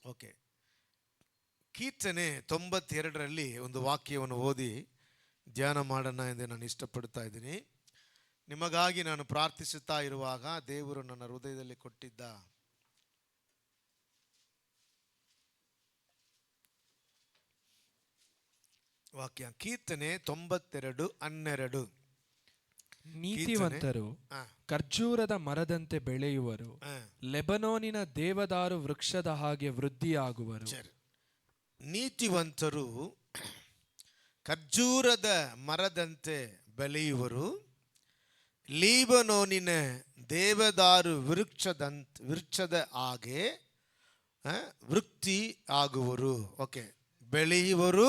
Okay, ಕೀರ್ತನೆ 92ರಲ್ಲಿ ಒಂದು ವಾಕ್ಯವನ್ನು ಓದಿ ಧ್ಯಾನ ಮಾಡೋಣ ಎಂದು ನಾನು ಇಷ್ಟಪಡ್ತಾ ಇದ್ದೀನಿ. ನಿಮಗಾಗಿ ನಾನು ಪ್ರಾರ್ಥಿಸುತ್ತಾ ಇರುವಾಗ ದೇವರು ನನ್ನ ಹೃದಯದಲ್ಲಿ ಕೊಟ್ಟಿದ್ದ ವಾಕ್ಯ ಕೀರ್ತನೆ 92:12. ನೀತಿವಂತರು ಖರ್ಜೂರದ ಮರದಂತೆ ಬೆಳೆಯುವರು, ಲೆಬನೋನಿನ ದೇವದಾರು ವೃಕ್ಷದ ಹಾಗೆ ವೃದ್ಧಿಯಾಗುವರು. ನೀತಿವಂತರು ಖರ್ಜೂರದ ಮರದಂತೆ ಬೆಳೆಯುವರು, ಲೀಬನೋನಿನ ದೇವದಾರು ವೃಕ್ಷದ ಹಾಗೆ ವೃತ್ತಿ ಆಗುವರು. ಓಕೆ, ಬೆಳೆಯುವರು,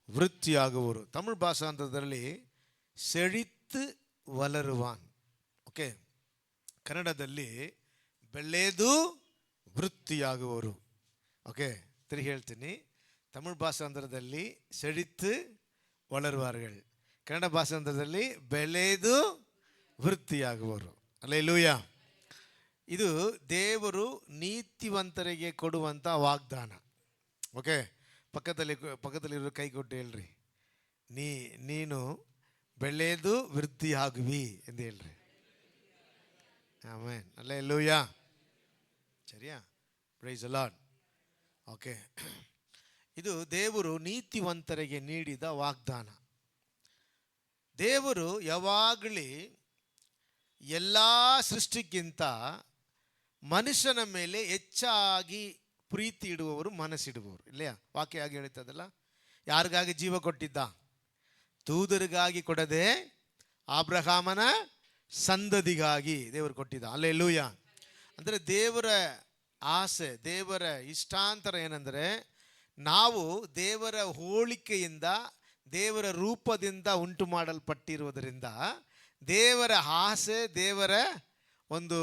ವೃತ್ತಿಯಾಗುವರು. ತಮಿಳು ಭಾಷಾಂತರದಲ್ಲಿ ಸೆಳಿತ್ತು ವಲರುವಾನ್. ಓಕೆ, ಕನ್ನಡದಲ್ಲಿ ಬೆಳೆದು ವೃತ್ತಿಯಾಗುವರು. ಓಕೆ, ತಿರುಗಿ ಹೇಳ್ತೀನಿ. ತಮಿಳು ಭಾಷಾಂತರದಲ್ಲಿ ಸೆಳಿತ್ತು ವಳರುವಾர்கள், ಕನ್ನಡ ಭಾಷಾಂತರದಲ್ಲಿ ಬೆಳೆದು ವೃತ್ತಿಯಾಗುವರು. ಹಲ್ಲೆಲೂಯಾ. ಇದು ದೇವರು ನೀತಿವಂತರಿಗೆ ಕೊಡುವಂಥ ವಾಗ್ದಾನ. ಓಕೆ, ಪಕ್ಕದಲ್ಲಿರೋ ಕೈ ಕೊಟ್ಟು ಹೇಳ್ರಿ, ನೀನು ಬೆಳೆದು ವೃದ್ಧಿ ಆಗುವಿ ಎಂದು ಹೇಳ್ರಿ. ಆಮೆನ್. ಹಲ್ಲೆಲೂಯಾ. ಸರಿಯಾ? Praise the Lord. ಓಕೆ, ಇದು ದೇವರು ನೀತಿವಂತರಿಗೆ ನೀಡಿದ ವಾಗ್ದಾನ. ದೇವರು ಯಾವಾಗಲೂ ಎಲ್ಲ ಸೃಷ್ಟಿಗಿಂತ ಮನುಷ್ಯನ ಮೇಲೆ ಹೆಚ್ಚಾಗಿ ಪ್ರೀತಿ ಇಡುವವರು, ಮನಸ್ಸಿಡುವವರು. ಇಲ್ಲಯ್ಯ, ವಾಕ್ಯ ಆಗಿ ಹೇಳ್ತದಲ್ಲ, ಯಾರಿಗಾಗಿ ಜೀವ ಕೊಟ್ಟಿದ್ದ? ದೂದರಿಗಾಗಿ ಕೊಡದೆ ಅಬ್ರಹಾಮನ ಸಂತತಿಗಾಗಿ ದೇವರು ಕೊಟ್ಟಿದ್ದ. ಹಲ್ಲೆಲೂಯಾ. ಅಂದರೆ ದೇವರ ಆಸೆ, ದೇವರ ಇಷ್ಟಾಂತರ ಏನಂದರೆ, ನಾವು ದೇವರ ಹೋಲಿಕೆಯಿಂದ, ದೇವರ ರೂಪದಿಂದ ಉಂಟು ಮಾಡಲ್ಪಟ್ಟಿರುವುದರಿಂದ ದೇವರ ಆಸೆ, ದೇವರ ಒಂದು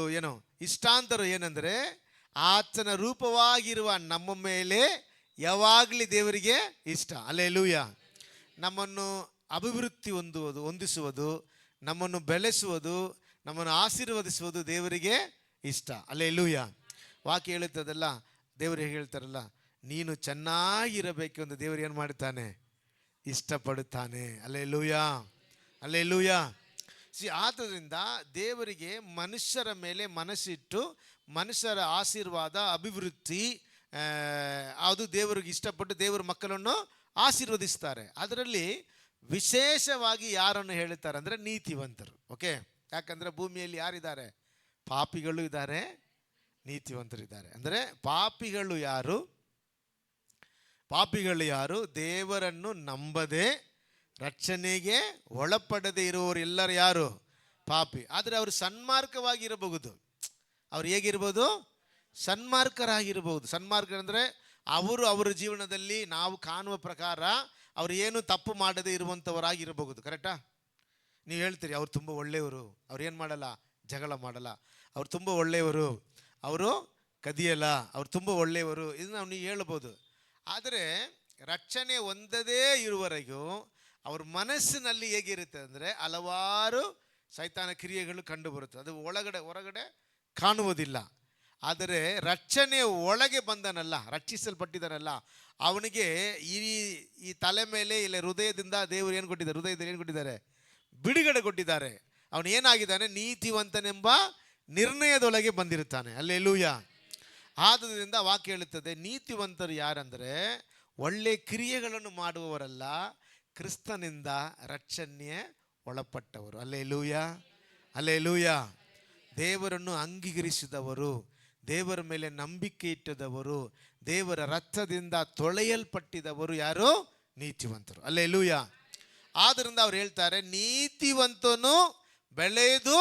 ಇಷ್ಟಾಂತರ ಏನಂದರೆ, ಆತನ ರೂಪವಾಗಿರುವ ನಮ್ಮ ಮೇಲೆ ಯಾವಾಗಲೂ ದೇವರಿಗೆ ಇಷ್ಟ. ಹಲ್ಲೆಲೂಯಾ. ನಮ್ಮನ್ನು ಅಭಿವೃದ್ಧಿ ಹೊಂದಿಸುವುದು, ನಮ್ಮನ್ನು ಬೆಳೆಸುವುದು, ನಮ್ಮನ್ನು ಆಶೀರ್ವದಿಸುವುದು ದೇವರಿಗೆ ಇಷ್ಟ. ಹಲ್ಲೆಲೂಯಾ. ವಾಕ್ಯ ಹೇಳುತ್ತದಲ್ಲ, ದೇವರು ಹೇಗೆ ಹೇಳ್ತಾರಲ್ಲ, ನೀನು ಚೆನ್ನಾಗಿರಬೇಕು ಎಂದು ದೇವರು ಏನು ಮಾಡ್ತಾನೆ? ಇಷ್ಟಪಡುತ್ತಾನೆ. Hallelujah, hallelujah. ಆದ್ದರಿಂದ ದೇವರಿಗೆ ಮನುಷ್ಯರ ಮೇಲೆ ಮನಸ್ಸಿಟ್ಟು ಮನುಷ್ಯರ ಆಶೀರ್ವಾದ, ಅಭಿವೃದ್ಧಿ, ಅದು ದೇವರಿಗೆ ಇಷ್ಟಪಟ್ಟು ದೇವರ ಮಕ್ಕಳನ್ನು ಆಶೀರ್ವದಿಸ್ತಾರೆ. ಅದರಲ್ಲಿ ವಿಶೇಷವಾಗಿ ಯಾರನ್ನು ಹೇಳುತ್ತಾರೆ ಅಂದರೆ ನೀತಿವಂತರು. ಓಕೆ, ಯಾಕಂದರೆ ಭೂಮಿಯಲ್ಲಿ ಯಾರಿದ್ದಾರೆ? ಪಾಪಿಗಳು ಇದ್ದಾರೆ, ನೀತಿವಂತರು ಇದ್ದಾರೆ. ಅಂದರೆ ಪಾಪಿಗಳು ಯಾರು? ದೇವರನ್ನು ನಂಬದೆ ರಕ್ಷಣೆಗೆ ಒಳಪಡದೆ ಇರುವವರು ಎಲ್ಲರೂ ಯಾರು? ಪಾಪಿ. ಆದರೆ ಅವರು ಸನ್ಮಾರ್ಗವಾಗಿರಬಹುದು. ಅವ್ರು ಹೇಗಿರ್ಬೋದು? ಸನ್ಮಾರ್ಗರಾಗಿರ್ಬೋದು. ಸನ್ಮಾರ್ಗರಂದರೆ ಅವರ ಜೀವನದಲ್ಲಿ ನಾವು ಕಾಣುವ ಪ್ರಕಾರ ಅವರು ಏನು ತಪ್ಪು ಮಾಡದೇ ಇರುವಂಥವರಾಗಿರಬಹುದು. ಕರೆಕ್ಟಾ? ನೀವು ಹೇಳ್ತೀರಿ, ಅವ್ರು ತುಂಬ ಒಳ್ಳೆಯವರು, ಅವ್ರು ಏನು ಮಾಡಲ್ಲ, ಜಗಳ ಮಾಡಲ್ಲ, ಅವ್ರು ತುಂಬ ಒಳ್ಳೆಯವರು, ಅವರು ಕದಿಯಲ್ಲ, ಅವ್ರು ತುಂಬ ಒಳ್ಳೆಯವರು, ಇದು ನೀವು ಹೇಳ್ಬೋದು. ಆದರೆ ರಕ್ಷಣೆ ಹೊಂದದೇ ಇರುವವರೆಗೂ ಅವ್ರ ಮನಸ್ಸಿನಲ್ಲಿ ಹೇಗಿರುತ್ತೆ ಅಂದರೆ, ಹಲವಾರು ಸೈತಾನ ಕ್ರಿಯೆಗಳು ಕಂಡು ಬರುತ್ತೆ. ಅದು ಹೊರಗಡೆ ಕಾಣುವುದಿಲ್ಲ. ಆದರೆ ರಕ್ಷಣೆ ಒಳಗೆ ಬಂದನಲ್ಲ, ರಕ್ಷಿಸಲ್ಪಟ್ಟಿದ್ದಾನಲ್ಲ, ಅವನಿಗೆ ಈ ತಲೆ ಮೇಲೆ ಇಲ್ಲ ಹೃದಯದಿಂದ ದೇವರು ಏನು ಕೊಟ್ಟಿದ್ದಾರೆ? ಹೃದಯದಲ್ಲಿ ಏನು ಕೊಟ್ಟಿದ್ದಾರೆ? ಬಿಡುಗಡೆ ಕೊಟ್ಟಿದ್ದಾರೆ. ಅವನು ಏನಾಗಿದ್ದಾನೆ? ನೀತಿವಂತನೆಂಬ ನಿರ್ಣಯದೊಳಗೆ ಬಂದಿರುತ್ತಾನೆ. ಹಲ್ಲೆಲೂಯಾ. ಆದುದರಿಂದ ವಾಕ್ಯ ಹೇಳುತ್ತದೆ, ನೀತಿವಂತರು ಯಾರಂದರೆ ಒಳ್ಳೆ ಕ್ರಿಯೆಗಳನ್ನು ಮಾಡುವವರಲ್ಲ, ಕ್ರಿಸ್ತನಿಂದ ರಕ್ಷಣೆಗೆ ಒಳಪಟ್ಟವರು. Hallelujah, hallelujah. ದೇವರನ್ನು ಅಂಗೀಕರಿಸಿದವರು, ದೇವರ ಮೇಲೆ ನಂಬಿಕೆ ಇಟ್ಟದವರು, ದೇವರ ರಕ್ತದಿಂದ ತೊಳೆಯಲ್ಪಟ್ಟಿದವರು ಯಾರು? ನೀತಿವಂತರು. ಹಲ್ಲೆಲೂಯಾ. ಆದ್ದರಿಂದ ಅವ್ರು ಹೇಳ್ತಾರೆ, ನೀತಿವಂತನು ಬೆಳೆದು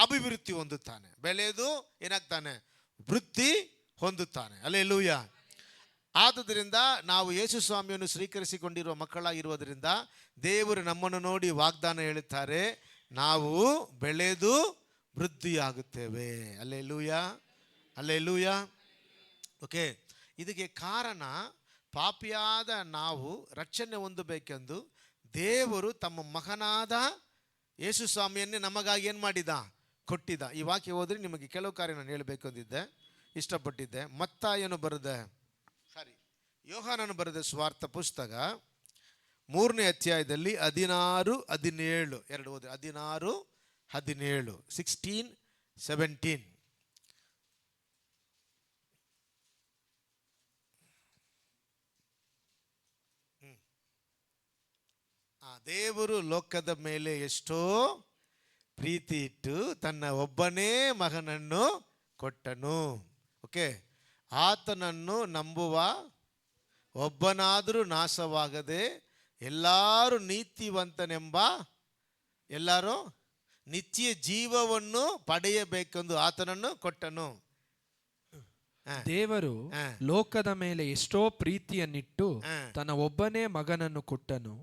ಅಭಿವೃದ್ಧಿ ಹೊಂದುತ್ತಾನೆ, ಬೆಳೆದು ಏನಾಗ್ತಾನೆ? ವೃದ್ಧಿ ಹೊಂದುತ್ತಾನೆ. ಹಲ್ಲೆಲೂಯಾ. ಆದುದರಿಂದ ನಾವು ಯೇಸು ಸ್ವಾಮಿಯನ್ನು ಸ್ವೀಕರಿಸಿಕೊಂಡಿರುವ ಮಕ್ಕಳಾಗಿರುವುದರಿಂದ ದೇವರು ನಮ್ಮನ್ನು ನೋಡಿ ವಾಗ್ದಾನ ಹೇಳುತ್ತಾರೆ, ನಾವು ಬೆಳೆದು ವೃದ್ಧಿಯಾಗುತ್ತೇವೆ. Hallelujah, hallelujah. ಓಕೆ, ಇದಕ್ಕೆ ಕಾರಣ ಪಾಪಿಯಾದ ನಾವು ರಕ್ಷಣೆ ಹೊಂದಬೇಕೆಂದು ದೇವರು ತಮ್ಮ ಮಗನಾದ ಯೇಸು ಸ್ವಾಮಿಯನ್ನೇ ನಮಗಾಗಿ ಏನು ಮಾಡಿದ? ಕೊಟ್ಟಿದ್ದ. ಈ ವಾಕ್ಯ ಹೋದರೆ ನಿಮಗೆ ಕೆಲವು ಕಾರ್ಯ ನಾನು ಹೇಳಬೇಕು ಅಂದಿದ್ದೆ. ಇಷ್ಟಪಟ್ಟಿದ್ದೆ. ಮತ್ತಾಯನು ಬರೆದ ಯೋಹಾನನು ಬರೆದ ಸ್ವಾರ್ಥ ಪುಸ್ತಕ 3ನೇ ಅಧ್ಯಾಯದಲ್ಲಿ 16-17 ಎರಡು ಓದಿ. 16-17 16-17. ದೇವರು ಲೋಕದ ಮೇಲೆ ಎಷ್ಟೋ ಪ್ರೀತಿ ಇಟ್ಟು ತನ್ನ ಒಬ್ಬನೇ ಮಗನನ್ನು ಕೊಟ್ಟನು. ಓಕೆ, ಆತನನ್ನು ನಂಬುವ ಒಬ್ಬನಾದರೂ ನಾಶವಾಗದೆ ಎಲ್ಲರೂ ನಿತ್ಯ ಜೀವವನ್ನು ಪಡೆಯಬೇಕೆಂದು ಆತನನ್ನು ಕೊಟ್ಟನು. ದೇವರು ಲೋಕದ ಮೇಲೆ ಎಷ್ಟೋ ಪ್ರೀತಿಯನ್ನಿಟ್ಟು ತನ್ನ ಒಬ್ಬನೇ ಮಗನನ್ನು ಕೊಟ್ಟನು.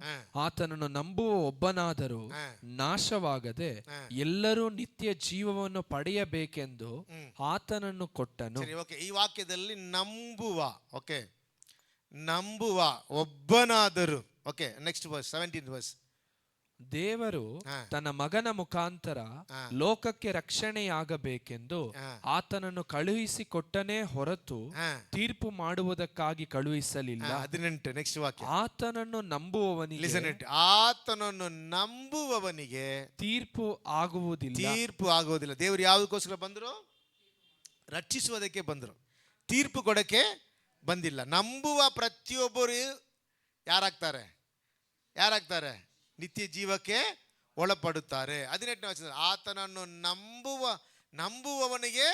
ಆತನನ್ನು ನಂಬುವ ಒಬ್ಬನಾದರೂ ನಾಶವಾಗದೆ ಎಲ್ಲರೂ ನಿತ್ಯ ಜೀವವನ್ನು ಪಡೆಯಬೇಕೆಂದು ಆತನನ್ನು ಕೊಟ್ಟನು. ಈ ವಾಕ್ಯದಲ್ಲಿ ನಂಬುವ ಒಬ್ಬನಾದರೂ. Okay, next verse 17 verse. ದೇವರು ತನ್ನ ಮಗನ ಮುಖಾಂತರ ಲೋಕಕ್ಕೆ ರಕ್ಷಣೆಯಾಗಬೇಕೆಂದು ಆತನನ್ನು ಕಳುಹಿಸಿಕೊಟ್ಟನೇ ಹೊರತು ತೀರ್ಪು ಮಾಡುವುದಕ್ಕಾಗಿ ಕಳುಹಿಸಲಿಲ್ಲ. 18 ನೆಕ್ಸ್ಟ್ ವಾಕ್ಯ. ಆತನನ್ನು ನಂಬುವವನಿಗೆ ತೀರ್ಪು ಆಗುವುದಿಲ್ಲ. ದೇವರು ಯಾವುದಕ್ಕೋಸ್ಕರ ಬಂದರು? ರಕ್ಷಿಸುವುದಕ್ಕೆ ಬಂದರು, ತೀರ್ಪು ಕೊಡಕ್ಕೆ ಬಂದಿಲ್ಲ. ನಂಬುವ ಪ್ರತಿಯೊಬ್ಬರು ಯಾರಾಗ್ತಾರೆ? ನಿತ್ಯ ಜೀವಕ್ಕೆ ಒಳಪಡುತ್ತಾರೆ. 18ನೇ ವಚನ, ಆತನನ್ನು ನಂಬುವವನಿಗೆ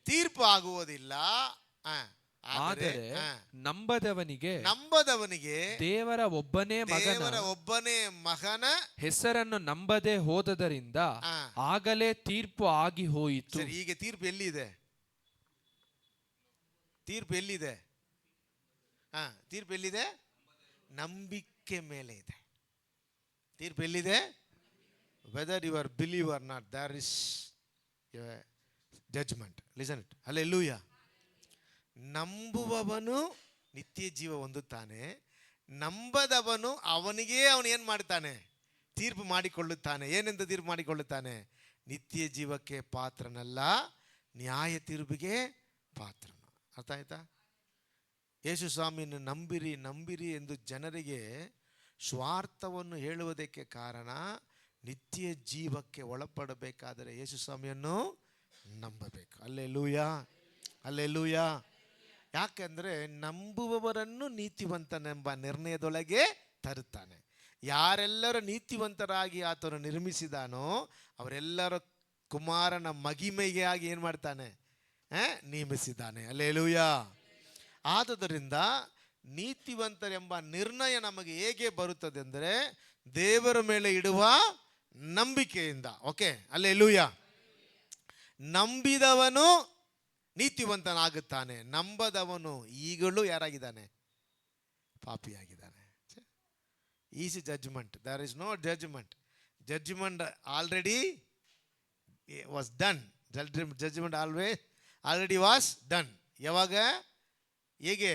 ತೀರ್ಪು ಆಗುವುದಿಲ್ಲ, ಆದರೆ ನಂಬದವನಿಗೆ ದೇವರ ಒಬ್ಬನೇ ಮಗನ ಹೆಸರನ್ನು ನಂಬದೆ ಹೋದದರಿಂದ ಆಗಲೇ ತೀರ್ಪು ಆಗಿ ಹೋಯಿತು. ಈಗ ತೀರ್ಪು ಎಲ್ಲಿದೆ? ತೀರ್ಪು ಎಲ್ಲಿದೆ? ನಂಬಿಕೆ ಮೇಲೆ ಇದೆ. ತೀರ್ಪು ಎಲ್ಲಿದೆ? Whether you are believe or not, there is judgment. Listen it. Hallelujah. ನಂಬುವವನು ನಿತ್ಯ ಜೀವ ಹೊಂದುತ್ತಾನೆ, ನಂಬದವನು ಅವನಿಗೆ ಏನು ಮಾಡ್ತಾನೆ? ತೀರ್ಪು ಮಾಡಿಕೊಳ್ಳುತ್ತಾನೆ. ಏನೆಂದು ತೀರ್ಪು ಮಾಡಿಕೊಳ್ಳುತ್ತಾನೆ? ನಿತ್ಯ ಜೀವಕ್ಕೆ ಪಾತ್ರನಲ್ಲ, ನ್ಯಾಯ ತೀರ್ಪಿಗೆ ಪಾತ್ರನು. ಅರ್ಥ ಆಯ್ತಾ? ಯೇಸು ಸ್ವಾಮಿಯನ್ನು ನಂಬಿರಿ ಎಂದು ಜನರಿಗೆ ಸ್ವಾರ್ಥವನ್ನು ಹೇಳುವುದಕ್ಕೆ ಕಾರಣ, ನಿತ್ಯ ಜೀವಕ್ಕೆ ಒಳಪಡಬೇಕಾದರೆ ಯೇಸು ಸ್ವಾಮಿಯನ್ನು ನಂಬಬೇಕು. ಹಲ್ಲೆಲೂಯಾ. ಯಾಕೆಂದರೆ ನಂಬುವವರನ್ನು ನೀತಿವಂತನೆಂಬ ನಿರ್ಣಯದೊಳಗೆ ತರುತ್ತಾನೆ. ಯಾರೆಲ್ಲರೂ ನೀತಿವಂತರಾಗಿ ಆತನು ನಿರ್ಮಿಸಿದಾನೋ ಅವರೆಲ್ಲರ ಕುಮಾರನ ಮಹಿಮೆಗಾಗಿ ಏನು ಮಾಡ್ತಾನೆ? ನೇಮಿಸಿದ್ದಾನೆ. ಹಲ್ಲೆಲೂಯಾ. ಆದುದರಿಂದ ನೀತಿವಂತರೆಂಬ ನಿರ್ಣಯ ನಮಗೆ ಹೇಗೆ ಬರುತ್ತದೆ ಅಂದರೆ ದೇವರ ಮೇಲೆ ಇಡುವ ನಂಬಿಕೆಯಿಂದ. Okay, hallelujah. ನಂಬಿದವನು ನೀತಿವಂತನಾಗುತ್ತಾನೆ, ನಂಬದವನು ಈಗಲೂ ಯಾರಾಗಿದ್ದಾನೆ? ಪಾಪಿಯಾಗಿದ್ದಾನೆ. Is judgment. There is no judgment. Judgment already was done. Judgment already was done. ಯಾವಾಗ? ಹೇಗೆ?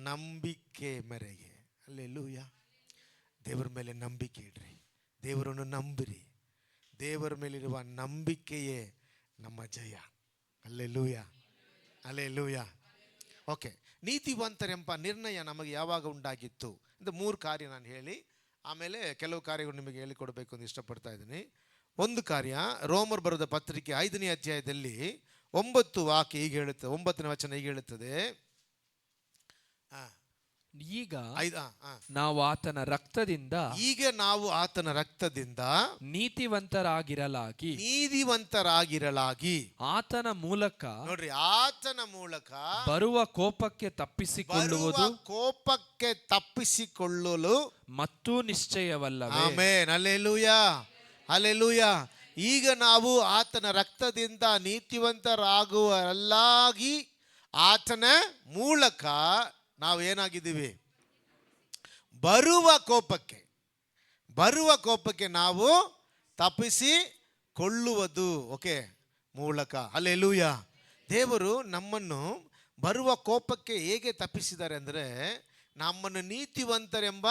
ನಂಬಿಕೆ ಮೇರೆಗೆ. ಹಲ್ಲೆಲೂಯಾ. ದೇವರ ಮೇಲೆ ನಂಬಿಕೆ ಇಡ್ರಿ, ದೇವರನ್ನು ನಂಬಿರಿ. ದೇವರ ಮೇಲಿರುವ ನಂಬಿಕೆಯೇ ನಮ್ಮ ಜಯ. ಹಲ್ಲೆಲೂಯಾ. ಓಕೆ, ನೀತಿವಂತರೆಂಬ ನಿರ್ಣಯ ನಮಗೆ ಯಾವಾಗ ಉಂಟಾಗಿತ್ತು ಅಂತ 3 ಕಾರ್ಯ ನಾನು ಹೇಳಿ ಆಮೇಲೆ ಕೆಲವು ಕಾರ್ಯಗಳು ನಿಮಗೆ ಹೇಳಿಕೊಡಬೇಕು ಅಂತ ಇಷ್ಟಪಡ್ತಾ ಇದ್ದೀನಿ. ಒಂದು ಕಾರ್ಯ, ರೋಮರ್ ಬರೆದ ಪತ್ರಿಕೆ 5ನೇ ಅಧ್ಯಾಯದಲ್ಲಿ 9 ವಾಕ್ಯ ಹೀಗೆ ಹೇಳುತ್ತದೆ, 9ನೇ ವಚನ ಹೀಗೆ ಹೇಳುತ್ತದೆ. ಈಗ ನಾವು ಆತನ ರಕ್ತದಿಂದ ನೀತಿವಂತರಾಗಿರಲಾಗಿ ಆತನ ಮೂಲಕ ಬರುವ ಕೋಪಕ್ಕೆ ತಪ್ಪಿಸಿಕೊಳ್ಳಲು ಮತ್ತು ನಿಶ್ಚಯವಲ್ಲವೇ? ಆಮೆನ್. ಹಲ್ಲೆಲೂಯಾ. ಈಗ ನಾವು ಆತನ ರಕ್ತದಿಂದ ನೀತಿವಂತರಾಗುವರಲ್ಲಾಗಿ ಆತನ ಮೂಲಕ ನಾವು ಏನಾಗಿದ್ದೀವಿ? ಬರುವ ಕೋಪಕ್ಕೆ ನಾವು ತಪ್ಪಿಸಿಕೊಳ್ಳುವುದು. ಓಕೆ, ಮೂಲಕ. ಹಲ್ಲೆಲೂಯಾ. ದೇವರು ನಮ್ಮನ್ನು ಬರುವ ಕೋಪಕ್ಕೆ ಹೇಗೆ ತಪ್ಪಿಸಿದ್ದಾರೆ ಅಂದರೆ, ನಮ್ಮನ್ನು ನೀತಿವಂತರೆಂಬ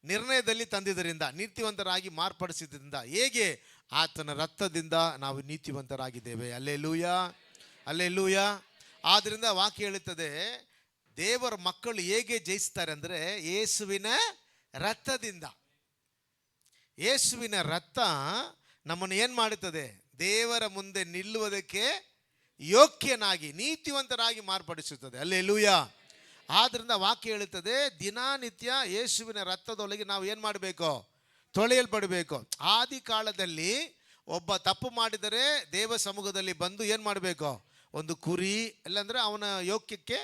ನಿರ್ಣಯದಲ್ಲಿ ತಂದಿದ್ದರಿಂದ, ನೀತಿವಂತರಾಗಿ ಮಾರ್ಪಡಿಸಿದ್ರಿಂದ. ಹೇಗೆ? ಆತನ ರಕ್ತದಿಂದ ನಾವು ನೀತಿವಂತರಾಗಿದ್ದೇವೆ. ಹಲ್ಲೆಲೂಯಾ. ಆದ್ರಿಂದ ವಾಕ್ಯ ಹೇಳುತ್ತದೆ, ದೇವರ ಮಕ್ಕಳು ಹೇಗೆ ಜಯಿಸ್ತಾರೆ ಅಂದರೆ ಯೇಸುವಿನ ರಕ್ತದಿಂದ. ಯೇಸುವಿನ ರಕ್ತ ನಮ್ಮನ್ನು ಏನು ಮಾಡುತ್ತದೆ? ದೇವರ ಮುಂದೆ ನಿಲ್ಲುವುದಕ್ಕೆ ಯೋಗ್ಯನಾಗಿ ನೀತಿವಂತರಾಗಿ ಮಾರ್ಪಡಿಸುತ್ತದೆ. ಹಲ್ಲೆಲೂಯಾ. ಆದ್ರಿಂದ ವಾಕ್ಯ ಹೇಳುತ್ತದೆ, ದಿನನಿತ್ಯ ಯೇಸುವಿನ ರಕ್ತದೊಳಗೆ ನಾವು ಏನು ಮಾಡಬೇಕು? ತೊಳೆಯಲ್ಪಡಬೇಕು. ಆದಿ ಕಾಲದಲ್ಲಿ ಒಬ್ಬ ತಪ್ಪು ಮಾಡಿದರೆ ದೇವ ಸಮೂಹದಲ್ಲಿ ಬಂದು ಏನು ಮಾಡಬೇಕು? ಒಂದು ಕುರಿ, ಇಲ್ಲಾಂದರೆ ಅವನ ಯೋಗ್ಯಕ್ಕೆ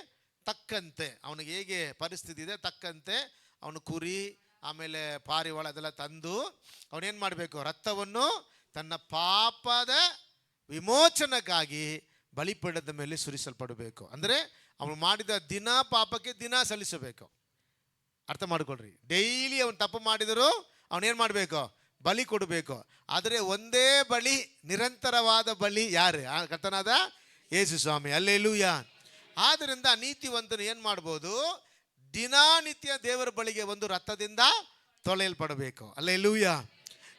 ತಕ್ಕಂತೆ, ಅವನಿಗೆ ಹೇಗೆ ಪರಿಸ್ಥಿತಿ ಇದೆ ತಕ್ಕಂತೆ ಅವನು ಕುರಿ ಆಮೇಲೆ ಪಾರಿವಾಳ ಅದೆಲ್ಲ ತಂದು ಅವನೇನು ಮಾಡಬೇಕು? ರಕ್ತವನ್ನು ತನ್ನ ಪಾಪದ ವಿಮೋಚನೆಗಾಗಿ ಬಲಿಪೀಠದ ಮೇಲೆ ಸುರಿಸಲ್ಪಡಬೇಕು. ಅಂದರೆ ಅವನು ಮಾಡಿದ ದಿನ ಪಾಪಕ್ಕೆ ದಿನ ಸಲ್ಲಿಸಬೇಕು. ಅರ್ಥ ಮಾಡ್ಕೊಳ್ರಿ. ಡೈಲಿ ಅವನು ತಪ್ಪು ಮಾಡಿದರೂ ಅವನೇನು ಮಾಡಬೇಕು? ಬಲಿ ಕೊಡಬೇಕು. ಆದರೆ ಒಂದೇ ಬಲಿ, ನಿರಂತರವಾದ ಬಲಿ ಯಾರು? ಕರ್ತನಾದ ಯೇಸು ಸ್ವಾಮಿ. ಹಲ್ಲೆಲೂಯಾ. ಆದ್ದರಿಂದ ನೀತಿವಂತನು ಏನು ಮಾಡ್ಬೋದು? ದಿನನಿತ್ಯ ದೇವರ ಬಳಿಗೆ ಒಂದು ರಕ್ತದಿಂದ ತೊಳೆಯಲ್ಪಡಬೇಕು. ಹಲ್ಲೆಲೂಯಾ.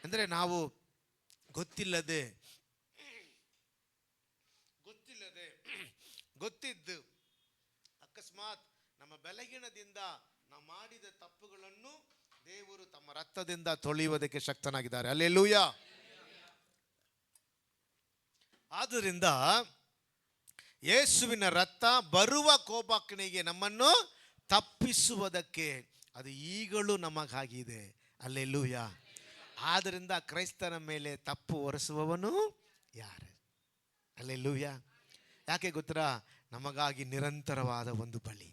ಅಂದರೆ ನಾವು ಗೊತ್ತಿದ್ದು ಅಕಸ್ಮಾತ್ ನಮ್ಮ ಬೆಳಗಿನದಿಂದ ನಾವು ಮಾಡಿದ ತಪ್ಪುಗಳನ್ನು ದೇವರು ತಮ್ಮ ರಕ್ತದಿಂದ ತೊಳೆಯುವುದಕ್ಕೆ ಶಕ್ತನಾಗಿದ್ದಾರೆ. ಹಲ್ಲೆಲೂಯಾ. ಆದ್ದರಿಂದ ಯೇಸುವಿನ ರಕ್ತ ಬರುವ ಕೋಪಾಗ್ನಿಗೆ ನಮ್ಮನ್ನು ತಪ್ಪಿಸುವುದಕ್ಕೆ ಅದು ಈಗಲೂ ನಮಗಾಗಿದೆ. ಹಲ್ಲೆಲೂಯಾ. ಆದ್ದರಿಂದ ಕ್ರೈಸ್ತನ ಮೇಲೆ ತಪ್ಪು ಹೊರಿಸುವವನು ಯಾರು? ಹಲ್ಲೆಲೂಯಾ. ಯಾಕೆ ಗೊತ್ತಾ? ನಮಗಾಗಿ ನಿರಂತರವಾದ ಒಂದು ಬಲಿ,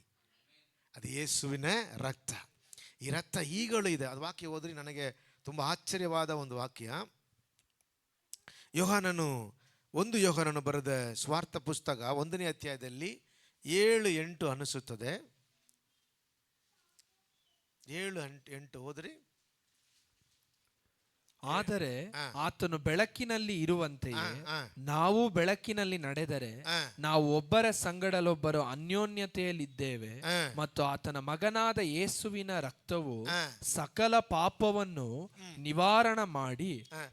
ಅದು ಯೇಸುವಿನ ರಕ್ತ. ಈ ರಕ್ತ ಈಗಲೂ ಇದೆ. ಅದು ವಾಕ್ಯ ಓದ್ರಿ, ನನಗೆ ತುಂಬ ಆಶ್ಚರ್ಯವಾದ ಒಂದು ವಾಕ್ಯ. ಯೋಹಾನನು ಬರೆದ ಸ್ವಾರ್ಥ ಪುಸ್ತಕ 1ನೇ ಅಧ್ಯಾಯದಲ್ಲಿ 7-8 ಅನಿಸುತ್ತದೆ. 7-8 ಓದ್ರಿ. ಆದರೆ ಆತನು ಬೆಳಕಿನಲ್ಲಿ ಇರುವಂತೆಯೇ ನಾವು ಬೆಳಕಿನಲ್ಲಿ ನಡೆದರೆ ನಾವು ಒಬ್ಬರ ಸಂಗಡಲೊಬ್ಬರು ಅನ್ಯೋನ್ಯತೆಯಲ್ಲಿದ್ದೇವೆ ಮತ್ತು ಆತನ ಮಗನಾದ ಯೇಸುವಿನ ರಕ್ತವು ಸಕಲ ಪಾಪವನ್ನು ನಿವಾರಣೆ ಮಾಡಿ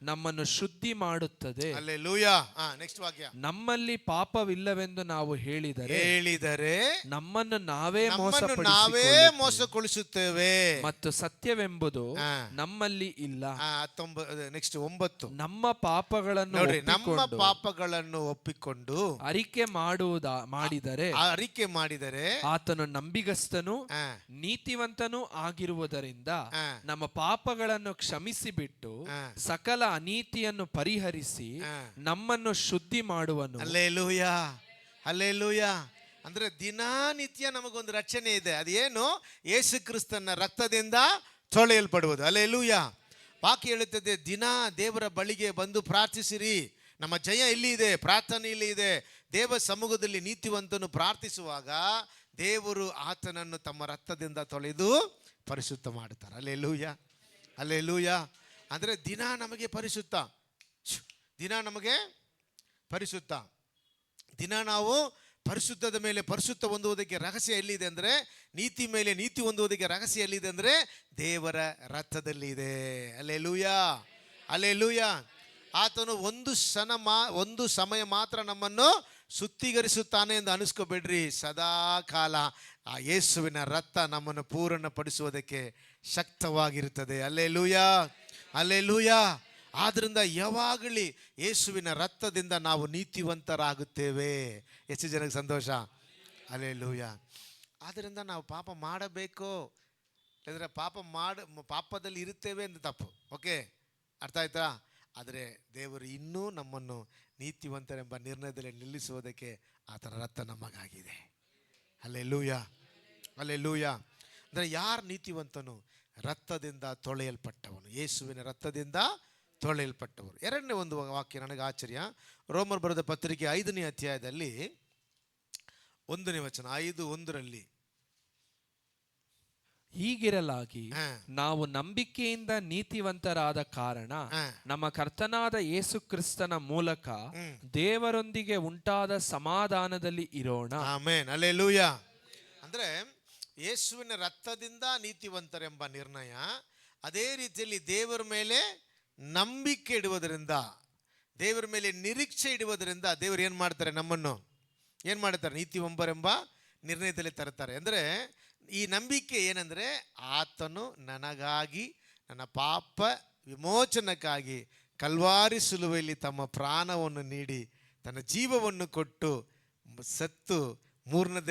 ನಮ್ಮನ್ನು ಶುದ್ಧಿ ಮಾಡುತ್ತದೆ. ಹಲ್ಲೆಲೂಯಾ. ನೆಕ್ಸ್ಟ್ ವಾಕ್ಯ. ನಮ್ಮಲ್ಲಿ ಪಾಪವಿಲ್ಲವೆಂದು ನಾವು ಹೇಳಿದರೆ ನಮ್ಮನ್ನು ನಾವೇ ಮೋಸಗೊಳಿಸುತ್ತೇವೆ ಮತ್ತು ಸತ್ಯವೆಂಬುದು ನಮ್ಮಲ್ಲಿ ಇಲ್ಲ. ನೆಕ್ಸ್ಟ್ 9. ನಮ್ಮ ಪಾಪಗಳನ್ನು ಒಪ್ಪಿಕೊಂಡು ಅರಿಕೆ ಮಾಡಿದರೆ ಆತನು ನಂಬಿಗಸ್ತನು ನೀತಿವಂತನೂ ಆಗಿರುವುದರಿಂದ ನಮ್ಮ ಪಾಪಗಳನ್ನು ಕ್ಷಮಿಸಿ ಬಿಟ್ಟು ಸಕಲ ಅನೀತಿಯನ್ನು ಪರಿಹರಿಸಿ ನಮ್ಮನ್ನು ಶುದ್ಧಿ ಮಾಡುವನು. ಹಲ್ಲೆಲೂಯಾ. ಹಲ್ಲೆಲೂಯಾ. ಅಂದ್ರೆ ದಿನನಿತ್ಯ ನಮಗೊಂದು ರಕ್ಷಣೆ ಇದೆ. ಅದೇನು? ಯೇಸು ಕ್ರಿಸ್ತನ ರಕ್ತದಿಂದ ತೊಳೆಯಲ್ಪಡುವುದು. ಹಲ್ಲೆಲೂಯಾ. ವಾಕ್ಯ ಹೇಳುತ್ತದೆ, ದಿನ ದೇವರ ಬಳಿಗೆ ಬಂದು ಪ್ರಾರ್ಥಿಸಿರಿ. ನಮ್ಮ ಜಯ ಇಲ್ಲಿ ಇದೆ, ಪ್ರಾರ್ಥನೆ ಇಲ್ಲಿ ಇದೆ. ದೇವ ಸಮೂಹದಲ್ಲಿ ನೀತಿವಂತನು ಪ್ರಾರ್ಥಿಸುವಾಗ ದೇವರು ಆತನನ್ನು ತಮ್ಮ ರಕ್ತದಿಂದ ತೊಳೆದು ಪರಿಶುದ್ಧ ಮಾಡುತ್ತಾರೆ. ಹಲ್ಲೆಲೂಯಾ. ಹಲ್ಲೆಲೂಯಾ. ಅಂದರೆ ದಿನ ನಮಗೆ ಪರಿಶುದ್ಧ, ದಿನ ನಾವು ಪರಿಶುದ್ಧದ ಮೇಲೆ ಪರಿಶುದ್ಧ ಹೊಂದುವುದಕ್ಕೆ ರಹಸ್ಯ ಎಲ್ಲಿದೆ ಅಂದರೆ, ನೀತಿ ಮೇಲೆ ನೀತಿ ಹೊಂದುವುದಕ್ಕೆ ರಹಸ್ಯ ಎಲ್ಲಿದೆ ಅಂದರೆ ದೇವರ ರಕ್ತದಲ್ಲಿ ಇದೆ. ಹಲ್ಲೆಲೂಯಾ. ಹಲ್ಲೆಲೂಯಾ. ಆತನು ಒಂದು ಸಮಯ ಮಾತ್ರ ನಮ್ಮನ್ನು ಶುದ್ಧೀಕರಿಸುತ್ತಾನೆ ಎಂದು ಅನಿಸ್ಕೋಬೇಡ್ರಿ. ಸದಾ ಕಾಲ ಆ ಯೇಸುವಿನ ರಕ್ತ ನಮ್ಮನ್ನು ಪೂರ್ಣಪಡಿಸುವುದಕ್ಕೆ ಶಕ್ತವಾಗಿರುತ್ತದೆ. ಹಲ್ಲೆಲೂಯಾ. ಹಲ್ಲೆಲೂಯಾ. ಆದ್ರಿಂದ ಯಾವಾಗಲಿ ಯೇಸುವಿನ ರಕ್ತದಿಂದ ನಾವು ನೀತಿವಂತರಾಗುತ್ತೇವೆ. ಎಷ್ಟು ಜನಕ್ಕೆ ಸಂತೋಷ? ಹಲ್ಲೆಲೂಯಾ. ಆದ್ದರಿಂದ ನಾವು ಪಾಪ ಮಾಡಬೇಕು, ಅಂದರೆ ಪಾಪದಲ್ಲಿ ಇರುತ್ತೇವೆ ಎಂದು ತಪ್ಪು. ಓಕೆ, ಅರ್ಥ ಆಯ್ತಾ? ಆದರೆ ದೇವರು ಇನ್ನೂ ನಮ್ಮನ್ನು ನೀತಿವಂತರೆಂಬ ನಿರ್ಣಯದಲ್ಲಿ ನಿಲ್ಲಿಸುವುದಕ್ಕೆ ಆತನ ರಕ್ತ ನಮಗಾಗಿದೆ. ಹಲ್ಲೆಲೂಯಾ. ಹಲ್ಲೆಲೂಯಾ. ಅಂದರೆ ಯಾರು ನೀತಿವಂತನು? ರಕ್ತದಿಂದ ತೊಳೆಯಲ್ಪಟ್ಟವನು, ಯೇಸುವಿನ ರಕ್ತದಿಂದ ತೊಳೆಯಲ್ಪಟ್ಟವರು. ಎರಡನೇ ಒಂದು ವಾಕ್ಯ ನನಗೆ ಆಶ್ಚರ್ಯ. ರೋಮರ್ ಬರೆದ ಪತ್ರಿಕೆ 5ನೇ ಅಧ್ಯಾಯದಲ್ಲಿ 1ನೇ ವಚನ, 5:1 ಹೀಗಿರಲಾಗಿ ನಾವು ನಂಬಿಕೆಯಿಂದ ನೀತಿವಂತರಾದ ಕಾರಣ ನಮ್ಮ ಕರ್ತನಾದ ಯೇಸು ಕ್ರಿಸ್ತನ ಮೂಲಕ ದೇವರೊಂದಿಗೆ ಉಂಟಾದ ಸಮಾಧಾನದಲ್ಲಿ ಇರೋಣ. ಆಮೆನ್. ಹಲ್ಲೆಲೂಯಾ. ಅಂದರೆ ಯೇಸುವಿನ ರಕ್ತದಿಂದ ನೀತಿವಂತರೆಂಬ ನಿರ್ಣಯ, ಅದೇ ರೀತಿಯಲ್ಲಿ ದೇವರ ಮೇಲೆ ನಂಬಿಕೆ ಇಡುವುದರಿಂದ, ದೇವರ ಮೇಲೆ ನಿರೀಕ್ಷೆ ಇಡುವುದರಿಂದ ದೇವರು ಏನು ಮಾಡ್ತಾರೆ? ನಮ್ಮನ್ನು ಏನು ಮಾಡ್ತಾರೆ? ನೀತಿ ಒಂಬರೆಂಬ ನಿರ್ಣಯದಲ್ಲಿ ತರ್ತಾರೆ. ಅಂದರೆ ಈ ನಂಬಿಕೆ ಏನಂದರೆ, ಆತನು ನನಗಾಗಿ ನನ್ನ ಪಾಪ ವಿಮೋಚನಕ್ಕಾಗಿ ಕಲ್ವಾರಿ ಸಿಲುವೆಯಲ್ಲಿ ತಮ್ಮ ಪ್ರಾಣವನ್ನು ನೀಡಿ ತನ್ನ ಜೀವವನ್ನು ಕೊಟ್ಟು ಸತ್ತು ಮೂರನೇ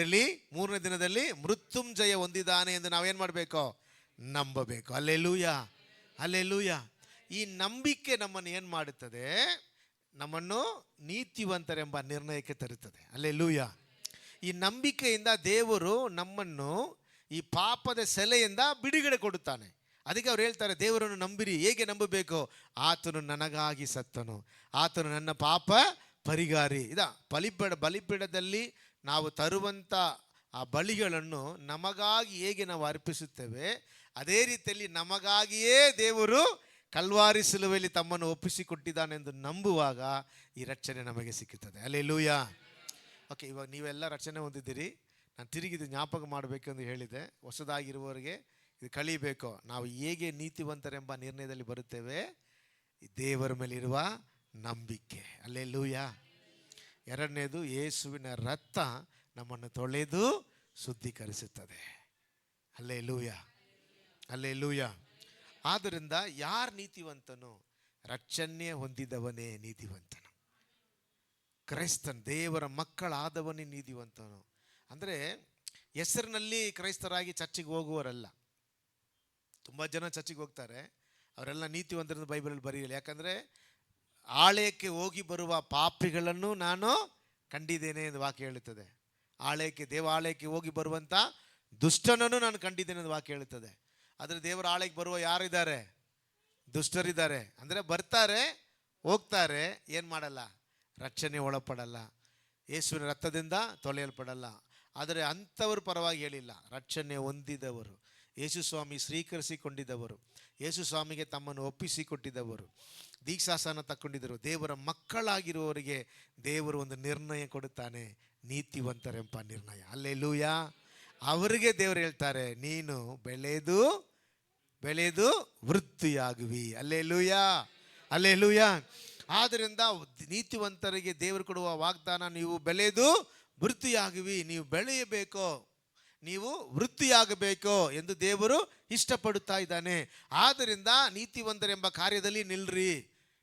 ದಿನದಲ್ಲಿ ಮೃತ್ಯುಂಜಯ ಹೊಂದಿದ್ದಾನೆ ಎಂದು ನಾವೇನು ಮಾಡಬೇಕು? ನಂಬಬೇಕು. Hallelujah, hallelujah. ಈ ನಂಬಿಕೆ ನಮ್ಮನ್ನು ಏನು ಮಾಡುತ್ತದೆ? ನಮ್ಮನ್ನು ನೀತಿವಂತರೆಂಬ ನಿರ್ಣಯಕ್ಕೆ ತರುತ್ತದೆ. ಹಲ್ಲೆಲೂಯ. ಈ ನಂಬಿಕೆಯಿಂದ ದೇವರು ನಮ್ಮನ್ನು ಈ ಪಾಪದ ಸೆಲೆಯಿಂದ ಬಿಡುಗಡೆ ಕೊಡುತ್ತಾನೆ. ಅದಕ್ಕೆ ಅವ್ರು ಹೇಳ್ತಾರೆ, ದೇವರನ್ನು ನಂಬಿರಿ. ಹೇಗೆ ನಂಬಬೇಕು? ಆತನು ನನಗಾಗಿ ಸತ್ತನು, ಆತನು ನನ್ನ ಪಾಪ ಪರಿಹಾರಿ. ಬಲಿಪೀಠದಲ್ಲಿ ನಾವು ತರುವಂಥ ಆ ಬಲಿಗಳನ್ನು ನಮಗಾಗಿ ಹೇಗೆ ನಾವು ಅರ್ಪಿಸುತ್ತೇವೆ, ಅದೇ ರೀತಿಯಲ್ಲಿ ನಮಗಾಗಿಯೇ ದೇವರು ಕಲ್ವಾರಿ ಸಿಲುವೆಯಲ್ಲಿ ತಮ್ಮನ್ನು ಒಪ್ಪಿಸಿಕೊಟ್ಟಿದ್ದಾನೆಂದು ನಂಬುವಾಗ ಈ ರಕ್ಷಣೆ ನಮಗೆ ಸಿಕ್ಕುತ್ತದೆ. ಹಲ್ಲೆಲೂಯ. ಓಕೆ, ಇವಾಗ ನೀವೆಲ್ಲ ರಕ್ಷಣೆ ಹೊಂದಿದ್ದೀರಿ. ನಾನು ತಿರುಗಿದು ಜ್ಞಾಪಕ ಮಾಡಬೇಕೆಂದು ಹೇಳಿದೆ. ಹೊಸದಾಗಿರುವವರಿಗೆ ಇದು ಕಲಿಬೇಕು. ನಾವು ಹೇಗೆ ನೀತಿವಂತರೆಂಬ ನಿರ್ಣಯದಲ್ಲಿ ಬರುತ್ತೇವೆ? ದೇವರ ಮೇಲಿರುವ ನಂಬಿಕೆ. ಹಲ್ಲೆಲೂಯ. ಎರಡನೇದು, ಯೇಸುವಿನ ರಕ್ತ ನಮ್ಮನ್ನು ತೊಳೆದು ಶುದ್ಧೀಕರಿಸುತ್ತದೆ. Hallelujah, hallelujah. ಆದ್ದರಿಂದ ಯಾರು ನೀತಿವಂತನು? ರಕ್ಷಣೆ ಹೊಂದಿದವನೇ ನೀತಿವಂತನು. ಕ್ರೈಸ್ತನ್ ದೇವರ ಮಕ್ಕಳಾದವನೇ ನೀತಿವಂತನು. ಅಂದರೆ ಹೆಸರಿನಲ್ಲಿ ಕ್ರೈಸ್ತರಾಗಿ ಚರ್ಚಿಗೆ ಹೋಗುವವರಲ್ಲ. ತುಂಬ ಜನ ಚರ್ಚಿಗೆ ಹೋಗ್ತಾರೆ, ಅವರೆಲ್ಲ ನೀತಿವಂತರನ್ನು ಬೈಬಲಲ್ಲಿ ಬರೆಯಲ್ಲ. ಯಾಕಂದರೆ ಆಲಯಕ್ಕೆ ಹೋಗಿ ಬರುವ ಪಾಪಿಗಳನ್ನು ನಾನು ಕಂಡಿದ್ದೇನೆ ಎಂದು ವಾಕ್ಯ ಹೇಳುತ್ತದೆ. ದೇವಾಲಯಕ್ಕೆ ಹೋಗಿ ಬರುವಂಥ ದುಷ್ಟನನ್ನು ನಾನು ಕಂಡಿದ್ದೇನೆ ಎಂದು ವಾಕ್ಯ ಹೇಳುತ್ತದೆ. ಆದರೆ ದೇವರ ಆಲಯಕ್ಕೆ ಬರುವ ಯಾರಿದ್ದಾರೆ? ದುಷ್ಟರಿದ್ದಾರೆ. ಅಂದರೆ ಬರ್ತಾರೆ, ಹೋಗ್ತಾರೆ, ಏನು ಮಾಡಲ್ಲ? ರಕ್ಷಣೆ ಒಳಪಡಲ್ಲ, ಯೇಸುವಿನ ರಕ್ತದಿಂದ ತೊಳೆಯಲ್ಪಡಲ್ಲ. ಆದರೆ ಅಂಥವ್ರ ಪರವಾಗಿ ಹೇಳಿಲ್ಲ. ರಕ್ಷಣೆ ಹೊಂದಿದವರು, ಯೇಸು ಸ್ವಾಮಿ ಸ್ವೀಕರಿಸಿಕೊಂಡಿದ್ದವರು, ಯೇಸು ಸ್ವಾಮಿಗೆ ತಮ್ಮನ್ನು ಒಪ್ಪಿಸಿಕೊಟ್ಟಿದ್ದವರು, ದೀಕ್ಷಾಸನ ತಕ್ಕೊಂಡಿದ್ದರು, ದೇವರ ಮಕ್ಕಳಾಗಿರುವವರಿಗೆ ದೇವರು ಒಂದು ನಿರ್ಣಯ ಕೊಡುತ್ತಾನೆ, ನೀತಿವಂತರೆಂಬ ನಿರ್ಣಯ. ಹಲ್ಲೆಲೂಯ. ಅವರಿಗೆ ದೇವರು ಹೇಳ್ತಾರೆ, ನೀನು ಬೆಳೆದು ವೃದ್ಧಿಯಾಗುವಿ. Hallelujah, hallelujah. ಆದ್ದರಿಂದ ನೀತಿವಂತರಿಗೆ ದೇವರು ಕೊಡುವ ವಾಗ್ದಾನ, ನೀವು ಬೆಳೆದು ವೃದ್ಧಿಯಾಗುವಿ. ನೀವು ಬೆಳೆಯಬೇಕು, ನೀವು ವೃದ್ಧಿಯಾಗಬೇಕು ಎಂದು ದೇವರು ಇಷ್ಟಪಡುತ್ತಾ ಇದ್ದಾನೆ. ಆದ್ದರಿಂದ ನೀತಿವಂತರೆಂಬ ಕಾರ್ಯದಲ್ಲಿ ನಿಲ್ರಿ,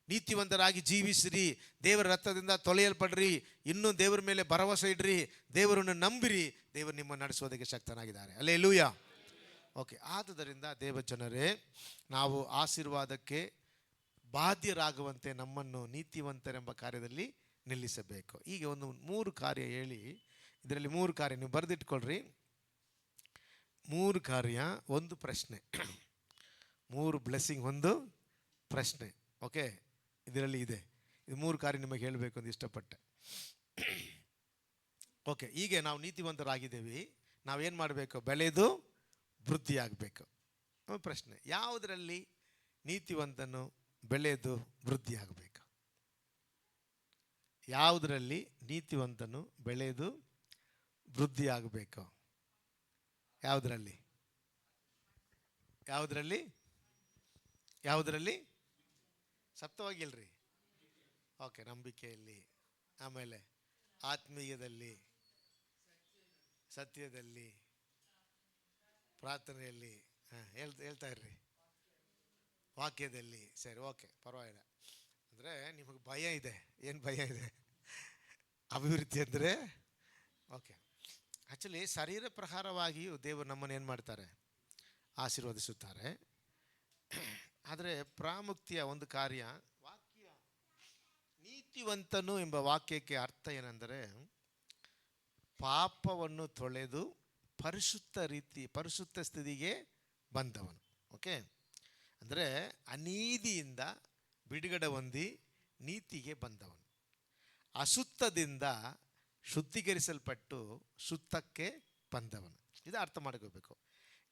ನೀತಿವಂತರಾಗಿ ಜೀವಿಸಿರಿ, ದೇವರ ರಕ್ತದಿಂದ ತೊಳೆಯಲ್ಪಡ್ರಿ, ಇನ್ನೂ ದೇವರ ಮೇಲೆ ಭರವಸೆ ಇಡ್ರಿ, ದೇವರನ್ನು ನಂಬಿರಿ. ದೇವರು ನಿಮ್ಮ ನಡೆಸೋದಕ್ಕೆ ಶಕ್ತನಾಗಿದ್ದಾರೆ. ಹಲ್ಲೆಲೂಯ. ಓಕೆ, ಆದುದರಿಂದ ದೇವಜನರೇ, ನಾವು ಆಶೀರ್ವಾದಕ್ಕೆ ಬಾಧ್ಯರಾಗುವಂತೆ ನಮ್ಮನ್ನು ನೀತಿವಂತರೆಂಬ ಕಾರ್ಯದಲ್ಲಿ ನಿಲ್ಲಿಸಬೇಕು. ಈಗ ಒಂದು 3 ಕಾರ್ಯ ಹೇಳಿ, ಇದರಲ್ಲಿ 3 ಕಾರ್ಯ ನೀವು ಬರೆದಿಟ್ಕೊಳ್ರಿ. 3 ಕಾರ್ಯ, 1 ಪ್ರಶ್ನೆ. 3 ಬ್ಲೆಸ್ಸಿಂಗ್, 1 ಪ್ರಶ್ನೆ. ಓಕೆ, ಇದರಲ್ಲಿ ಇದೆ. ಇದು 3 ಕಾರ್ಯ ನಿಮಗೆ ಹೇಳಬೇಕು ಅಂತ ಇಷ್ಟಪಟ್ಟೆ. ಓಕೆ, ಹೀಗೆ ನಾವು ನೀತಿವಂತರಾಗಿದ್ದೇವೆ. ನಾವೇನು ಮಾಡಬೇಕು? ಬೆಳೆದು ವೃದ್ಧಿಯಾಗಬೇಕು. ಪ್ರಶ್ನೆ, ಯಾವುದರಲ್ಲಿ ನೀತಿವಂತನು ಬೆಳೆದು ವೃದ್ಧಿಯಾಗಬೇಕು? ಯಾವುದರಲ್ಲಿ ನೀತಿವಂತನು ಬೆಳೆದು ವೃದ್ಧಿಯಾಗಬೇಕು? ಯಾವುದರಲ್ಲಿ? ಯಾವುದರಲ್ಲಿ? ಯಾವುದರಲ್ಲಿ? ಸಪ್ತವಾಗಿಲ್ರಿ. ಓಕೆ, ನಂಬಿಕೆಯಲ್ಲಿ, ಆಮೇಲೆ ಆತ್ಮೀಯದಲ್ಲಿ, ಸತ್ಯದಲ್ಲಿ, ಪ್ರಾರ್ಥನೆಯಲ್ಲಿ, ಹೇಳ್ತಾ ಇರ್ರಿ, ವಾಕ್ಯದಲ್ಲಿ. ಸರಿ, ಓಕೆ, ಪರವಾಗಿಲ್ಲ. ಅಂದರೆ ನಿಮಗೆ ಭಯ ಇದೆ. ಏನು ಭಯ ಇದೆ? ಅಭಿವೃದ್ಧಿ ಅಂದರೆ ಓಕೆ. ಆ್ಯಕ್ಚುಲಿ ಶರೀರ ಪ್ರಕಾರವಾಗಿಯೂ ದೇವರು ನಮ್ಮನ್ನು ಏನು ಮಾಡ್ತಾರೆ? ಆಶೀರ್ವದಿಸುತ್ತಾರೆ. ಆದರೆ ಪ್ರಾಮುಖ್ಯ ಒಂದು ಕಾರ್ಯ, ವಾಕ್ಯ. ನೀತಿವಂತನು ಎಂಬ ವಾಕ್ಯಕ್ಕೆ ಅರ್ಥ ಏನೆಂದರೆ, ಪಾಪವನ್ನು ತೊಳೆದು ಪರಿಶುದ್ಧ ಸ್ಥಿತಿಗೆ ಬಂದವನು. ಓಕೆ, ಅಂದರೆ ಅನೀತಿಯಿಂದ ಬಿಡುಗಡೆ ಹೊಂದಿ ನೀತಿಗೆ ಬಂದವನು, ಅಶುದ್ಧದಿಂದ ಶುದ್ಧೀಕರಿಸಲ್ಪಟ್ಟು ಶುದ್ಧಕ್ಕೆ ಬಂದವನು. ಇದು ಅರ್ಥ ಮಾಡ್ಕೋಬೇಕು.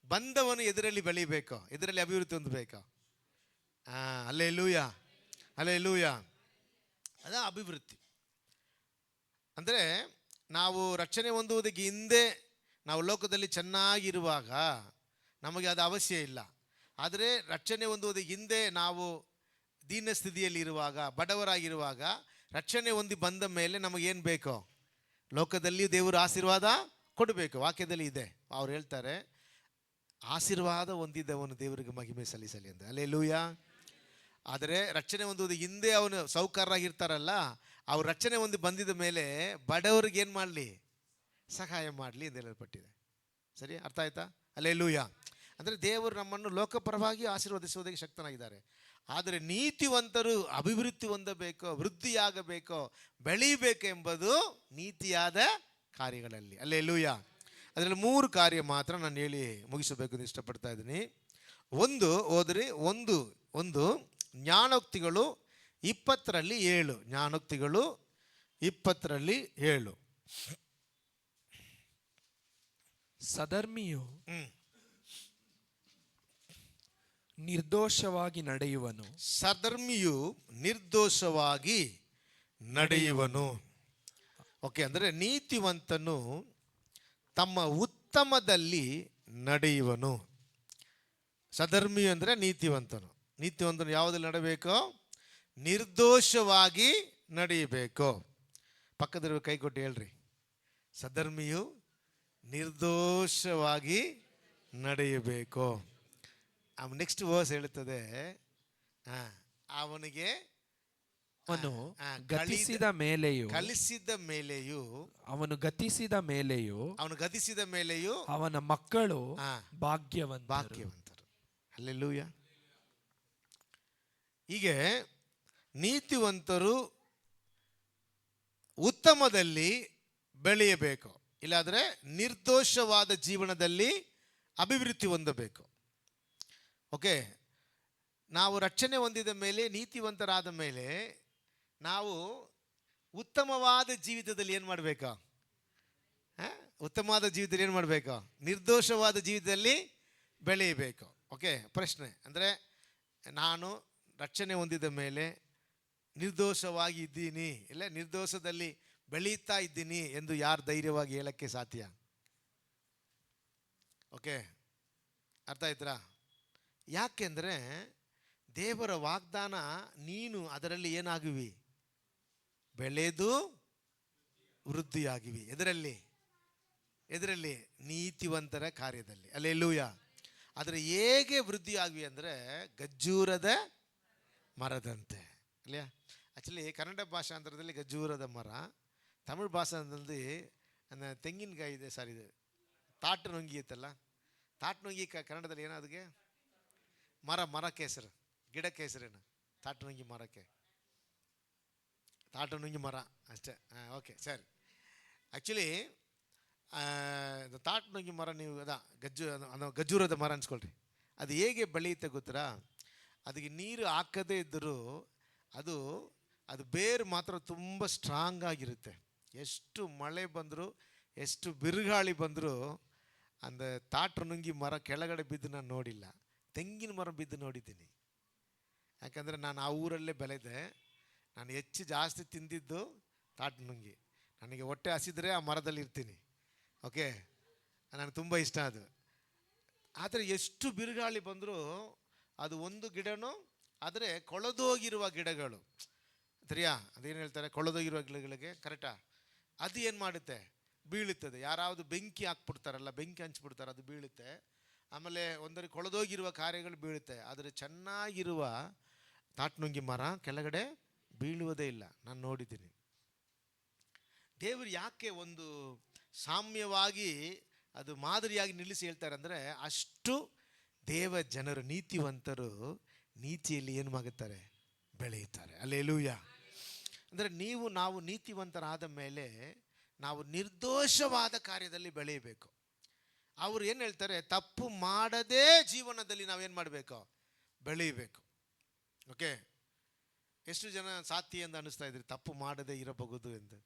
ಬಂದವನು ಎದರಲ್ಲಿ ಬೆಳಿಬೇಕು? ಎದರಲ್ಲಿ ಅಭಿವೃದ್ಧಿ ಹೊಂದಬೇಕು? Hallelujah, hallelujah. ಅದ ಅಭಿವೃದ್ಧಿ. ಅಂದರೆ ನಾವು ರಕ್ಷಣೆ ಹೊಂದುವುದಕ್ಕೆ ಹಿಂದೆ ನಾವು ಲೋಕದಲ್ಲಿ ಚೆನ್ನಾಗಿರುವಾಗ ನಮಗೆ ಅದು ಅವಶ್ಯ ಇಲ್ಲ. ಆದರೆ ರಕ್ಷಣೆ ಹೊಂದುವುದಕ್ಕೆ ಹಿಂದೆ ನಾವು ದೀನ ಸ್ಥಿತಿಯಲ್ಲಿ ಇರುವಾಗ, ಬಡವರಾಗಿರುವಾಗ, ರಕ್ಷಣೆ ಹೊಂದಿ ಬಂದ ಮೇಲೆ ನಮಗೇನು ಬೇಕೋ? ಲೋಕದಲ್ಲಿಯೂ ದೇವರು ಆಶೀರ್ವಾದ ಕೊಡಬೇಕು. ವಾಕ್ಯದಲ್ಲಿ ಇದೆ, ಅವ್ರು ಹೇಳ್ತಾರೆ ಆಶೀರ್ವಾದ ಹೊಂದಿದ್ದವನು ದೇವರಿಗೆ ಮಹಿಮೆ ಸಲ್ಲಿಸಲಿ ಅಂತ. ಅಲ್ಲೇಲೂಯಾ. ಆದರೆ ರಕ್ಷಣೆ ಹೊಂದುವುದು ಹಿಂದೆ ಅವನು ಸೌಕರ್ಯರಾಗಿರ್ತಾರಲ್ಲ, ಅವ್ರು ರಕ್ಷಣೆ ಹೊಂದಿ ಬಂದಿದ ಮೇಲೆ ಬಡವರಿಗೆ ಏನು ಮಾಡಲಿ, ಸಹಾಯ ಮಾಡಲಿ ಅಂತ ಹೇಳಲ್ಪಟ್ಟಿದೆ. ಸರಿ, ಅರ್ಥ ಆಯ್ತಾ? ಅಲ್ಲೇಲೂಯಾ. ಅಂದರೆ ದೇವರು ನಮ್ಮನ್ನು ಲೋಕಪರವಾಗಿ ಆಶೀರ್ವದಿಸುವುದಕ್ಕೆ ಶಕ್ತನಾಗಿದ್ದಾರೆ. ಆದರೆ ನೀತಿವಂತರು ಅಭಿವೃದ್ಧಿ ಹೊಂದಬೇಕೋ, ವೃದ್ಧಿಯಾಗಬೇಕೋ, ಬೆಳೀಬೇಕೆಂಬುದು ನೀತಿಯಾದ ಕಾರ್ಯಗಳಲ್ಲಿ. ಅಲ್ಲೇಲೂಯಾ. ಅದರಲ್ಲಿ 3 ಕಾರ್ಯ ಮಾತ್ರ ನಾನು ಹೇಳಿ ಮುಗಿಸಬೇಕು ಅಂತ ಇಷ್ಟಪಡ್ತಾ ಇದ್ದೀನಿ. ಒಂದು ಓದ್ರಿ, ಒಂದು ಜ್ಞಾನೋಕ್ತಿಗಳು 20:7. ಜ್ಞಾನೋಕ್ತಿಗಳು 20:7. ಸಧರ್ಮಿಯು ನಿರ್ದೋಷವಾಗಿ ನಡೆಯುವನು. ಸಧರ್ಮಿಯು ನಿರ್ದೋಷವಾಗಿ ನಡೆಯುವನು. ಓಕೆ, ಅಂದರೆ ನೀತಿವಂತನು ತಮ್ಮ ಉತ್ತಮದಲ್ಲಿ ನಡೆಯುವನು. ಸಧರ್ಮಿ ಅಂದರೆ ನೀತಿವಂತನು. ನೀತಿವಂತನು ಯಾವುದಲ್ಲಿ ನಡೆಯಬೇಕೋ, ನಿರ್ದೋಷವಾಗಿ ನಡೆಯಬೇಕು. ಪಕ್ಕದ ಕೈ ಕೊಟ್ಟು ಹೇಳ್ರಿ, ಸಧರ್ಮಿಯು ನಿರ್ದೋಷವಾಗಿ ನಡೆಯಬೇಕು. ನೆಕ್ಸ್ಟ್ ವರ್ಸ್ ಹೇಳುತ್ತದೆ, ಅವನಿಗೆ ಅವನು ಗತಿಸಿದ ಮೇಲೆಯೂ ಅವನು ಗತಿಸಿದ ಮೇಲೆಯೂ ಅವನ ಮಕ್ಕಳು ಭಾಗ್ಯವಂತರು. ಹಲ್ಲೆಲೂಯಾ. ಹೀಗೆ ನೀತಿವಂತರು ಉತ್ತಮದಲ್ಲಿ ಬೆಳೆಯಬೇಕು, ಇಲ್ಲಾದರೆ ನಿರ್ದೋಷವಾದ ಜೀವನದಲ್ಲಿ ಅಭಿವೃದ್ಧಿ ಹೊಂದಬೇಕು. ಓಕೆ, ನಾವು ರಕ್ಷಣೆ ಹೊಂದಿದ ಮೇಲೆ, ನೀತಿವಂತರಾದ ಮೇಲೆ ನಾವು ಉತ್ತಮವಾದ ಜೀವಿತದಲ್ಲಿ ಏನು ಮಾಡಬೇಕು? ಉತ್ತಮವಾದ ಜೀವಿತದಲ್ಲಿ ಏನು ಮಾಡಬೇಕು? ನಿರ್ದೋಷವಾದ ಜೀವಿತದಲ್ಲಿ ಬೆಳೆಯಬೇಕು. ಓಕೆ, ಪ್ರಶ್ನೆ ಅಂದರೆ ನಾನು ರಕ್ಷಣೆ ಹೊಂದಿದ ಮೇಲೆ ನಿರ್ದೋಷವಾಗಿ ಇದ್ದೀನಿ, ಇಲ್ಲ ನಿರ್ದೋಷದಲ್ಲಿ ಬೆಳೀತಾ ಇದ್ದೀನಿ ಎಂದು ಯಾರು ಧೈರ್ಯವಾಗಿ ಹೇಳಕ್ಕೆ ಸಾಧ್ಯ? ಓಕೆ, ಅರ್ಥ ಆಯ್ತಾ? ಯಾಕೆಂದರೆ ದೇವರ ವಾಗ್ದಾನ, ನೀನು ಅದರಲ್ಲಿ ಏನಾಗುವಿ? ಬೆಳೆದು ವೃದ್ಧಿಯಾಗಿವಿ. ಎದರಲ್ಲಿ? ನೀತಿವಂತರ ಕಾರ್ಯದಲ್ಲಿ. ಹಲ್ಲೆಲೂಯಾ. ಆದರೆ ಹೇಗೆ ವೃದ್ಧಿಯಾಗಿವಿ ಅಂದರೆ ಗಜ್ಜೂರದ ಮರದಂತೆ. ಅಲ್ಯಾ? ಆ್ಯಕ್ಚುಲಿ ಕನ್ನಡ ಭಾಷಾಂತರದಲ್ಲಿ ಗಜ್ಜೂರದ ಮರ, ತಮಿಳು ಭಾಷಾಂತರದಲ್ಲಿ ತೆಂಗಿನಕಾಯಿ ಇದೆ ಸರ್. ಇದು ತಾಟು ನೊಂಗಿ ಇತ್ತಲ್ಲ, ತಾಟು ನೊಂಗಿ ಕನ್ನಡದಲ್ಲಿ ಏನೋ ಅದಕ್ಕೆ ಮರಕ್ಕೆ ಹೆಸರು, ಗಿಡಕ್ಕೆ ಹೆಸರೇನು? ತಾಟು ನೊಂಗಿ ಮರಕ್ಕೆ ತಾಟು ನೊಂಗಿ ಮರ ಅಷ್ಟೇ. ಓಕೆ, ಸರಿ. ಆ್ಯಕ್ಚುಲಿ ತಾಟು ನೊಂಗಿ ಮರ ನೀವು ಗಜ್ಜೂರದ ಮರ ಅನ್ಸ್ಕೊಳ್ರಿ. ಅದು ಹೇಗೆ ಬೆಳೆಯುತ್ತೆ ಗೊತ್ತಾ? ಅದಕ್ಕೆ ನೀರು ಹಾಕದೇ ಇದ್ದರೂ ಅದು ಬೇರು ಮಾತ್ರ ತುಂಬ ಸ್ಟ್ರಾಂಗ್ ಆಗಿರುತ್ತೆ. ಎಷ್ಟು ಮಳೆ ಬಂದರೂ, ಎಷ್ಟು ಬಿರುಗಾಳಿ ಬಂದರೂ ಅಂದ ತಾಟು ನುಂಗಿ ಮರ ಕೆಳಗಡೆ ಬಿದ್ದು ನಾನು ನೋಡಿಲ್ಲ. ತೆಂಗಿನ ಮರ ಬಿದ್ದು ನೋಡಿದ್ದೀನಿ. ಯಾಕಂದರೆ ನಾನು ಆ ಊರಲ್ಲೇ ಬೆಳೆದೆ. ನಾನು ಜಾಸ್ತಿ ತಿಂದಿದ್ದು ತಾಟು ನುಂಗಿ. ನನಗೆ ಹೊಟ್ಟೆ ಹಸಿದ್ರೆ ಆ ಮರದಲ್ಲಿ ಇರ್ತೀನಿ. ಓಕೆ, ನನಗೆ ತುಂಬ ಇಷ್ಟ ಅದು. ಆದರೆ ಎಷ್ಟು ಬಿರುಗಾಳಿ ಬಂದರೂ ಅದು ಒಂದು ಗಿಡನೂ, ಆದರೆ ಕೊಳೆದೋಗಿರುವ ಗಿಡಗಳು, ಸರಿಯಾ? ಅದೇನು ಹೇಳ್ತಾರೆ, ಕೊಳೆದೋಗಿರುವ ಗಿಡಗಳಿಗೆ ಕರೆಕ್ಟಾ? ಅದು ಏನು ಮಾಡುತ್ತೆ? ಬೀಳುತ್ತದೆ. ಯಾರಾವುದು ಬೆಂಕಿ ಹಾಕ್ಬಿಡ್ತಾರಲ್ಲ, ಬೆಂಕಿ ಹಂಚ್ಬಿಡ್ತಾರೆ, ಅದು ಬೀಳುತ್ತೆ. ಆಮೇಲೆ ಒಂದರಿ ಕೊಳೆದೋಗಿರುವ ಕಾರ್ಯಗಳು ಬೀಳುತ್ತೆ. ಆದರೆ ಚೆನ್ನಾಗಿರುವ ತಾಟ್ನುಂಗಿ ಮರ ಕೆಳಗಡೆ ಬೀಳುವುದೇ ಇಲ್ಲ, ನಾನು ನೋಡಿದ್ದೀನಿ. ದೇವರು ಯಾಕೆ ಒಂದು ಸಾಮ್ಯವಾಗಿ ಅದು ಮಾದರಿಯಾಗಿ ನಿಲ್ಲಿಸಿ ಹೇಳ್ತಾರೆ ಅಂದರೆ, ಅಷ್ಟು ದೇವ ಜನರು, ನೀತಿವಂತರು ನೀತಿಯಲ್ಲಿ ಏನು ಮಾಡುತ್ತಾರೆ? ಬೆಳೆಯುತ್ತಾರೆ. ಹಲ್ಲೆಲೂಯಾ. ಅಂದರೆ ನಾವು ನೀತಿವಂತರಾದ ಮೇಲೆ ನಾವು ನಿರ್ದೋಷವಾದ ಕಾರ್ಯದಲ್ಲಿ ಬೆಳೆಯಬೇಕು. ಅವರು ಏನು ಹೇಳ್ತಾರೆ? ತಪ್ಪು ಮಾಡದೇ ಜೀವನದಲ್ಲಿ ನಾವೇನು ಮಾಡಬೇಕು? ಬೆಳೆಯಬೇಕು. ಓಕೆ, ಎಷ್ಟು ಜನ ಸಾಧ್ಯ ಎಂದು ಅನ್ನಿಸ್ತಾ ಇದ್ರಿ ತಪ್ಪು ಮಾಡದೇ ಇರಬಹುದು ಎಂದು?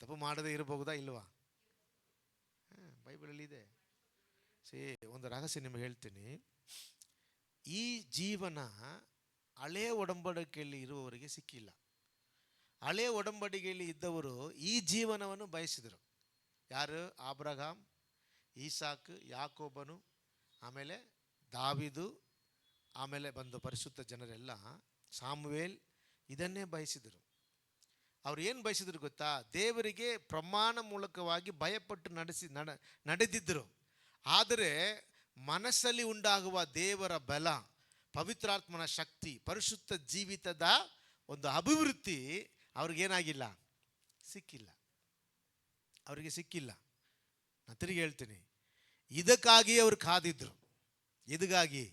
ತಪ್ಪು ಮಾಡದೇ ಇರಬಹುದಾ ಇಲ್ವಾ? ಬೈಬಲಲ್ಲಿ ಇದೆ. ಒಂದು ರಹಸ್ಯ ನಿಮಗೆ ಹೇಳ್ತೀನಿ. ಈ ಜೀವನ ಹಳೆಯ ಒಡಂಬಡಿಕೆಯಲ್ಲಿ ಇರುವವರಿಗೆ ಸಿಕ್ಕಿಲ್ಲ. ಹಳೆಯ ಒಡಂಬಡಿಕೆಯಲ್ಲಿ ಇದ್ದವರು ಈ ಜೀವನವನ್ನು ಬಯಸಿದರು. ಯಾರು? ಆಬ್ರಹಾಮ್, ಈಸಾಕ್, ಯಾಕೋಬನು, ಆಮೇಲೆ ದಾವಿದು, ಆಮೇಲೆ ಬಂದು ಪರಿಶುದ್ಧ ಜನರೆಲ್ಲ, ಸಾಮುವೇಲ್, ಇದನ್ನೇ ಬಯಸಿದರು. ಅವ್ರು ಏನು ಬಯಸಿದ್ರು ಗೊತ್ತಾ? ದೇವರಿಗೆ ಪ್ರಮಾಣ ಮೂಲಕವಾಗಿ ಭಯಪಟ್ಟು ನಡೆದಿದ್ದರು. ಆದರೆ ಮನಸ್ಸಲ್ಲಿ ಉಂಟಾಗುವ ದೇವರ ಬಲ, ಪವಿತ್ರಾತ್ಮನ ಶಕ್ತಿ, ಪರಿಶುದ್ಧ ಜೀವಿತದ ಒಂದು ಅಭಿವೃದ್ಧಿ ಅವ್ರಿಗೇನಾಗಿಲ್ಲ, ಸಿಕ್ಕಿಲ್ಲ. ಅವರಿಗೆ ಸಿಕ್ಕಿಲ್ಲ. ನಾನು ತಿರುಗಿ ಹೇಳ್ತೀನಿ, ಇದಕ್ಕಾಗಿ ಅವರು ಕಾದಿದ್ರು. ಇದಕ್ಕಾಗಿ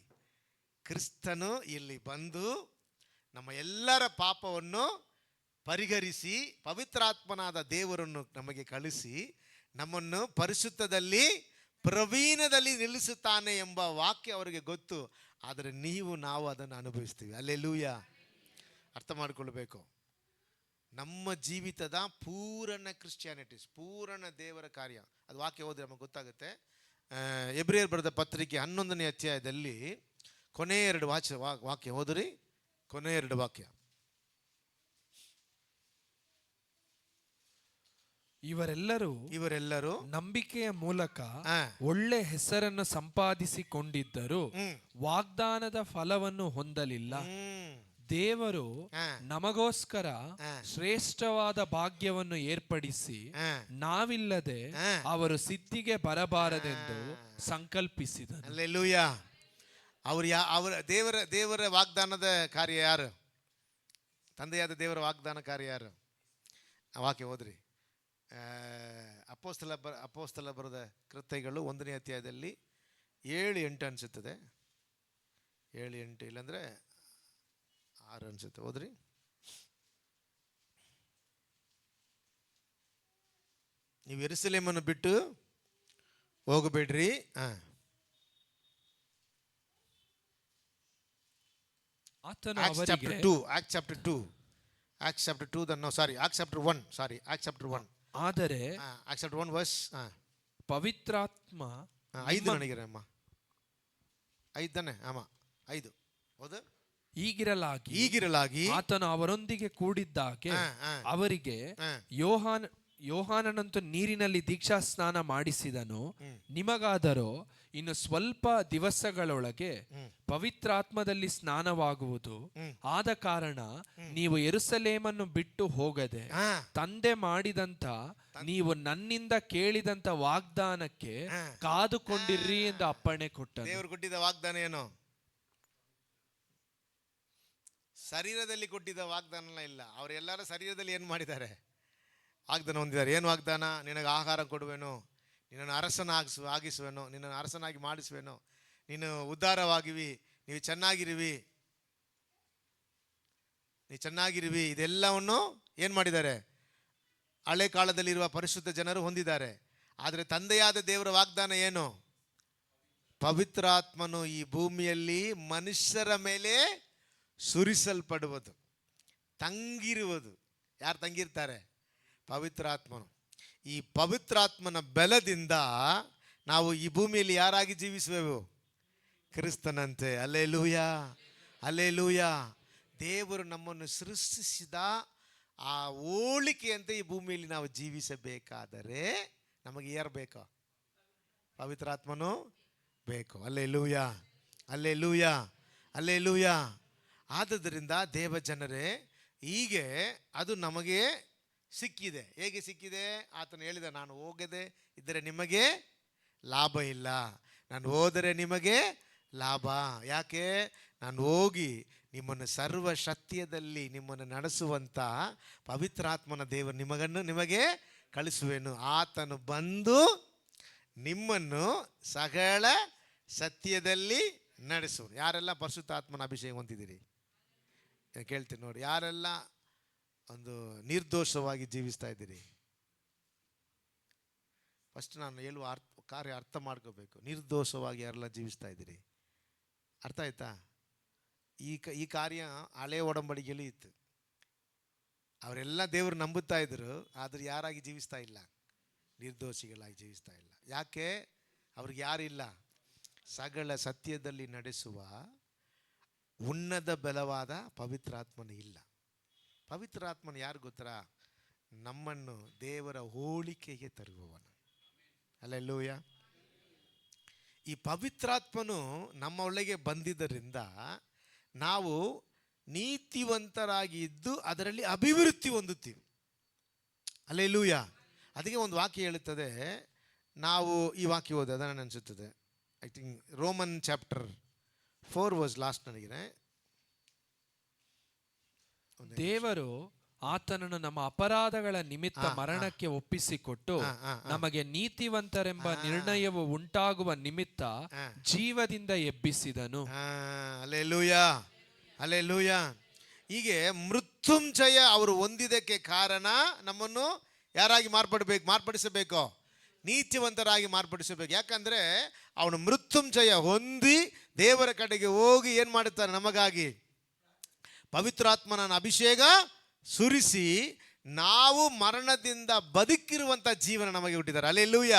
ಕ್ರಿಸ್ತನು ಇಲ್ಲಿ ಬಂದು ನಮ್ಮ ಎಲ್ಲರ ಪಾಪವನ್ನು ಪರಿಹರಿಸಿ ಪವಿತ್ರಾತ್ಮನಾದ ದೇವರನ್ನು ನಮಗೆ ಕಳಿಸಿ ನಮ್ಮನ್ನು ಪರಿಶುದ್ಧದಲ್ಲಿ ಪ್ರವೀಣದಲ್ಲಿ ನಿಲ್ಲಿಸುತ್ತಾನೆ ಎಂಬ ವಾಕ್ಯ ಅವರಿಗೆ ಗೊತ್ತು. ಆದರೆ ನಾವು ಅದನ್ನು ಅನುಭವಿಸ್ತೀವಿ. ಹಲ್ಲೆಲೂಯ. ಅರ್ಥ ಮಾಡಿಕೊಳ್ಬೇಕು. ನಮ್ಮ ಜೀವಿತದ ಪೂರ್ಣ ಕ್ರಿಶ್ಚಿಯಾನಿಟೀಸ್, ಪೂರ್ಣ ದೇವರ ಕಾರ್ಯ, ಅದು ವಾಕ್ಯ ಓದಿದ್ರೆ ನಮಗೆ ಗೊತ್ತಾಗುತ್ತೆ. ಎಬ್ರಿಯರ್ ಬರೆದ ಪತ್ರಿಕೆ 11ನೇ ಅಧ್ಯಾಯದಲ್ಲಿ ಕೊನೆಯ 2 ವಾಕ್ಯ ಓದ್ರಿ. ಕೊನೆಯ 2 ವಾಕ್ಯ. ಇವರೆಲ್ಲರೂ ನಂಬಿಕೆಯ ಮೂಲಕ ಒಳ್ಳೆ ಹೆಸರನ್ನು ಸಂಪಾದಿಸಿಕೊಂಡಿದ್ದರು, ವಾಗ್ದಾನದ ಫಲವನ್ನು ಹೊಂದಲಿಲ್ಲ. ದೇವರು ನಮಗೋಸ್ಕರ ಶ್ರೇಷ್ಠವಾದ ಭಾಗ್ಯವನ್ನು ಏರ್ಪಡಿಸಿ ನಾವಿಲ್ಲದೆ ಅವರು ಸಿದ್ಧಿಗೆ ಬರಬಾರದೆಂದು ಸಂಕಲ್ಪಿಸಿದನು. ಹಲ್ಲೆಲೂಯ. ಅವರ ದೇವರ ವಾಗ್ದಾನದ ಕಾರ್ಯ ಯಾರು? ತಂದೆಯಾದ ದೇವರ ವಾಗ್ದಾನ ಕಾರ್ಯ ಯಾರು? ಆ ವಾಕ್ಯ ಓದ್ರಿ. ಅಪೊಸ್ತಲ ಬರೆದ ಕೃತ್ಯಗಳು 1ನೇ ಅಧ್ಯಾಯದಲ್ಲಿ 7-8 ಅನಿಸುತ್ತದೆ. 7-8 ಇಲ್ಲಾಂದ್ರೆ 6 ಅನ್ಸುತ್ತೆ. ಓದ್ರಿ. ನೀವು ಯೆರೂಸಲೇಮನ್ನು ಬಿಟ್ಟು ಹೋಗಬೇಡ್ರಿ. Acts chapter 1. ಆದರೆ Acts chapter 1 verse ಪವಿತ್ರಾತ್ಮ 5 ನನಗೆ ಅಮ್ಮ 5 ತಾನೆ? ಆಮ 5 ಹೌದು. ಈಗಿರಲಾಗಿ ಆತನು ಅವರೊಂದಿಗೆ ಕೂಡಿದ್ದಾಗೆ ಅವರಿಗೆ ಯೋಹಾನನಂತೂ ನೀರಿನಲ್ಲಿ ದೀಕ್ಷಾ ಸ್ನಾನ ಮಾಡಿಸಿದನು. ನಿಮಗಾದರೋ ಇನ್ನು ಸ್ವಲ್ಪ ದಿವಸಗಳೊಳಗೆ ಪವಿತ್ರಾತ್ಮದಲ್ಲಿ ಸ್ನಾನವಾಗುವುದು. ಆದ ಕಾರಣ ನೀವು ಯೆರೂಸಲೇಮನ್ನು ಬಿಟ್ಟು ಹೋಗದೆ ತಂದೆ ಮಾಡಿದಂತ ನೀವು ನನ್ನಿಂದ ಕೇಳಿದಂತ ವಾಗ್ದಾನಕ್ಕೆ ಕಾದುಕೊಂಡಿರ್ರಿ ಎಂದು ಅಪ್ಪಣೆ ಕೊಟ್ಟನು. ದೇವರು ಕೊಟ್ಟಿದ್ದ ವಾಗ್ದಾನ ಏನು? ಶರೀರದಲ್ಲಿ ಕೊಟ್ಟಿದ್ದ ವಾಗ್ದಾನ ಇಲ್ಲ. ಅವರೆಲ್ಲರ ಶರೀರದಲ್ಲಿ ಏನು ಮಾಡಿದ್ದಾರೆ? ವಾಗ್ದಾನ ಹೊಂದಿದ್ದಾರೆ. ಏನು ವಾಗ್ದಾನ? ನಿನಗೆ ಆಹಾರ ಕೊಡುವೆನು, ನಿನ್ನನ್ನು ಆಗಿಸುವೆನು, ನಿನ್ನನ್ನು ಅರಸನಾಗಿ ಮಾಡಿಸುವೆನು, ನೀನು ಉದ್ಧಾರವಾಗಿವಿ, ನೀವು ಚೆನ್ನಾಗಿರುವಿ. ಇದೆಲ್ಲವನ್ನು ಏನು ಮಾಡಿದ್ದಾರೆ? ಹಳೆ ಕಾಲದಲ್ಲಿರುವ ಪರಿಶುದ್ಧ ಜನರು ಹೊಂದಿದ್ದಾರೆ. ಆದರೆ ತಂದೆಯಾದ ದೇವರ ವಾಗ್ದಾನ ಏನು? ಪವಿತ್ರಾತ್ಮನು ಈ ಭೂಮಿಯಲ್ಲಿ ಮನುಷ್ಯರ ಮೇಲೆ ಸುರಿಸಲ್ಪಡುವುದು, ತಂಗಿರುವುದು. ಯಾರು ತಂಗಿರ್ತಾರೆ? ಪವಿತ್ರಾತ್ಮನು. ಈ ಪವಿತ್ರಾತ್ಮನ ಬಲದಿಂದ ನಾವು ಈ ಭೂಮಿಯಲ್ಲಿ ಯಾರಾಗಿ ಜೀವಿಸುವೆವು? ಕ್ರಿಸ್ತನಂತೆ. Hallelujah, hallelujah. ದೇವರು ನಮ್ಮನ್ನು ಸೃಷ್ಟಿಸಿದ ಆ ಹೋಲಿಕೆಯಂತೆ ಈ ಭೂಮಿಯಲ್ಲಿ ನಾವು ಜೀವಿಸಬೇಕಾದರೆ ನಮಗೆ ಯಾರು ಬೇಕು? ಪವಿತ್ರಾತ್ಮನು ಬೇಕು. Hallelujah, hallelujah, hallelujah. ಆದುದರಿಂದ ದೇವ ಜನರೇ, ಹೀಗೆ ಅದು ನಮಗೆ ಸಿಕ್ಕಿದೆ. ಹೇಗೆ ಸಿಕ್ಕಿದೆ? ಆತನು ಹೇಳಿದ, ನಾನು ಹೋಗದೆ ಇದ್ದರೆ ನಿಮಗೆ ಲಾಭ ಇಲ್ಲ, ನಾನು ಹೋದರೆ ನಿಮಗೆ ಲಾಭ. ಯಾಕೆ? ನಾನು ಹೋಗಿ ನಿಮ್ಮನ್ನು ಸರ್ವ ಸತ್ಯದಲ್ಲಿ ನಿಮ್ಮನ್ನು ನಡೆಸುವಂಥ ಪವಿತ್ರಾತ್ಮನ ದೇವರು ನಿಮಗೆ ಕಳಿಸುವೆನು. ಆತನು ಬಂದು ನಿಮ್ಮನ್ನು ಸಕಲ ಸತ್ಯದಲ್ಲಿ ನಡೆಸುವನು. ಯಾರೆಲ್ಲ ಪರಿಶುದ್ಧಾತ್ಮನ ಅಭಿಷೇಕ ಹೊಂದಿದ್ದೀರಿ? ಕೇಳ್ತೀನಿ ನೋಡಿ. ಯಾರೆಲ್ಲ ಒಂದು ನಿರ್ದೋಷವಾಗಿ ಜೀವಿಸ್ತಾ ಇದ್ದೀರಿ? ಫಸ್ಟ್ ನಾನು ಹೇಳುವ ಕಾರ್ಯ ಅರ್ಥ ಮಾಡ್ಕೋಬೇಕು. ನಿರ್ದೋಷವಾಗಿ ಯಾರೆಲ್ಲ ಜೀವಿಸ್ತಾ ಇದ್ದೀರಿ? ಅರ್ಥ ಆಯ್ತಾ? ಈ ಕಾರ್ಯ ಹಳೆ ಒಡಂಬಡಿಕೆಯಲ್ಲಿ ಇತ್ತು. ಅವರೆಲ್ಲ ದೇವರು ನಂಬುತ್ತಾ ಇದ್ರು, ಆದರೆ ಯಾರಾಗಿ ಜೀವಿಸ್ತಾ ಇಲ್ಲ? ನಿರ್ದೋಷಿಗಳಾಗಿ ಜೀವಿಸ್ತಾ ಇಲ್ಲ. ಯಾಕೆ? ಅವ್ರಿಗೆ ಯಾರಿಲ್ಲ? ಸಕಲ ಸತ್ಯದಲ್ಲಿ ನಡೆಸುವ ಉನ್ನತ ಬಲವಾದ ಪವಿತ್ರಾತ್ಮನ ಇಲ್ಲ. ಪವಿತ್ರಾತ್ಮನ ಯಾರು ಗೊತ್ತರ? ನಮ್ಮನ್ನು ದೇವರ ಹೋಲಿಕೆಗೆ ತರುವವನು. ಹಲ್ಲೆಲೂಯ. ಈ ಪವಿತ್ರಾತ್ಮನು ನಮ್ಮ ಒಳಗೆ ಬಂದಿದ್ದರಿಂದ ನಾವು ನೀತಿವಂತರಾಗಿ ಇದ್ದು ಅದರಲ್ಲಿ ಅಭಿವೃದ್ಧಿ ಹೊಂದುತ್ತೀವಿ. ಅಲ್ಲೇಲೂಯ. ಅದಕ್ಕೆ ಒಂದು ವಾಕ್ಯ ಹೇಳುತ್ತದೆ, ನಾವು ಈ ವಾಕ್ಯ ಓದಿ ಅದನ್ನು ಅನಿಸುತ್ತದೆ. I think Roman chapter 4 was last ನನಗೆ. ದೇವರು ಆತನನ್ನು ನಮ್ಮ ಅಪರಾಧಗಳ ನಿಮಿತ್ತ ಮರಣಕ್ಕೆ ಒಪ್ಪಿಸಿಕೊಟ್ಟು ನಮಗೆ ನೀತಿವಂತರೆಂಬ ನಿರ್ಣಯವು ಉಂಟಾಗುವ ನಿಮಿತ್ತ ಜೀವದಿಂದ ಎಬ್ಬಿಸಿದನು. Alleluia, alleluia. ಹೀಗೆ ಮೃತ್ಯುಂಜಯ ಅವರು ಹೊಂದಿದ್ದಕ್ಕೆ ಕಾರಣ ನಮ್ಮನ್ನು ಯಾರಾಗಿ ಮಾರ್ಪಡಿಸಬೇಕು? ನೀತಿವಂತರಾಗಿ ಮಾರ್ಪಡಿಸಬೇಕು. ಯಾಕಂದ್ರೆ ಅವನು ಮೃತ್ಯುಂಜಯ ಹೊಂದಿ ದೇವರ ಕಡೆಗೆ ಹೋಗಿ ಏನು ಮಾಡುತ್ತಾನೆ? ನಮಗಾಗಿ ಪವಿತ್ರಾತ್ಮನ ಅಭಿಷೇಕ ಸುರಿಸಿ ನಾವು ಮರಣದಿಂದ ಬದುಕಿರುವಂಥ ಜೀವನ ನಮಗೆ ಹುಟ್ಟಿದ್ದಾರೆ. ಅಲ್ಲೇಲೂಯ.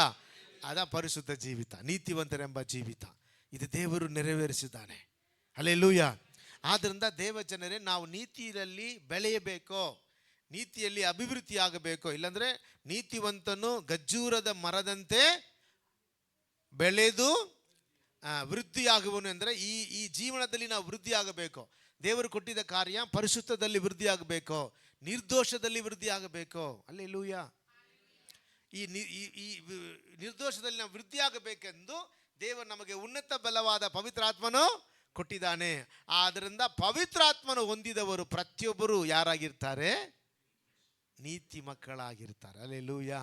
ಅದ ಪರಿಶುದ್ಧ ಜೀವಿತ, ನೀತಿವಂತರೆಂಬ ಜೀವಿತ. ಇದು ದೇವರು ನೆರವೇರಿಸಿದ್ದಾನೆ. ಅಲ್ಲೇಲೂಯ. ಆದ್ದರಿಂದ ದೇವಜನರೇ, ನಾವು ನೀತಿಯಲ್ಲಿ ಬೆಳೆಯಬೇಕು, ನೀತಿಯಲ್ಲಿ ಅಭಿವೃದ್ಧಿ ಆಗಬೇಕು. ಇಲ್ಲಾಂದ್ರೆ ನೀತಿವಂತನು ಗಜ್ಜೂರದ ಮರದಂತೆ ಬೆಳೆದು ವೃದ್ಧಿಯಾಗುವನು. ಅಂದರೆ ಈ ಜೀವನದಲ್ಲಿ ನಾವು ವೃದ್ಧಿ ಆಗಬೇಕು. ದೇವರು ಕೊಟ್ಟಿದ್ದ ಕಾರ್ಯ ಪರಿಶುದ್ಧದಲ್ಲಿ ವೃದ್ಧಿ ಆಗಬೇಕು, ನಿರ್ದೋಷದಲ್ಲಿ ವೃದ್ಧಿ ಆಗಬೇಕು. ಅಲ್ಲೇಲೂಯ. ಈ ನಿರ್ದೋಷದಲ್ಲಿ ನಾವು ವೃದ್ಧಿ ಆಗಬೇಕೆಂದು ದೇವರು ನಮಗೆ ಉನ್ನತ ಬಲವಾದ ಪವಿತ್ರಾತ್ಮನು ಕೊಟ್ಟಿದ್ದಾನೆ. ಆದ್ದರಿಂದ ಪವಿತ್ರಾತ್ಮನು ಹೊಂದಿದವರು ಪ್ರತಿಯೊಬ್ಬರು ಯಾರಾಗಿರ್ತಾರೆ? ನೀತಿ ಮಕ್ಕಳಾಗಿರ್ತಾರೆ. ಅಲ್ಲೇಲೂಯ.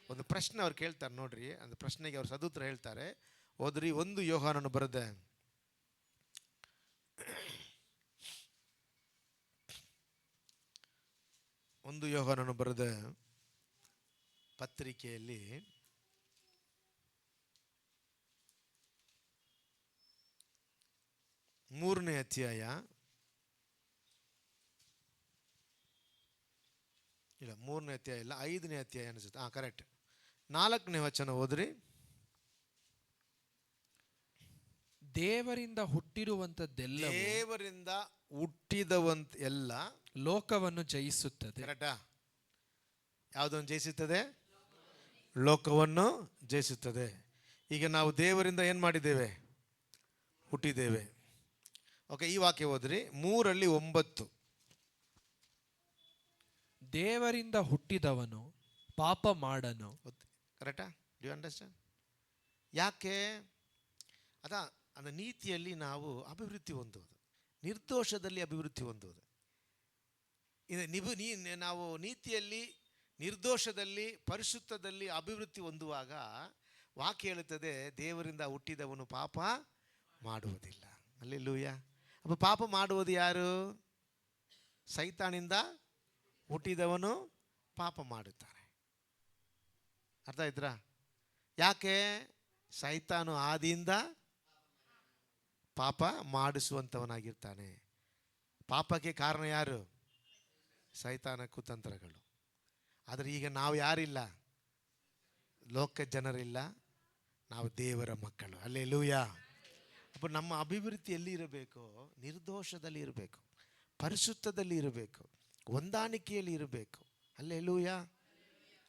ಒಂದು ಪ್ರಶ್ನೆ ಅವ್ರು ಕೇಳ್ತಾರೆ ನೋಡ್ರಿ, ಒಂದು ಪ್ರಶ್ನೆಗೆ ಅವ್ರು ಸದುತ್ತರ ಹೇಳ್ತಾರೆ. ಓದ್ರಿ, 1 ಯೋಹಾನನು ಬರೆದ 1 ಯೋಹಾನನು ಬರೆದ ಪತ್ರಿಕೆಯಲ್ಲಿ 3ನೇ ಅಧ್ಯಾಯ, ಇಲ್ಲ 3ನೇ ಅಧ್ಯಾಯ ಇಲ್ಲ, 5ನೇ ಅಧ್ಯಾಯ ಅನಿಸುತ್ತೆ. ಕರೆಕ್ಟ್. 4ನೇ ವಚನ ಓದ್ರಿ. ದೇವರಿಂದ ಹುಟ್ಟಿರುವಂತದ್ದೆಲ್ಲ ದೇವರಿಂದ ಹುಟ್ಟಿದವಂತ ಎಲ್ಲ ಲೋಕವನ್ನು ಜಯಿಸುತ್ತದೆ. ಕರೆಕ್ಟಾ? ಯಾವುದನ್ನು ಜಯಿಸುತ್ತದೆ? ಲೋಕವನ್ನು ಜಯಿಸುತ್ತದೆ. ಈಗ ನಾವು ದೇವರಿಂದ ಏನು ಮಾಡಿದ್ದೇವೆ? ಹುಟ್ಟಿದ್ದೇವೆ. ಓಕೆ, ಈ ವಾಕ್ಯ ಓದ್ರಿ. 3:9. ದೇವರಿಂದ ಹುಟ್ಟಿದವನು ಪಾಪ ಮಾಡನು. ಕರೆಕ್ಟಾ? Do you understand? ಯಾಕೆ? ಅದ ನೀತಿಯಲ್ಲಿ ನಾವು ಅಭಿವೃದ್ಧಿ ಹೊಂದುವುದು, ನಿರ್ದೋಷದಲ್ಲಿ ಅಭಿವೃದ್ಧಿ ಹೊಂದುವುದು. ನಾವು ನೀತಿಯಲ್ಲಿ, ನಿರ್ದೋಷದಲ್ಲಿ, ಪರಿಶುದ್ಧದಲ್ಲಿ ಅಭಿವೃದ್ಧಿ ಹೊಂದುವಾಗ ವಾಕ್ಯ ಹೇಳುತ್ತದೆ, ದೇವರಿಂದ ಹುಟ್ಟಿದವನು ಪಾಪ ಮಾಡುವುದಿಲ್ಲ. ಅಲ್ಲೇಲೂಯ. ಅಪ್ಪ, ಪಾಪ ಮಾಡುವುದು ಯಾರು? ಸೈತಾನಿಂದ ಹುಟ್ಟಿದವನು ಪಾಪ ಮಾಡುತ್ತಾನೆ. ಅರ್ಥ ಆಯ್ತಾ? ಯಾಕೆ? ಸೈತಾನು ಆದಿಯಿಂದ ಪಾಪ ಮಾಡಿಸುವಂಥವನಾಗಿರ್ತಾನೆ. ಪಾಪಕ್ಕೆ ಕಾರಣ ಯಾರು? ಸೈತಾನ ಕುತಂತ್ರಗಳು. ಆದರೆ ಈಗ ನಾವು ಯಾರಿಲ್ಲ? ಲೋಕ ಜನರಿಲ್ಲ, ನಾವು ದೇವರ ಮಕ್ಕಳು. ಅಲ್ಲೇಲೂಯ. ಅಪ್ಪ, ನಮ್ಮ ಅಭಿವೃದ್ಧಿ ಎಲ್ಲಿ ಇರಬೇಕು? ನಿರ್ದೋಷದಲ್ಲಿ ಇರಬೇಕು, ಪರಿಶುದ್ಧದಲ್ಲಿ ಇರಬೇಕು, ಹೊಂದಾಣಿಕೆಯಲ್ಲಿ ಇರಬೇಕು. ಅಲ್ಲೇಲೂಯ.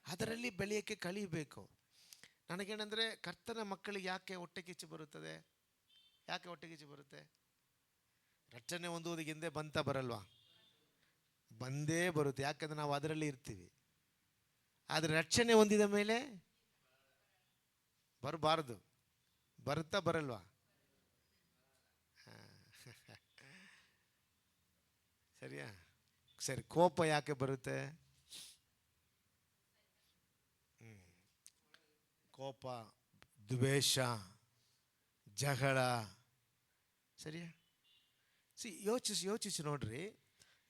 ಅದರಲ್ಲಿ ಬೆಳೆಯೋಕ್ಕೆ ಕಲಿಯಬೇಕು. ನನಗೇನೆಂದರೆ, ಕರ್ತನ ಮಕ್ಕಳಿಗೆ ಯಾಕೆ ಹೊಟ್ಟೆ ಕಿಚ್ಚು ಬರುತ್ತದೆ? ಯಾಕೆ ಹೊಟ್ಟೆ ಕಿಚ್ಚು ಬರುತ್ತೆ? ರಕ್ಷಣೆ ಹೊಂದುವುದಕ್ಕೆ ಹಿಂದೆ ಬಂತ ಬರಲ್ವಾ? ಬಂದೇ ಬರುತ್ತೆ. ಯಾಕಂದ್ರೆ ನಾವು ಅದರಲ್ಲಿ ಇರ್ತೀವಿ. ಆದರೆ ರಕ್ಷಣೆ ಹೊಂದಿದ ಮೇಲೆ ಬರಬಾರ್ದು. ಬರುತ್ತಾ ಬರಲ್ವಾ? ಸರಿಯಾ? ಸರಿ. ಕೋಪ ಯಾಕೆ ಬರುತ್ತೆ? ಕೋಪ, ದ್ವೇಷ, ಜಗಳ. ಸರಿಯಾ? ಯೋಚಿಸಿ ನೋಡ್ರಿ.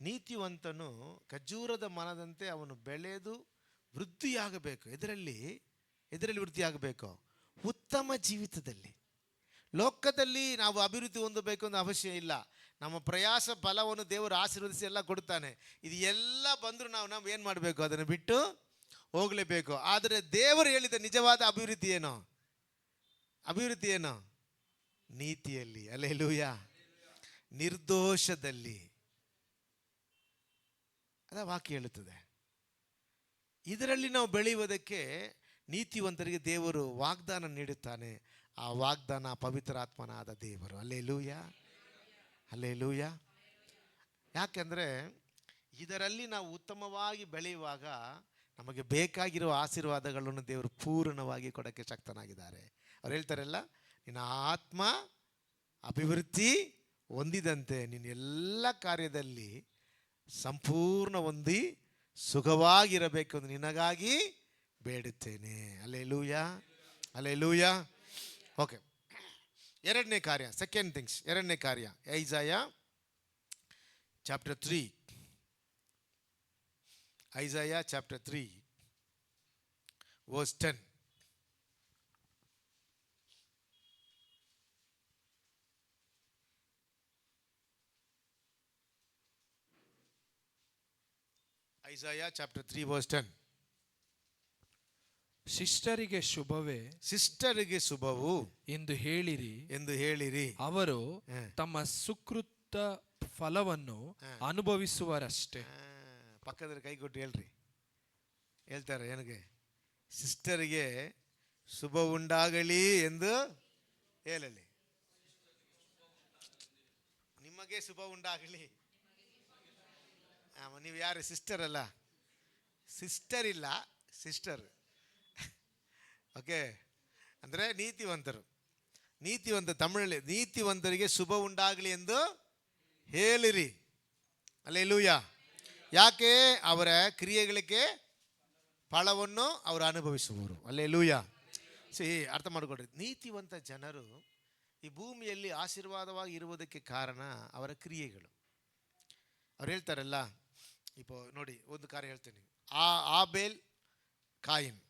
ನೀತಿವಂತನು ಖರ್ಜೂರದ ಮರದಂತೆ ಅವನು ಬೆಳೆದು ವೃದ್ಧಿಯಾಗಬೇಕು. ಎದರಲ್ಲಿ ವೃದ್ಧಿಯಾಗಬೇಕು? ಉತ್ತಮ ಜೀವಿತದಲ್ಲಿ. ಲೋಕದಲ್ಲಿ ನಾವು ಅಭಿವೃದ್ಧಿ ಹೊಂದಬೇಕು ಅನ್ನೋ ಅವಶ್ಯ ಇಲ್ಲ. ನಮ್ಮ ಪ್ರಯಾಸ ಫಲವನ್ನು ದೇವರು ಆಶೀರ್ವದಿಸಿ ಎಲ್ಲ ಕೊಡ್ತಾನೆ. ಇದು ಎಲ್ಲ ಬಂದರೂ ನಾವು ಏನು ಮಾಡಬೇಕು? ಅದನ್ನು ಬಿಟ್ಟು ಹೋಗಲೇಬೇಕು. ಆದರೆ ದೇವರು ಹೇಳಿದ ನಿಜವಾದ ಅಭಿವೃದ್ಧಿ ಏನು? ಅಭಿವೃದ್ಧಿ ಏನು? ನೀತಿಯಲ್ಲಿ. ಅಲ್ಲೇಲೂಯ. ನಿರ್ದೋಷದಲ್ಲಿ. ಅದ ವಾಕ್ಯ ಹೇಳುತ್ತದೆ. ಇದರಲ್ಲಿ ನಾವು ಬೆಳೆಯುವುದಕ್ಕೆ ನೀತಿವಂತರಿಗೆ ದೇವರು ವಾಗ್ದಾನ ನೀಡುತ್ತಾನೆ. ಆ ವಾಗ್ದಾನ ಪವಿತ್ರಾತ್ಮನಾದ ದೇವರು. Alleluia, alleluia. ಯಾಕೆಂದರೆ ಇದರಲ್ಲಿ ನಾವು ಉತ್ತಮವಾಗಿ ಬೆಳೆಯುವಾಗ ನಮಗೆ ಬೇಕಾಗಿರುವ ಆಶೀರ್ವಾದಗಳನ್ನು ದೇವರು ಪೂರ್ಣವಾಗಿ ಕೊಡೋಕ್ಕೆ ಶಕ್ತನಾಗಿದ್ದಾರೆ. ಅವ್ರು ಹೇಳ್ತಾರಲ್ಲ, ನಿನ್ನ ಆತ್ಮ ಅಭಿವೃದ್ಧಿ ಹೊಂದಿದಂತೆ ನಿನ್ನ ಎಲ್ಲ ಕಾರ್ಯದಲ್ಲಿ ಸಂಪೂರ್ಣ ಹೊಂದಿ ಸುಖವಾಗಿರಬೇಕು ಎಂದು ನಿನಗಾಗಿ ಬೇಡುತ್ತೇನೆ. Hallelujah, hallelujah. ಓಕೆ, ಎರಡನೇ ಕಾರ್ಯ, ಸೆಕೆಂಡ್ ಥಿಂಗ್ಸ್, ಎರಡನೇ ಕಾರ್ಯ, ಐಸಾಯ chapter 3. Isaiah chapter 3 verse 10. Isaiah chapter 3 verse 10. ಶಿಷ್ಟರಿಗೆ ಶುಭವೇ, ಸಿಸ್ಟರಿಗೆ ಶುಭವು ಎಂದು ಹೇಳಿರಿ. ಅವರು ತಮ್ಮ ಸುಕೃತ ಫಲವನ್ನು ಅನುಭವಿಸುವರಷ್ಟೇ. ಪಕ್ಕದಲ್ಲಿ ಕೈ ಕೊಟ್ಟು ಹೇಳ್ರಿ. ಹೇಳ್ತಾರೆ ನನಗೆ, ಸಿಸ್ಟರಿಗೆ ಶುಭ ಉಂಟಾಗಲಿ ಎಂದು ಹೇಳಲಿ. ನಿಮಗೆ ಶುಭ ಉಂಟಾಗಲಿ. ನೀವು ಯಾರು? ಸಿಸ್ಟರ್ ಅಲ್ಲ, ಸಿಸ್ಟರ್ ಇಲ್ಲ, ಸಿಸ್ಟರ್. ಓಕೆ, ಅಂದರೆ ನೀತಿವಂತರು. ತಮಿಳಲ್ಲಿ ನೀತಿವಂತರಿಗೆ ಶುಭ ಉಂಟಾಗಲಿ ಎಂದು ಹೇಳಿರಿ. ಹಲ್ಲೆಲೂಯಾ. ಯಾಕೆ? ಅವರ ಕ್ರಿಯೆಗಳಿಗೆ ಫಲವನ್ನು ಅವರು ಅನುಭವಿಸುವರು. ಹಲ್ಲೆಲೂಯಾ. ಅರ್ಥ ಮಾಡಿಕೊಡ್ರಿ, ನೀತಿವಂತ ಜನರು ಈ ಭೂಮಿಯಲ್ಲಿ ಆಶೀರ್ವಾದವಾಗಿ ಇರುವುದಕ್ಕೆ ಕಾರಣ ಅವರ ಕ್ರಿಯೆಗಳು. ಅವ್ರು ಹೇಳ್ತಾರಲ್ಲ, இப்போ ನೋಡಿ ಒಂದು ಕಾರ್ಯ ಹೇಳ್ತೀನಿ. ಆಬೇಲ್ ಕಾಯಿನ್.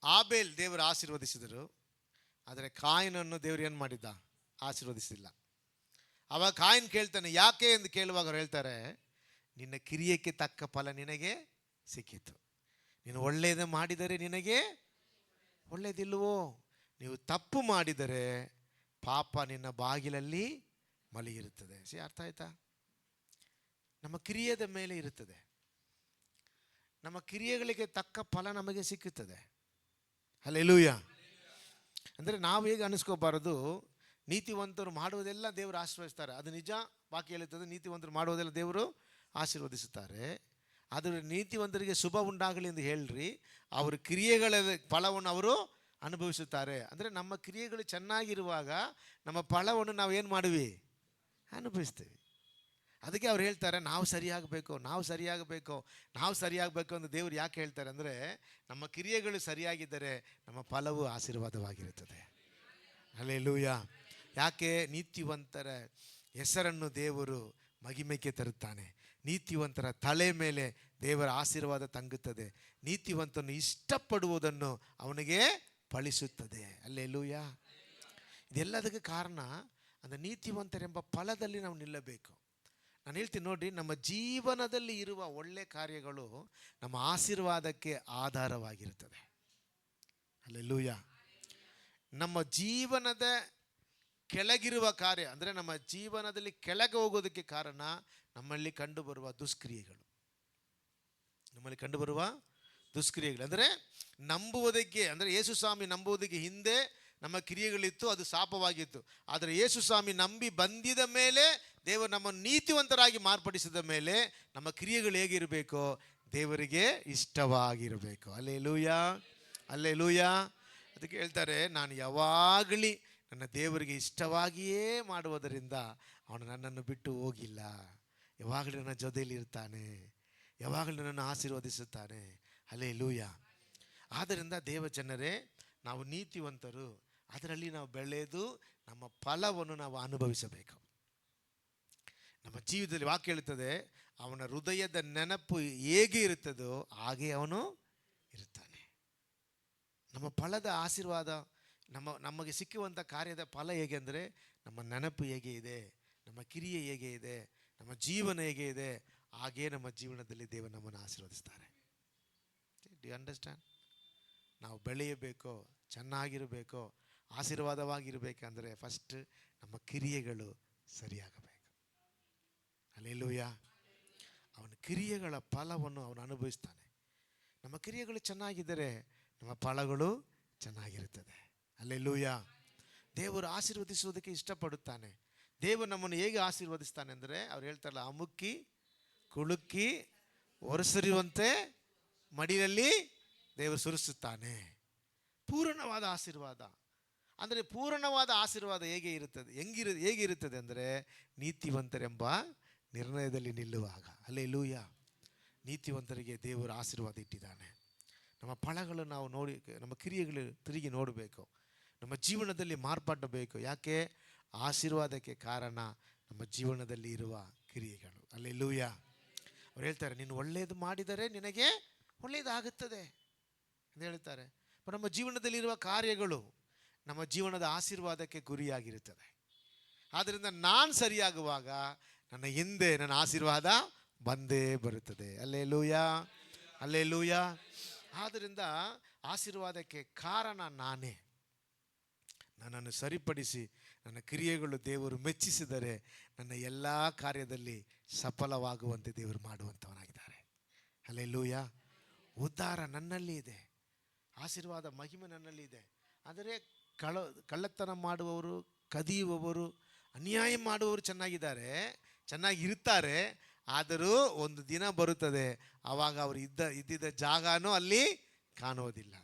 ಆಬೇಲ್ ದೇವರು ಆಶೀರ್ವದಿಸಿದರು, ಆದರೆ ಕಾಯಿನನ್ನು ದೇವರು ಏನು ಮಾಡಿದ್ದ? ಆಶೀರ್ವದಿಸಿಲ್ಲ. ಅವಾಗ ಕಾಯಿನ್ ಕೇಳ್ತಾನೆ, ಯಾಕೆ ಎಂದು ಕೇಳುವಾಗ ಅವ್ರು ಹೇಳ್ತಾರೆ, ನಿನ್ನ ಕ್ರಿಯೆಗೆ ತಕ್ಕ ಫಲ ನಿನಗೆ ಸಿಕ್ಕಿತು. ನೀನು ಒಳ್ಳೆಯದು ಮಾಡಿದರೆ ನಿನಗೆ ಒಳ್ಳೆಯದಿಲ್ವೋ? ನೀವು ತಪ್ಪು ಮಾಡಿದರೆ ಪಾಪ ನಿನ್ನ ಬಾಗಿಲಲ್ಲಿ ಮಲಗಿರುತ್ತದೆ. ಅರ್ಥ ಆಯ್ತಾ? ನಮ್ಮ ಕ್ರಿಯೆದ ಮೇಲೆ ಇರುತ್ತದೆ. ನಮ್ಮ ಕ್ರಿಯೆಗಳಿಗೆ ತಕ್ಕ ಫಲ ನಮಗೆ ಸಿಕ್ಕುತ್ತದೆ. ಹಲ್ಲೆಲೂಯಾ. ಅಂದರೆ ನಾವು ಹೇಗೆ ಅನಿಸ್ಕೋಬಾರದು, ನೀತಿವಂತರು ಮಾಡುವುದೆಲ್ಲ ದೇವರು ಆಶೀರ್ವದಿಸ್ತಾರೆ. ಅದು ನಿಜ, ವಾಕ್ಯ ಹೇಳುತ್ತದೆ, ನೀತಿವಂತರು ಮಾಡುವುದೆಲ್ಲ ದೇವರು ಆಶೀರ್ವದಿಸುತ್ತಾರೆ. ಆದರೆ ನೀತಿವಂತರಿಗೆ ಶುಭ ಉಂಟಾಗಲಿ ಎಂದು ಹೇಳ್ರಿ, ಅವರ ಕ್ರಿಯೆಗಳ ಫಲವನ್ನು ಅವರು ಅನುಭವಿಸುತ್ತಾರೆ. ಅಂದರೆ ನಮ್ಮ ಕ್ರಿಯೆಗಳು ಚೆನ್ನಾಗಿರುವಾಗ ನಮ್ಮ ಫಲವನ್ನು ನಾವು ಏನು ಮಾಡುವಿ? ಅನುಭವಿಸ್ತೀವಿ. ಅದಕ್ಕೆ ಅವ್ರು ಹೇಳ್ತಾರೆ, ನಾವು ಸರಿಯಾಗಬೇಕು ಅಂತ ದೇವರು ಯಾಕೆ ಹೇಳ್ತಾರೆ ಅಂದರೆ, ನಮ್ಮ ಕ್ರಿಯೆಗಳು ಸರಿಯಾಗಿದ್ದರೆ ನಮ್ಮ ಫಲವು ಆಶೀರ್ವಾದವಾಗಿರುತ್ತದೆ. ಹಲ್ಲೆಲೂಯಾ. ಯಾಕೆ? ನೀತಿವಂತರ ಹೆಸರನ್ನು ದೇವರು ಮಹಿಮೆಗೆ ತರುತ್ತಾನೆ. ನೀತಿವಂತರ ತಲೆ ಮೇಲೆ ದೇವರ ಆಶೀರ್ವಾದ ತಂಗುತ್ತದೆ. ನೀತಿವಂತನು ಇಷ್ಟಪಡುವುದನ್ನು ಅವನಿಗೆ ಫಲಿಸುತ್ತದೆ. ಹಲ್ಲೆಲೂಯಾ. ಇದೆಲ್ಲದಕ್ಕೆ ಕಾರಣ ಅಂದರೆ ನೀತಿವಂತರೆಂಬ ಫಲದಲ್ಲಿ ನಾವು ನಿಲ್ಲಬೇಕು. ನಾನು ಹೇಳ್ತೀನಿ ನೋಡಿ, ನಮ್ಮ ಜೀವನದಲ್ಲಿ ಇರುವ ಒಳ್ಳೆ ಕಾರ್ಯಗಳು ನಮ್ಮ ಆಶೀರ್ವಾದಕ್ಕೆ ಆಧಾರವಾಗಿರುತ್ತದೆ. ಹಲ್ಲೆಲೂಯಾ. ನಮ್ಮ ಜೀವನದ ಕೆಳಗಿರುವ ಕಾರ್ಯ ಅಂದರೆ ನಮ್ಮ ಜೀವನದಲ್ಲಿ ಕೆಳಗೆ ಹೋಗೋದಕ್ಕೆ ಕಾರಣ ನಮ್ಮಲ್ಲಿ ಕಂಡುಬರುವ ದುಷ್ಕ್ರಿಯೆಗಳು. ಅಂದರೆ ನಂಬುವುದಕ್ಕೆ, ಅಂದರೆ ಯೇಸು ಸ್ವಾಮಿ ನಂಬುವುದಕ್ಕೆ ಹಿಂದೆ ನಮ್ಮ ಕ್ರಿಯೆಗಳಿತ್ತು, ಅದು ಶಾಪವಾಗಿತ್ತು. ಆದರೆ ಯೇಸು ಸ್ವಾಮಿ ನಂಬಿ ಬಂದಿದ ಮೇಲೆ, ದೇವರು ನಮ್ಮನ್ನು ನೀತಿವಂತರಾಗಿ ಮಾರ್ಪಡಿಸಿದ ಮೇಲೆ ನಮ್ಮ ಕ್ರಿಯೆಗಳು ಹೇಗಿರಬೇಕು? ದೇವರಿಗೆ ಇಷ್ಟವಾಗಿರಬೇಕು. Hallelujah, hallelujah. ಅದಕ್ಕೆ ಹೇಳ್ತಾರೆ, ನಾನು ಯಾವಾಗಲೂ ನನ್ನ ದೇವರಿಗೆ ಇಷ್ಟವಾಗಿಯೇ ಮಾಡುವುದರಿಂದ ಅವನು ನನ್ನನ್ನು ಬಿಟ್ಟು ಹೋಗಿಲ್ಲ. ಯಾವಾಗಲೂ ನನ್ನ ಜೊತೆಯಲ್ಲಿ ಇರ್ತಾನೆ, ಯಾವಾಗಲೂ ನನ್ನನ್ನು ಆಶೀರ್ವದಿಸುತ್ತಾನೆ. ಹಲ್ಲೆಲೂಯಾ. ಆದ್ದರಿಂದ ದೇವಜನರೇ, ನಾವು ನೀತಿವಂತರು, ಅದರಲ್ಲಿ ನಾವು ಬೆಳೆದು ನಮ್ಮ ಫಲವನ್ನು ನಾವು ಅನುಭವಿಸಬೇಕು. ನಮ್ಮ ಜೀವಿತದಲ್ಲಿ ವಾಕ್ಯ ಹೇಳುತ್ತದೆ, ಅವನ ಹೃದಯದ ನೆನಪು ಹೇಗೆ ಇರುತ್ತದೋ ಹಾಗೆ ಅವನು ಇರುತ್ತಾನೆ. ನಮ್ಮ ಫಲದ ಆಶೀರ್ವಾದ, ನಮಗೆ ಸಿಕ್ಕುವಂಥ ಕಾರ್ಯದ ಫಲ ಹೇಗೆ ಅಂದರೆ, ನಮ್ಮ ನೆನಪು ಹೇಗೆ ಇದೆ, ನಮ್ಮ ಕ್ರಿಯೆ ಹೇಗೆ ಇದೆ, ನಮ್ಮ ಜೀವನ ಹೇಗೆ ಇದೆ, ಹಾಗೇ ನಮ್ಮ ಜೀವನದಲ್ಲಿ ದೇವರು ನಮ್ಮನ್ನು ಆಶೀರ್ವದಿಸ್ತಾರೆ. Do you understand? ನಾವು ಬೆಳೆಯಬೇಕು, ಚೆನ್ನಾಗಿರಬೇಕು, ಆಶೀರ್ವಾದವಾಗಿರಬೇಕಂದ್ರೆ ಫಸ್ಟ್ ನಮ್ಮ ಕ್ರಿಯೆಗಳು ಸರಿಯಾಗಬೇಕು. ಹಲ್ಲೆಲೂಯಾ. ಅವನ ಕ್ರಿಯೆಗಳ ಫಲವನ್ನು ಅವನು ಅನುಭವಿಸ್ತಾನೆ. ನಮ್ಮ ಕ್ರಿಯೆಗಳು ಚೆನ್ನಾಗಿದ್ದರೆ ನಮ್ಮ ಫಲಗಳು ಚೆನ್ನಾಗಿರುತ್ತದೆ. ಹಲ್ಲೆಲೂಯಾ. ದೇವರು ಆಶೀರ್ವದಿಸುವುದಕ್ಕೆ ಇಷ್ಟಪಡುತ್ತಾನೆ. ದೇವರು ನಮ್ಮನ್ನು ಹೇಗೆ ಆಶೀರ್ವದಿಸ್ತಾನೆ ಅಂದರೆ, ಅವ್ರು ಹೇಳ್ತಾರಲ್ಲ, ಅಮುಕ್ಕಿ ಕುಳುಕಿ ಒರೆಸಿರುವಂತೆ ಮಡಿಲಲ್ಲಿ ದೇವರು ಸುರಿಸುತ್ತಾನೆ. ಪೂರ್ಣವಾದ ಆಶೀರ್ವಾದ. ಅಂದರೆ ಪೂರ್ಣವಾದ ಆಶೀರ್ವಾದ ಹೇಗಿರುತ್ತದೆ ಅಂದರೆ ನೀತಿವಂತರೆಂಬ ನಿರ್ಣಯದಲ್ಲಿ ನಿಲ್ಲುವಾಗ. ಹಲ್ಲೆಲೂಯಾ. ನೀತಿವಂತರಿಗೆ ದೇವರು ಆಶೀರ್ವಾದ ಇಟ್ಟಿದ್ದಾನೆ. ನಮ್ಮ ಫಲಗಳು ನಾವು ನೋಡಿ, ನಮ್ಮ ಕ್ರಿಯೆಗಳು ತಿರುಗಿ ನೋಡಬೇಕು, ನಮ್ಮ ಜೀವನದಲ್ಲಿ ಮಾರ್ಪಡಬೇಕು. ಯಾಕೆ? ಆಶೀರ್ವಾದಕ್ಕೆ ಕಾರಣ ನಮ್ಮ ಜೀವನದಲ್ಲಿ ಇರುವ ಕ್ರಿಯೆಗಳು. ಹಲ್ಲೆಲೂಯಾ. ಅವ್ರು ಹೇಳ್ತಾರೆ, ನೀನು ಒಳ್ಳೆಯದು ಮಾಡಿದರೆ ನಿನಗೆ ಒಳ್ಳೆಯದಾಗುತ್ತದೆ ಅಂತ ಹೇಳ್ತಾರೆ. ನಮ್ಮ ಜೀವನದಲ್ಲಿರುವ ಕಾರ್ಯಗಳು ನಮ್ಮ ಜೀವನದ ಆಶೀರ್ವಾದಕ್ಕೆ ಗುರಿಯಾಗಿರುತ್ತದೆ. ಆದ್ದರಿಂದ ನಾನು ಸರಿಯಾಗುವಾಗ ನನ್ನ ಹಿಂದೆ ನನ್ನ ಆಶೀರ್ವಾದ ಬಂದೇ ಬರುತ್ತದೆ. Hallelujah, hallelujah. ಆದ್ದರಿಂದ ಆಶೀರ್ವಾದಕ್ಕೆ ಕಾರಣ ನಾನೇ. ನನ್ನನ್ನು ಸರಿಪಡಿಸಿ ನನ್ನ ಕ್ರಿಯೆಗಳು ದೇವರು ಮೆಚ್ಚಿಸಿದರೆ ನನ್ನ ಎಲ್ಲ ಕಾರ್ಯದಲ್ಲಿ ಸಫಲವಾಗುವಂತೆ ದೇವರು ಮಾಡುವಂಥವನಾಗಿದ್ದಾರೆ. ಹಲ್ಲೆಲೂಯಾ. ಉದ್ಧಾರ ನನ್ನಲ್ಲಿ ಇದೆ, ಆಶೀರ್ವಾದ ಮಹಿಮೆ ನನ್ನಲ್ಲಿ ಇದೆ. ಆದರೆ ಕಳ್ಳತನ ಮಾಡುವವರು, ಕದಿಯುವವರು, ಅನ್ಯಾಯ ಮಾಡುವವರು ಚೆನ್ನಾಗಿರ್ತಾರೆ. ಆದರೂ ಒಂದು ದಿನ ಬರುತ್ತದೆ, ಆವಾಗ ಅವರು ಇದ್ದಿದ್ದ ಜಾಗನೂ ಅಲ್ಲಿ ಕಾಣುವುದಿಲ್ಲ.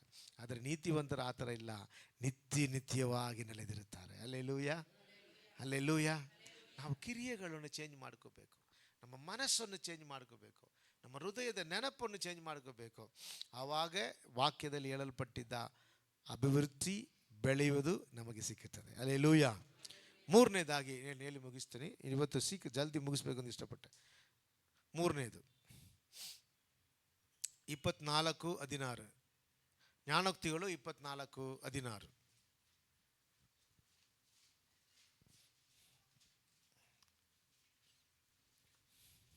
ಆದರೆ ನೀತಿವಂತರ ಆ ಥರ ಇಲ್ಲ, ನಿತ್ಯವಾಗಿ ನೆಲೆದಿರುತ್ತಾರೆ. Hallelujah, hallelujah. ನಾವು ಕ್ರಿಯೆಗಳನ್ನು ಚೇಂಜ್ ಮಾಡ್ಕೋಬೇಕು, ನಮ್ಮ ಮನಸ್ಸನ್ನು ಚೇಂಜ್ ಮಾಡ್ಕೋಬೇಕು, ನಮ್ಮ ಹೃದಯದ ನೆನಪನ್ನು ಚೇಂಜ್ ಮಾಡ್ಕೋಬೇಕು. ಆವಾಗ ವಾಕ್ಯದಲ್ಲಿ ಹೇಳಲ್ಪಟ್ಟಿದ್ದ ಅಭಿವೃದ್ಧಿ ಬೆಳೆಯುವುದು ನಮಗೆ ಸಿಕ್ಕುತ್ತದೆ. ಹಲ್ಲೆಲೂಯಾ. ಮೂರನೇದಾಗಿ ಹೇಳಿ ಮುಗಿಸ್ತೀನಿ, ಇವತ್ತು ಜಲ್ದಿ ಮುಗಿಸ್ಬೇಕು ಅಂತ ಇಷ್ಟಪಟ್ಟೆ. ಮೂರನೇದು 24:16, ಜ್ಞಾನೋಕ್ತಿಗಳು 24:16.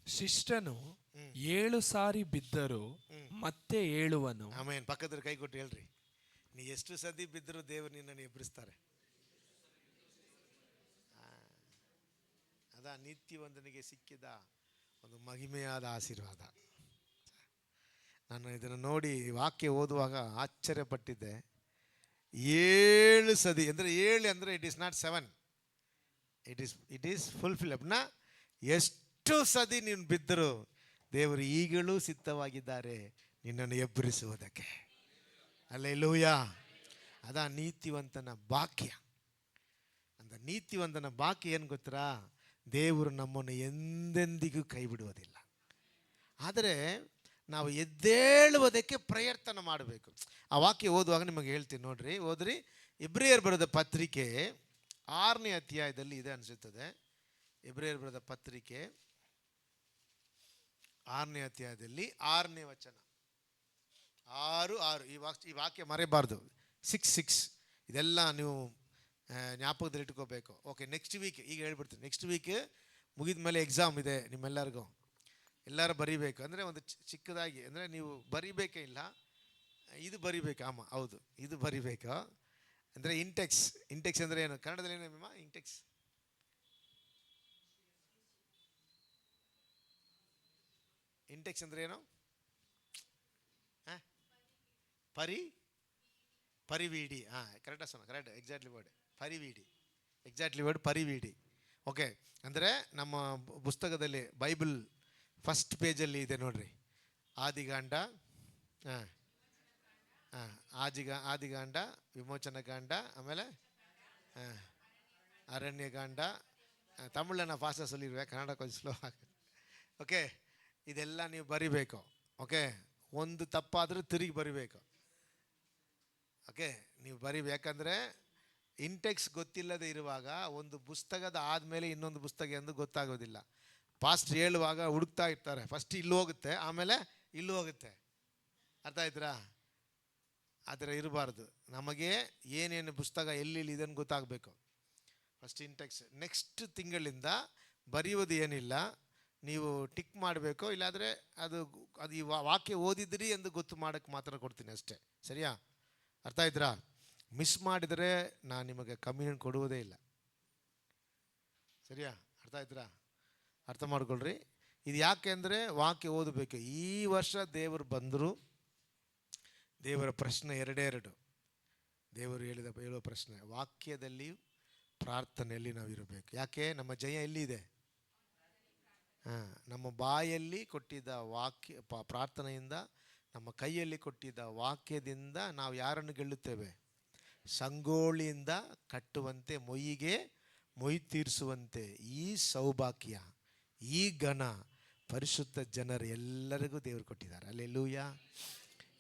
ಶಿಷ್ಟನು 7 ಸಾರಿ ಬಿದ್ದರೂ ಮತ್ತೆ ಏಳುವನು. ಆಮೇನ್. ಪಕ್ಕದ ಕೈ ಕೊಟ್ಟು ಹೇಳ್ರಿ, ನೀ ಎಷ್ಟು ಸತಿ ಬಿದ್ದರೂ ದೇವರು ನಿನ್ನನ್ನು ಎಬ್ಬರಿಸ್ತಾರೆ. ಅದ ನೀತಿವಂತನಿಗೆ ಸಿಕ್ಕಿದ ಒಂದು ಮಹಿಮೆಯಾದ ಆಶೀರ್ವಾದ. ನಾನು ಇದನ್ನು ನೋಡಿ ವಾಕ್ಯ ಓದುವಾಗ ಆಶ್ಚರ್ಯಪಟ್ಟಿದ್ದೆ. 7 ಸತಿ ಅಂದರೆ 7 ಅಂದರೆ it is not 7, it is fulfil ಅಪ್ನ. ಎಷ್ಟು ಸತಿ ನೀನು ಬಿದ್ದರೂ ದೇವರು ಈಗಲೂ ಸಿದ್ಧವಾಗಿದ್ದಾರೆ ನಿನ್ನನ್ನು ಎಬ್ಬರಿಸುವುದಕ್ಕೆ. ಹಲ್ಲೆಲೂಯಾ. ಅದ ನೀತಿವಂತನ ಭಾಗ್ಯ. ಅಂತ ನೀತಿವಂತನ ಭಾಗ್ಯ ಏನು ಗೊತ್ತಾ? ದೇವರು ನಮ್ಮನ್ನು ಎಂದೆಂದಿಗೂ ಕೈ ಬಿಡುವುದಿಲ್ಲ. ಆದರೆ ನಾವು ಎದ್ದೇಳುವುದಕ್ಕೆ ಪ್ರಯತ್ನ ಮಾಡಬೇಕು. ಆ ವಾಕ್ಯ ಓದುವಾಗ ನಿಮಗೆ ಹೇಳ್ತೀನಿ ನೋಡ್ರಿ, ಓದ್ರಿ. ಇಬ್ರಿಯರ್ ಬರೆದ ಪತ್ರಿಕೆ 6ನೇ ಅಧ್ಯಾಯದಲ್ಲಿ ಇದೆ ಅನಿಸುತ್ತದೆ. ಇಬ್ರಿಯರ್ ಬರೆದ ಪತ್ರಿಕೆ 6ನೇ ಅಧ್ಯಾಯದಲ್ಲಿ 6ನೇ ವಚನ, 6:6. ಈ ವಾಕ್ಯ ಮರೆಯಬಾರ್ದು. 6:6 ಇದೆಲ್ಲ ನೀವು ಜ್ಞಾಪಕದಲ್ಲಿ ಇಟ್ಕೋಬೇಕು. ಓಕೆ, ನೆಕ್ಸ್ಟ್ ವೀಕ್ ಈಗ ಹೇಳ್ಬಿಡ್ತೀನಿ. ನೆಕ್ಸ್ಟ್ ವೀಕ್ ಮುಗಿದ ಮೇಲೆ ಎಕ್ಸಾಮ್ ಇದೆ ನಿಮ್ಮೆಲ್ಲರಿಗೂ. ಎಲ್ಲರೂ ಬರೀಬೇಕು. ಅಂದರೆ ಒಂದು ಚಿಕ್ಕದಾಗಿ, ಅಂದರೆ ನೀವು ಬರೀಬೇಕೇ ಇಲ್ಲ, ಇದು ಬರೀಬೇಕು. ಹೌದು, ಇದು ಬರೀಬೇಕು. ಅಂದರೆ ಇಂಟೆಕ್ಸ್ ಅಂದರೆ ಏನು? ಕನ್ನಡದಲ್ಲಿ ಏನಮ್ಮ ಇಂಟೆಕ್ಸ್? ಇಂಟೆಕ್ಸ್ ಅಂದರೆ ಏನು? ಪರಿವೀಡಿ. ಕರೆಕ್ಟ್, ಎಕ್ಸಾಕ್ಟ್ಲಿ ವರ್ಡ್ ಪರಿವೀಡಿ. ಓಕೆ, ಅಂದರೆ ನಮ್ಮ ಪುಸ್ತಕದಲ್ಲಿ ಬೈಬಲ್ ಫಸ್ಟ್ ಪೇಜಲ್ಲಿ ಇದೆ ನೋಡ್ರಿ. ಆದಿಕಾಂಡ, ಆದಿಕಾಂಡ, ವಿಮೋಚನಕಾಂಡ, ಆಮೇಲೆ ಅರಣ್ಯಕಾಂಡ. ತಮಿಳನ್ನ ಫಾಸ್ಟಾಗಿ சொல்லிடுவேன், ಕನ್ನಡ ಕೊಂಚ ಸ್ಲೋ ಆಗುತ್ತೆ. ಓಕೆ, ಇದೆಲ್ಲ ನೀವು ಬರಿಬೇಕು. ಓಕೆ, ಒಂದು ತಪ್ಪಾದರೂ ತಿರುಗಿ ಬರಿಬೇಕು. ಓಕೆ, ನೀವು ಯಾಕಂದರೆ ಇಂಟೆಕ್ಸ್ ಗೊತ್ತಿಲ್ಲದೆ ಇರುವಾಗ ಒಂದು ಪುಸ್ತಕದ ಆದಮೇಲೆ ಇನ್ನೊಂದು ಪುಸ್ತಕ ಎಂದು ಗೊತ್ತಾಗೋದಿಲ್ಲ. ಪಾಸ್ಟ್ ಹೇಳುವಾಗ ಹುಡುಕ್ತಾ ಇರ್ತಾರೆ. ಫಸ್ಟ್ ಇಲ್ಲಿ ಹೋಗುತ್ತೆ, ಆಮೇಲೆ ಇಲ್ಲಿ ಹೋಗುತ್ತೆ. ಅರ್ಥ ಆಯ್ತಾ? ಆ ಥರ ಇರಬಾರ್ದು. ನಮಗೆ ಏನೇನು ಪುಸ್ತಕ ಎಲ್ಲಿ ಇದನ್ನು ಗೊತ್ತಾಗಬೇಕು. ಫಸ್ಟ್ ಇಂಟೆಕ್ಸ್. ನೆಕ್ಸ್ಟ್ ತಿಂಗಳಿಂದ ಬರೆಯುವುದು ಏನಿಲ್ಲ, ನೀವು ಟಿಕ್ ಮಾಡಬೇಕು. ಇಲ್ಲಾಂದರೆ ಅದು ಈ ವಾಕ್ಯ ಓದಿದ್ರಿ ಎಂದು ಗೊತ್ತು ಮಾಡೋಕ್ಕೆ ಮಾತ್ರ ಕೊಡ್ತೀನಿ ಅಷ್ಟೇ. ಸರಿಯಾ? ಅರ್ಥ ಆಯ್ತಾ? ಮಿಸ್ ಮಾಡಿದರೆ ನಾನು ನಿಮಗೆ ಕಮ್ಯುನಿಯನ್ ಕೊಡುವುದೇ ಇಲ್ಲ. ಸರಿಯಾ? ಅರ್ಥ ಆಯ್ತಾ? ಅರ್ಥ ಮಾಡ್ಕೊಳ್ರಿ. ಇದು ಯಾಕೆ ಅಂದರೆ ವಾಕ್ಯ ಓದಬೇಕು. ಈ ವರ್ಷ ದೇವರು ಬಂದರು, ದೇವರ ಪ್ರಶ್ನೆ 2. ದೇವರು ಹೇಳುವ ಪ್ರಶ್ನೆ ವಾಕ್ಯದಲ್ಲಿ, ಪ್ರಾರ್ಥನೆಯಲ್ಲಿ ನಾವು ಇರಬೇಕು. ಯಾಕೆ? ನಮ್ಮ ಜಯ ಎಲ್ಲಿದೆ? ನಮ್ಮ ಬಾಯಲ್ಲಿ ಕೊಟ್ಟಿದ್ದ ವಾಕ್ಯ ಪ್ರಾರ್ಥನೆಯಿಂದ, ನಮ್ಮ ಕೈಯಲ್ಲಿ ಕೊಟ್ಟಿದ್ದ ವಾಕ್ಯದಿಂದ ನಾವು ಯಾರನ್ನು ಗೆಲ್ಲುತ್ತೇವೆ? ಸಂಗೋಳಿಯಿಂದ ಕಟ್ಟುವಂತೆ, ಮೊಯ್ಯಿಗೆ ಮೊಯ್ ತೀರಿಸುವಂತೆ ಈ ಸೌಭಾಗ್ಯ, ಈ ಘನ ಪರಿಶುದ್ಧ ಜನರು ಎಲ್ಲರಿಗೂ ದೇವರು ಕೊಟ್ಟಿದ್ದಾರೆ. ಹಲ್ಲೆಲೂಯಾ.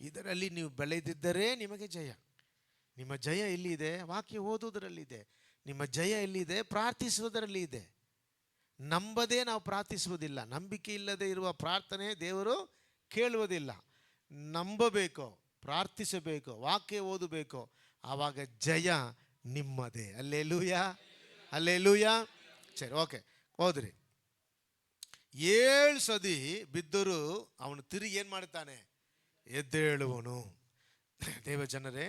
ಇದರಲ್ಲಿ ನೀವು ಬೆಳೆದಿದ್ದರೆ ನಿಮಗೆ ಜಯ. ನಿಮ್ಮ ಜಯ ಎಲ್ಲಿದೆ? ವಾಕ್ಯ ಓದುವುದರಲ್ಲಿದೆ. ನಿಮ್ಮ ಜಯ ಎಲ್ಲಿದೆ? ಪ್ರಾರ್ಥಿಸುವುದರಲ್ಲಿ ಇದೆ. ನಂಬದೇ ನಾವು ಪ್ರಾರ್ಥಿಸುವುದಿಲ್ಲ. ನಂಬಿಕೆ ಇಲ್ಲದೆ ಇರುವ ಪ್ರಾರ್ಥನೆ ದೇವರು ಕೇಳುವುದಿಲ್ಲ. ನಂಬಬೇಕು, ಪ್ರಾರ್ಥಿಸಬೇಕು, ವಾಕ್ಯ ಓದಬೇಕು, ಆವಾಗ ಜಯ ನಿಮ್ಮದೇ. Hallelujah, hallelujah. ಸರಿ, ಓಕೆ, ಓದ್ರಿ. 7 ಸತಿ ಬಿದ್ದರೂ ಅವನು ತಿರುಗಿ ಏನು ಮಾಡ್ತಾನೆ? ಎದ್ದೇಳುವನು. ದೇವ ಜನರೇ,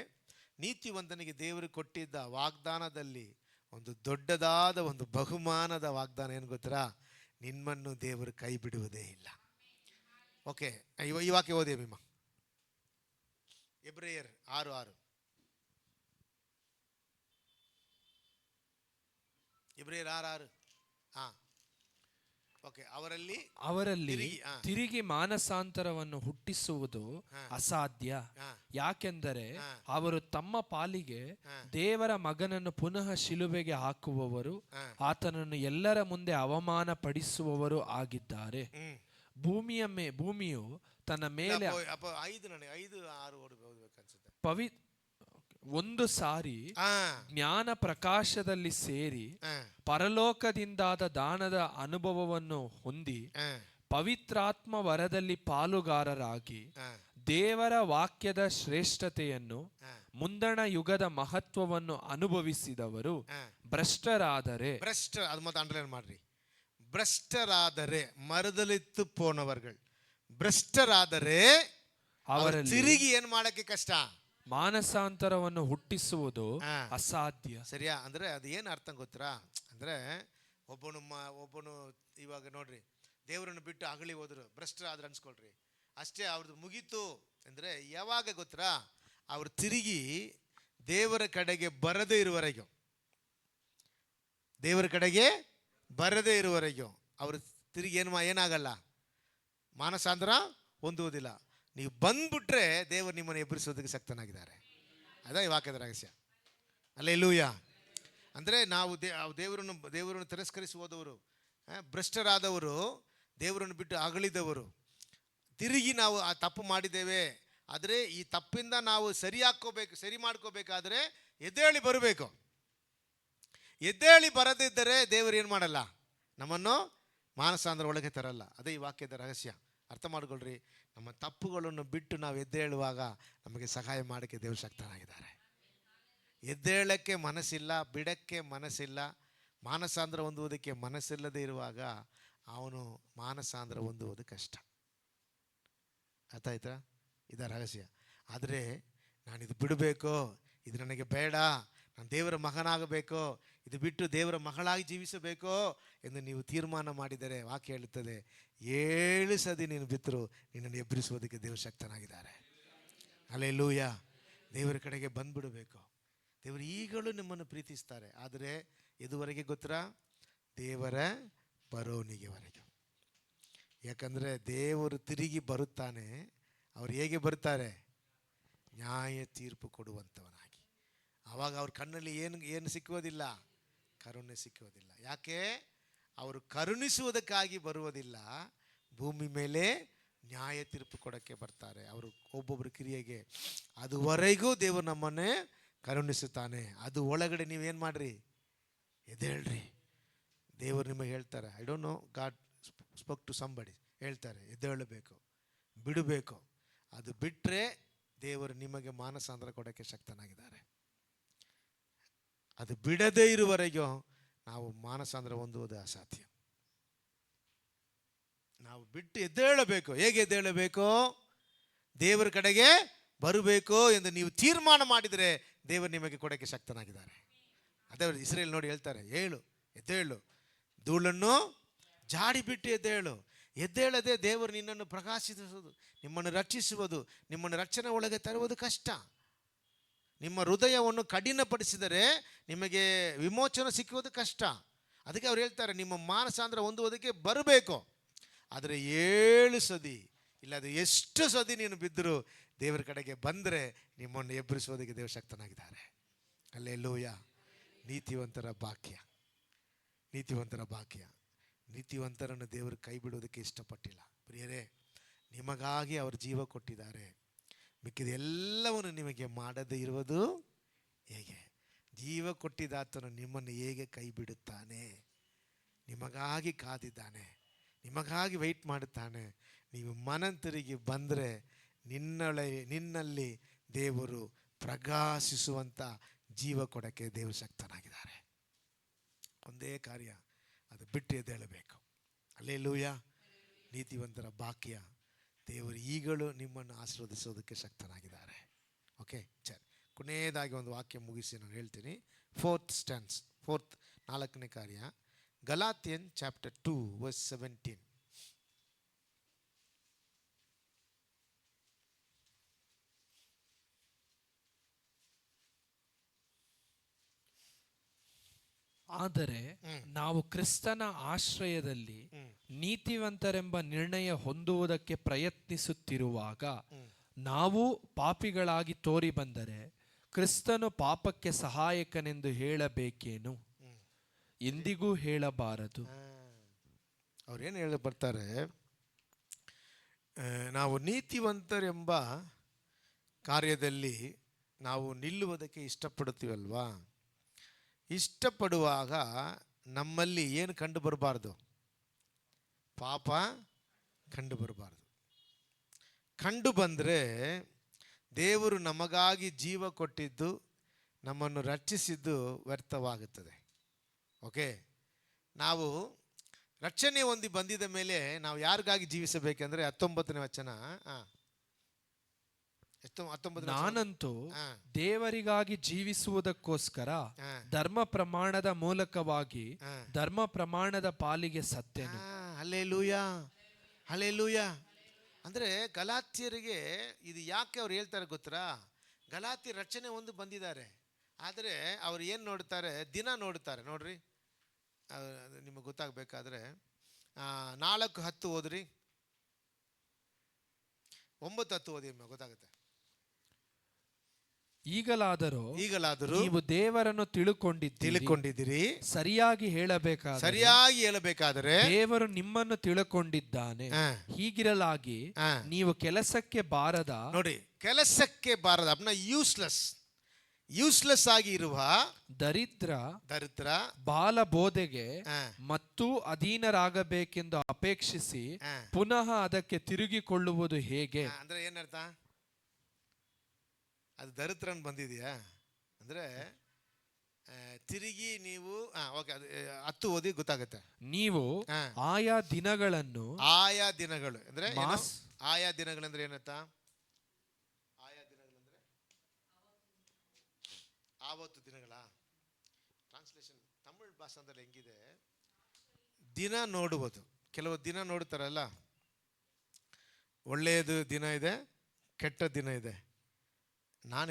ನೀತಿವಂತನಿಗೆ ದೇವರು ಕೊಟ್ಟಿದ್ದ ವಾಗ್ದಾನದಲ್ಲಿ ಒಂದು ದೊಡ್ಡದಾದ ಒಂದು ಬಹುಮಾನದ ವಾಗ್ದಾನ ಏನು ಗೊತ್ತಾ? ನಿಮ್ಮನ್ನು ದೇವರು ಕೈ ಬಿಡುವುದೇ ಇಲ್ಲ. ಓಕೆ, ಈ ವಾಕ್ಯ ಓದಿ ಭೀಮ. ಎಬ್ರೆಯರ್ 6:6. ಎಬ್ರೆಯರ್ 6:6. ಓಕೆ, ಅವರಲ್ಲಿ ತಿರುಗಿ ಮಾನಸಾಂತರವನ್ನು ಹುಟ್ಟಿಸುವುದು ಅಸಾಧ್ಯ. ಯಾಕೆಂದರೆ ಅವರು ತಮ್ಮ ಪಾಲಿಗೆ ದೇವರ ಮಗನನ್ನು ಪುನಃ ಶಿಲುಬೆಗೆ ಹಾಕುವವರು, ಆತನನ್ನು ಎಲ್ಲರ ಮುಂದೆ ಅವಮಾನ ಪಡಿಸುವವರು ಆಗಿದ್ದಾರೆ. ಭೂಮಿಯು ತನ್ನ ಮೇಲೆ 5:6 ಒಂದು ಸಾರಿ ಜ್ಞಾನ ಪ್ರಕಾಶದಲ್ಲಿ ಸೇರಿ ಪರಲೋಕದಿಂದಾದ ದಾನದ ಅನುಭವವನ್ನು ಹೊಂದಿ ಪವಿತ್ರಾತ್ಮ ವರದಲ್ಲಿ ಪಾಲುಗಾರರಾಗಿ ದೇವರ ವಾಕ್ಯದ ಶ್ರೇಷ್ಠತೆಯನ್ನು, ಮುಂದಣ ಯುಗದ ಮಹತ್ವವನ್ನು ಅನುಭವಿಸಿದವರು ಭ್ರಷ್ಟರಾದರೆ, ಅದು ಮತ್ತೆ ಅಂಡರ್ಲೈನ್ ಮಾಡ್ರಿ, ಭ್ರಷ್ಟರಾದರೆ, ಮರದಲ್ಲಿತ್ತು ಪೋನವர்கள் ಭ್ರಷ್ಟರಾದರೆ ಅವರಲ್ಲಿ ತಿರುಗಿ ಏನ್ ಮಾಡಕ್ಕೆ ಕಷ್ಟ? ಮಾನಸಾಂತರವನ್ನು ಹುಟ್ಟಿಸುವುದು ಅಸಾಧ್ಯ. ಸರಿಯಾ? ಅಂದ್ರೆ ಅದು ಏನು ಅರ್ಥ ಗೊತ್ತಾ? ಅಂದ್ರೆ ಒಬ್ಬನು ಇವಾಗ ನೋಡ್ರಿ, ದೇವರನ್ನು ಬಿಟ್ಟು ಅಗಳಿ ಹೋದ್ರು, ಭ್ರಷ್ಟರಾದ್ರೆ ಅನ್ಸ್ಕೊಳ್ರಿ, ಅಷ್ಟೇ, ಅವ್ರದ್ದು ಮುಗೀತು. ಅಂದ್ರೆ ಯಾವಾಗ ಗೊತ್ತಾ? ಅವ್ರು ತಿರುಗಿ ದೇವರ ಕಡೆಗೆ ಬರದೇ ಇರುವವರೆಗೂ, ದೇವರ ಕಡೆಗೆ ಬರದೇ ಇರುವವರೆಗೂ ಅವರು ತಿರುಗಿ ಏನಾಗಲ್ಲ, ಮಾನಸಾಂತರ ಹೊಂದುವುದಿಲ್ಲ. ನೀವು ಬಂದ್ಬಿಟ್ರೆ ದೇವರು ನಿಮ್ಮನ್ನು ಎಬ್ಬರಿಸೋದಕ್ಕೆ ಶಕ್ತನಾಗಿದ್ದಾರೆ. ಅದೇ ಈ ವಾಕ್ಯದ ರಹಸ್ಯ. ಹಲ್ಲೆಲೂಯಾ. ಅಂದರೆ ನಾವು ದೇವರನ್ನು ತಿರಸ್ಕರಿಸಿ ಹೋದವರು, ಭ್ರಷ್ಟರಾದವರು, ದೇವರನ್ನು ಬಿಟ್ಟು ಅಗಲಿದವರು, ತಿರುಗಿ ನಾವು ಆ ತಪ್ಪು ಮಾಡಿದ್ದೇವೆ, ಆದರೆ ಈ ತಪ್ಪಿಂದ ನಾವು ಸರಿ ಮಾಡ್ಕೋಬೇಕಾದ್ರೆ ಎದ್ದೇಳಿ ಬರಬೇಕು. ಎದ್ದೇಳಿ ಬರದಿದ್ದರೆ ದೇವರು ಏನು ಮಾಡಲ್ಲ, ನಮ್ಮನ್ನು ಮಾನಸಾಂತರ ಒಳಗೆ ತರಲ್ಲ. ಅದೇ ಈ ವಾಕ್ಯದ ರಹಸ್ಯ. ಅರ್ಥ ಮಾಡ್ಕೊಳ್ರಿ. ನಮ್ಮ ತಪ್ಪುಗಳನ್ನು ಬಿಟ್ಟು ನಾವು ಎದ್ದೇಳುವಾಗ ನಮಗೆ ಸಹಾಯ ಮಾಡೋಕ್ಕೆ ದೇವರು ಶಕ್ತನಾಗಿದ್ದಾರೆ. ಎದ್ದೇಳಕ್ಕೆ ಮನಸ್ಸಿಲ್ಲ, ಬಿಡಕ್ಕೆ ಮನಸ್ಸಿಲ್ಲ, ಮಾನಸಾಂತರ ಹೊಂದುವುದಕ್ಕೆ ಮನಸ್ಸಿಲ್ಲದೆ ಇರುವಾಗ ಅವನು ಮಾನಸಾಂತರ ಹೊಂದುವುದು ಕಷ್ಟ. ಅರ್ಥ ಆಯ್ತಾ? ಇದ ರಹಸ್ಯ. ಆದರೆ ನಾನಿದು ಬಿಡಬೇಕು, ಇದು ನನಗೆ ಬೇಡ, ನಾನು ದೇವರ ಮಗನಾಗಬೇಕು, ಇದು ಬಿಟ್ಟು ದೇವರ ಮಗಳಾಗಿ ಜೀವಿಸಬೇಕು ಎಂದು ನೀವು ತೀರ್ಮಾನ ಮಾಡಿದರೆ ವಾಕ್ಯ ಹೇಳುತ್ತದೆ, 7 ಸತಿ ನೀನು ಬಿತ್ತರೂ ನಿನ್ನನ್ನು ಎಬ್ಬರಿಸುವುದಕ್ಕೆ ದೇವರು ಶಕ್ತನಾಗಿದ್ದಾರೆ. ಹಲ್ಲೆಲೂಯಾ. ದೇವರ ಕಡೆಗೆ ಬಂದ್ಬಿಡಬೇಕು. ದೇವರು ಈಗಲೂ ನಿಮ್ಮನ್ನು ಪ್ರೀತಿಸ್ತಾರೆ. ಆದರೆ ಎದುವರೆಗೆ ಗೊತ್ತಾ? ದೇವರ ಬರೋನಿಗೆವರೆಗೆ. ಯಾಕಂದರೆ ದೇವರು ತಿರುಗಿ ಬರುತ್ತಾನೆ. ಅವ್ರು ಹೇಗೆ ಬರ್ತಾರೆ? ನ್ಯಾಯ ತೀರ್ಪು ಕೊಡುವಂಥವನಾಗಿ. ಆವಾಗ ಅವ್ರ ಕಣ್ಣಲ್ಲಿ ಏನು ಸಿಕ್ಕುವುದಿಲ್ಲ? ಕರುಣೆ ಸಿಕ್ಕುವುದಿಲ್ಲ. ಯಾಕೆ? ಅವರು ಕರುಣಿಸುವುದಕ್ಕಾಗಿ ಬರುವುದಿಲ್ಲ, ಭೂಮಿ ಮೇಲೆ ನ್ಯಾಯ ತೀರ್ಪು ಕೊಡೋಕ್ಕೆ ಬರ್ತಾರೆ. ಅವರು ಒಬ್ಬೊಬ್ಬರ ಕ್ರಿಯೆಗೆ. ಅದುವರೆಗೂ ದೇವರು ನಮ್ಮನ್ನೇ ಕರುಣಿಸುತ್ತಾನೆ. ಅದು ಒಳಗಡೆ ನೀವೇನು ಮಾಡ್ರಿ? ಎದ್ದೇಳ್ರಿ. ದೇವರು ನಿಮಗೆ ಹೇಳ್ತಾರೆ, I don't know, God spoke to somebody, ಹೇಳ್ತಾರೆ ಎದ್ದೇಳಬೇಕು, ಬಿಡಬೇಕು. ಅದು ಬಿಟ್ಟರೆ ದೇವರು ನಿಮಗೆ ಮಾನಸಾಂತರ ಕೊಡೋಕ್ಕೆ ಶಕ್ತನಾಗಿದ್ದಾರೆ. ಅದು ಬಿಡದೇ ಇರುವವರೆಗೂ ನಾವು ಮಾನಸಾಂತರ ಹೊಂದುವುದು ಅಸಾಧ್ಯ. ನಾವು ಬಿಟ್ಟು ಎದ್ದೇಳಬೇಕು. ಹೇಗೆ ಎದ್ದೇಳಬೇಕು? ದೇವರ ಕಡೆಗೆ ಬರಬೇಕು ಎಂದು ನೀವು ತೀರ್ಮಾನ ಮಾಡಿದರೆ ದೇವರು ನಿಮಗೆ ಕೊಡೋಕ್ಕೆ ಶಕ್ತನಾಗಿದ್ದಾರೆ. ಅದೇ ಇಸ್ರೇಲ್ ನೋಡಿ ಹೇಳ್ತಾರೆ, ಎದ್ದೇಳು, ಧೂಳನ್ನು ಜಾಡಿ ಬಿಟ್ಟು ಎದ್ದೇಳು. ಎದ್ದೇಳದೆ ದೇವರು ನಿನ್ನನ್ನು ಪ್ರಕಾಶಿಸುವುದು, ನಿಮ್ಮನ್ನು ರಕ್ಷಿಸುವುದು, ನಿಮ್ಮನ್ನು ರಕ್ಷಣೆ ಒಳಗೆ ತರುವುದು ಕಷ್ಟ. ನಿಮ್ಮ ಹೃದಯವನ್ನು ಕಠಿಣಪಡಿಸಿದರೆ ನಿಮಗೆ ವಿಮೋಚನೆ ಸಿಕ್ಕುವುದು ಕಷ್ಟ. ಅದಕ್ಕೆ ಅವ್ರು ಹೇಳ್ತಾರೆ, ನಿಮ್ಮ ಮಾನಸಾಂತರ ಹೊಂದುವುದಕ್ಕೆ ಬರಬೇಕು. ಆದರೆ 7 ಸತಿ ಇಲ್ಲ ಅದು ಎಷ್ಟು ಸತಿ ನೀನು ಬಿದ್ದರೂ ದೇವರ ಕಡೆಗೆ ಬಂದರೆ ನಿಮ್ಮನ್ನು ಎಬ್ಬರಿಸೋದಕ್ಕೆ ದೇವ ಶಕ್ತನಾಗಿದ್ದಾರೆ. ಹಲ್ಲೆಲೂಯಾ. ನೀತಿವಂತರ ಭಾಗ್ಯ, ನೀತಿವಂತರ ಭಾಗ್ಯ. ನೀತಿವಂತರನ್ನು ದೇವರು ಕೈ ಬಿಡೋದಕ್ಕೆ ಇಷ್ಟಪಟ್ಟಿಲ್ಲ. ಪ್ರಿಯರೇ, ನಿಮಗಾಗಿ ಅವರು ಜೀವ ಕೊಟ್ಟಿದ್ದಾರೆ. ಮಿಕ್ಕಿದ ಎಲ್ಲವನ್ನು ನಿಮಗೆ ಮಾಡದೇ ಇರುವುದು ಹೇಗೆ? ಜೀವ ಕೊಟ್ಟಿದ್ದಾತನು ನಿಮ್ಮನ್ನು ಹೇಗೆ ಕೈ ಬಿಡುತ್ತಾನೆ? ನಿಮಗಾಗಿ ಕಾದಿದ್ದಾನೆ, ನಿಮಗಾಗಿ ವೆಯ್ಟ್ ಮಾಡುತ್ತಾನೆ. ನೀವು ಮನಂತಿರುಗಿ ಬಂದರೆ ನಿನ್ನಲ್ಲಿ ದೇವರು ಪ್ರಕಾಶಿಸುವಂಥ ಜೀವ ಕೊಡೋಕ್ಕೆ ದೇವರು ಶಕ್ತನಾಗಿದ್ದಾರೆ. ಒಂದೇ ಕಾರ್ಯ, ಅದು ಬಿಟ್ಟು ಎದ್ದೇಳಬೇಕು. ಹಲ್ಲೆಲೂಯಾ. ನೀತಿವಂತರ ಭಾಗ್ಯ. ದೇವರು ಈಗಲೂ ನಿಮ್ಮನ್ನು ಆಶೀರ್ವದಿಸೋದಕ್ಕೆ ಶಕ್ತನಾಗಿದ್ದಾರೆ. ಓಕೆ, ಸರಿ. ಕೊನೆಯದಾಗಿ ಒಂದು ವಾಕ್ಯ ಮುಗಿಸಿ ನಾನು ಹೇಳ್ತೀನಿ. ಫೋರ್ತ್ 4ನೇ ಕಾರ್ಯ, ಗಲಾತಿಯನ್ ಚಾಪ್ಟರ್ 2 verse 17. ಆದರೆ ನಾವು ಕ್ರಿಸ್ತನ ಆಶ್ರಯದಲ್ಲಿ ನೀತಿವಂತರೆಂಬ ನಿರ್ಣಯ ಹೊಂದುವುದಕ್ಕೆ ಪ್ರಯತ್ನಿಸುತ್ತಿರುವಾಗ ನಾವು ಪಾಪಿಗಳಾಗಿ ತೋರಿ ಬಂದರೆ ಕ್ರಿಸ್ತನು ಪಾಪಕ್ಕೆ ಸಹಾಯಕನೆಂದು ಹೇಳಬೇಕೇನು? ಎಂದಿಗೂ ಹೇಳಬಾರದು. ಅವ್ರೇನು ಹೇಳಿ ಬರ್ತಾರೆ, ನಾವು ನೀತಿವಂತರೆಂಬ ಕಾರ್ಯದಲ್ಲಿ ನಾವು ನಿಲ್ಲುವುದಕ್ಕೆ ಇಷ್ಟಪಡುತ್ತೀವಲ್ವಾ? ಇಷ್ಟಪಡುವಾಗ ನಮ್ಮಲ್ಲಿ ಏನು ಕಂಡು ಬರಬಾರ್ದು? ಪಾಪ ಕಂಡು ಬರಬಾರ್ದು. ಕಂಡು ಬಂದರೆ ದೇವರು ನಮಗಾಗಿ ಜೀವ ಕೊಟ್ಟಿದ್ದು, ನಮ್ಮನ್ನು ರಕ್ಷಿಸಿದ್ದು ವ್ಯರ್ಥವಾಗುತ್ತದೆ. ಓಕೆ, ನಾವು ರಕ್ಷಣೆ ಹೊಂದಿ ಬಂದಿದ ಮೇಲೆ ನಾವು ಯಾರಿಗಾಗಿ ಜೀವಿಸಬೇಕೆಂದರೆ 19ನೇ ವಚನ. ನಾನಂತೂ ದೇವರಿಗಾಗಿ ಜೀವಿಸುವುದಕ್ಕೋಸ್ಕರ ಧರ್ಮ ಪ್ರಮಾಣದ ಮೂಲಕವಾಗಿ ಧರ್ಮ ಪ್ರಮಾಣದ ಪಾಲಿಗೆ ಸತ್ತೆನು. Hallelujah, hallelujah. ಅಂದರೆ ಗಲಾತ್ಯರಿಗೆ ಇದು ಯಾಕೆ ಅವ್ರು ಹೇಳ್ತಾರೆ ಗೊತ್ತಾ? ಗಲಾತ್ಯ ರಚನೆ ಒಂದು ಬಂದಿದ್ದಾರೆ, ಆದರೆ ಅವ್ರು ಏನು ನೋಡ್ತಾರೆ? ದಿನ ನೋಡ್ತಾರೆ. ನೋಡ್ರಿ, ನಿಮಗೆ ಗೊತ್ತಾಗಬೇಕಾದ್ರೆ 4:10 ಓದ್ರಿ, 9:10 ಓದಿ, ಗೊತ್ತಾಗುತ್ತೆ. ಈಗಲಾದರೂ ನೀವು ದೇವರನ್ನು ತಿಳುಕೊಂಡಿದ್ದೀರಿ, ಸರಿಯಾಗಿ ಹೇಳಬೇಕಾದರೆ ದೇವರು ನಿಮ್ಮನ್ನು ತಿಳುಕೊಂಡಿದ್ದಾನೆ. ಹೀಗಿರಲಾಗಿ ನೀವು ಕೆಲಸಕ್ಕೆ ಬಾರದ, ನೋಡಿ, ಕೆಲಸಕ್ಕೆ ಬಾರದ ಅಪ್ನ ಯೂಸ್ಲೆಸ್ ಆಗಿ ಇರುವ ದರಿದ್ರ ಬಾಲ ಬೋಧೆಗೆ ಮತ್ತು ಅಧೀನರಾಗಬೇಕೆಂದು ಅಪೇಕ್ಷಿಸಿ ಪುನಃ ಅದಕ್ಕೆ ತಿರುಗಿಕೊಳ್ಳುವುದು ಹೇಗೆ? ಅಂದ್ರೆ ಏನರ್ಥ? ಅದು ದರಿದ್ರನ್ ಬಂದಿದೆಯಾ ಅಂದರೆ ತಿರುಗಿ ನೀವು ಓಕೆ, ಅದು 10 ಓದಿ ಗೊತ್ತಾಗುತ್ತೆ. ನೀವು ಆಯಾ ದಿನಗಳು ಅಂದರೆ ಆಯಾ ದಿನಗಳಂದ್ರೆ ಏನರ್ಥ? ಆಯಾ ದಿನಗಳಂದ್ರೆ ಆವತ್ತು ದಿನಗಳ ಟ್ರಾನ್ಸ್ಲೇಷನ್ ತಮಿಳ್ ಭಾಷಾದಲ್ಲಿ ಹೆಂಗಿದೆ? ದಿನ ನೋಡುವುದು. ಕೆಲವು ದಿನ ನೋಡ್ತಾರಲ್ಲ, ಒಳ್ಳೆಯದು ದಿನ ಇದೆ, ಕೆಟ್ಟ ದಿನ ಇದೆ. ನಾನು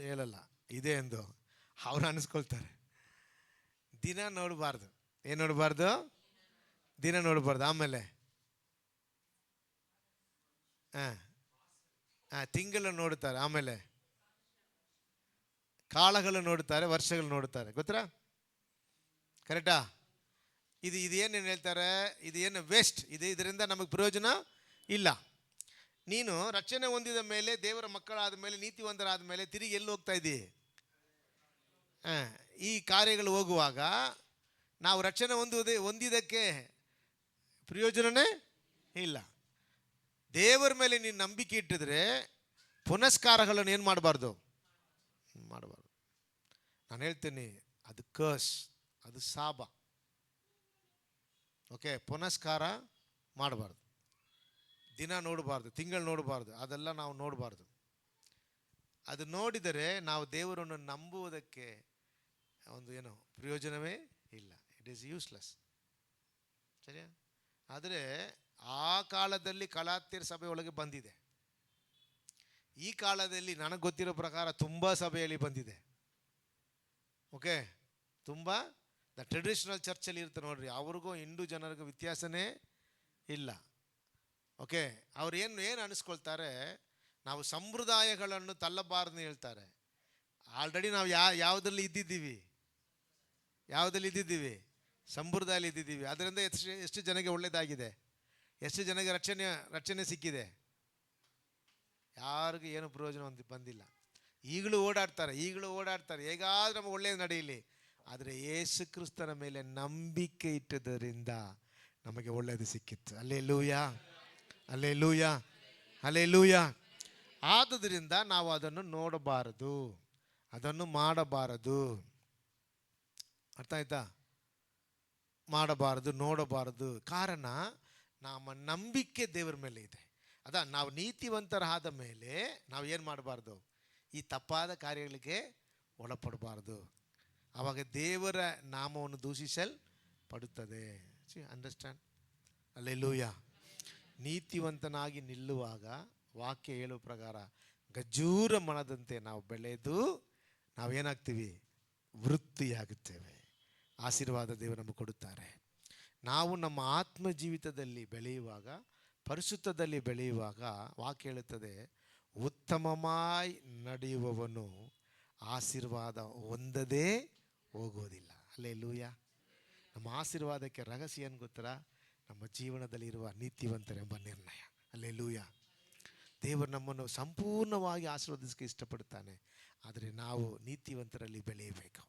ಹೇಳಲ್ಲ ಇದೆ ಎಂದು ಅವ್ರು ಅನಿಸ್ಕೊಳ್ತಾರೆ. ದಿನ ನೋಡಬಾರ್ದು. ಏನು ನೋಡಬಾರ್ದು? ದಿನ ನೋಡಬಾರ್ದು. ಆಮೇಲೆ ತಿಂಗಳು ನೋಡ್ತಾರೆ, ಆಮೇಲೆ ಕಾಲಗಳು ನೋಡ್ತಾರೆ, ವರ್ಷಗಳು ನೋಡ್ತಾರೆ. ಗೊತ್ತಾ? ಕರೆಕ್ಟಾ? ಇದು ಏನೇನು ಹೇಳ್ತಾರೆ? ಇದು ಏನು ವೇಸ್ಟ್, ಇದರಿಂದ ನಮಗೆ ಪ್ರಯೋಜನ ಇಲ್ಲ. ನೀನು ರಕ್ಷಣೆ ಹೊಂದಿದ ಮೇಲೆ, ದೇವರ ಮಕ್ಕಳಾದ ಮೇಲೆ, ನೀತಿವಂತರಾದ ಮೇಲೆ ತಿರುಗಿ ಎಲ್ಲಿ ಹೋಗ್ತಾ ಇದ್ದೀ? ಈ ಕಾರ್ಯಗಳು ಹೋಗುವಾಗ ನಾವು ರಕ್ಷಣೆ ಹೊಂದಿದ್ದಕ್ಕೆ ಪ್ರಯೋಜನನೇ ಇಲ್ಲ. ದೇವರ ಮೇಲೆ ನೀನು ನಂಬಿಕೆ ಇಟ್ಟಿದ್ರೆ ಪುನಸ್ಕಾರಗಳನ್ನು ಏನು ಮಾಡಬಾರ್ದು? ನಾನು ಹೇಳ್ತೀನಿ, ಅದು ಕರ್ಸ್, ಅದು ಶಾಪ. ಓಕೆ, ಪುನಸ್ಕಾರ ಮಾಡಬಾರ್ದು. ದಿನ ನೋಡಬಾರ್ದು, ತಿಂಗಳು ನೋಡಬಾರ್ದು, ಅದೆಲ್ಲ ನಾವು ನೋಡಬಾರ್ದು. ಅದು ನೋಡಿದರೆ ನಾವು ದೇವರನ್ನು ನಂಬುವುದಕ್ಕೆ ಏನು ಪ್ರಯೋಜನವೇ ಇಲ್ಲ. It is useless. ಸರಿಯಾ? ಆದರೆ ಆ ಕಾಲದಲ್ಲಿ ಗಲಾತ್ಯರ ಸಭೆ ಒಳಗೆ ಬಂದಿದೆ. ಈ ಕಾಲದಲ್ಲಿ ನನಗೆ ಗೊತ್ತಿರೋ ಪ್ರಕಾರ ತುಂಬ ಸಭೆಯಲ್ಲಿ ಬಂದಿದೆ. ಓಕೆ, ತುಂಬ ಟ್ರೆಡಿಷನಲ್ ಚರ್ಚಲ್ಲಿ ಇರ್ತಾರೆ ನೋಡ್ರಿ, ಅವ್ರಿಗೂ ಹಿಂದೂ ಜನರಿಗೂ ವ್ಯತ್ಯಾಸನೇ ಇಲ್ಲ. ಓಕೆ, ಅವ್ರು ಏನು ಅನಿಸ್ಕೊಳ್ತಾರೆ, ನಾವು ಸಂಪ್ರದಾಯಗಳನ್ನು ತಳ್ಳಬಾರ್ದು ಹೇಳ್ತಾರೆ. ಆಲ್ರೆಡಿ ನಾವು ಯಾವುದಲ್ಲಿ ಇದ್ದಿದ್ದೀವಿ, ಸಂಪ್ರದಾಯದಲ್ಲಿ ಇದ್ದಿದ್ದೀವಿ. ಅದರಿಂದ ಎಷ್ಟು ಜನಕ್ಕೆ ಒಳ್ಳೆಯದಾಗಿದೆ, ಎಷ್ಟು ಜನಕ್ಕೆ ರಕ್ಷಣೆ ಸಿಕ್ಕಿದೆ. ಯಾರಿಗೂ ಏನು ಪ್ರಯೋಜನ ಬಂದಿಲ್ಲ. ಈಗಲೂ ಓಡಾಡ್ತಾರೆ, ಹೇಗಾದ್ರೂ ನಮಗೆ ಒಳ್ಳೆಯದು ನಡೆಯಲಿ. ಆದರೆ ಯೇಸು ಕ್ರಿಸ್ತನ ಮೇಲೆ ನಂಬಿಕೆ ಇಟ್ಟದರಿಂದ ನಮಗೆ ಒಳ್ಳೆಯದು ಸಿಕ್ಕಿತ್ತು. Hallelujah, hallelujah, hallelujah. ಆದುದರಿಂದ ನಾವು ಅದನ್ನು ನೋಡಬಾರದು, ಅದನ್ನು ಮಾಡಬಾರದು. ಅರ್ಥ ಆಯ್ತಾ? ಮಾಡಬಾರದು, ನೋಡಬಾರದು. ಕಾರಣ ನಮ್ಮ ನಂಬಿಕೆ ದೇವರ ಮೇಲೆ ಇದೆ. ನಾವು ನೀತಿವಂತರಾದ ಮೇಲೆ ನಾವು ಏನು ಮಾಡಬಾರ್ದು, ಈ ತಪ್ಪಾದ ಕಾರ್ಯಗಳಿಗೆ ಒಳಪಡಬಾರ್ದು. ಆವಾಗ ದೇವರ ನಾಮವನ್ನು ದೂಷಿಸಲ್ಪಡುತ್ತದೆ. ಅಂಡರ್ಸ್ಟ್ಯಾಂಡ್? ಹಲ್ಲೆಲೂಯಾ. ನೀತಿವಂತನಾಗಿ ನಿಲ್ಲುವಾಗ ವಾಕ್ಯ ಹೇಳುವ ಪ್ರಕಾರ ಗಜೂರ ಮನದಂತೆ ನಾವು ಬೆಳೆದು ನಾವೇನಾಗ್ತೀವಿ, ವೃತ್ತಿಯಾಗುತ್ತೇವೆ. ಆಶೀರ್ವಾದ ದೇವರು ನಮಗೆ ಕೊಡುತ್ತಾರೆ. ನಾವು ನಮ್ಮ ಆತ್ಮ ಜೀವಿತದಲ್ಲಿ ಬೆಳೆಯುವಾಗ, ಪರಿಶುದ್ಧದಲ್ಲಿ ಬೆಳೆಯುವಾಗ ವಾಕ್ಯ ಹೇಳುತ್ತದೆ, ಉತ್ತಮമായി ನಡೆಯುವವನು ಆಶೀರ್ವಾದ ಹೊಂದದೇ ಹೋಗೋದಿಲ್ಲ. ಹಲ್ಲೆಲೂಯಾ. ನಮ್ಮ ಆಶೀರ್ವಾದಕ್ಕೆ ರಹಸ್ಯ ಏನು ಗೊತ್ತಾ? ನಮ್ಮ ಜೀವನದಲ್ಲಿರುವ ನೀತಿವಂತರೆಂಬ ನಿರ್ಣಯ. ಹಲ್ಲೆಲೂಯಾ. ದೇವರು ನಮ್ಮನ್ನು ಸಂಪೂರ್ಣವಾಗಿ ಆಶೀರ್ವದಿಸಕ್ಕೆ ಇಷ್ಟಪಡುತ್ತಾನೆ. ಆದರೆ ನಾವು ನೀತಿವಂತರಲ್ಲಿ ಬೆಳೆಯಬೇಕು,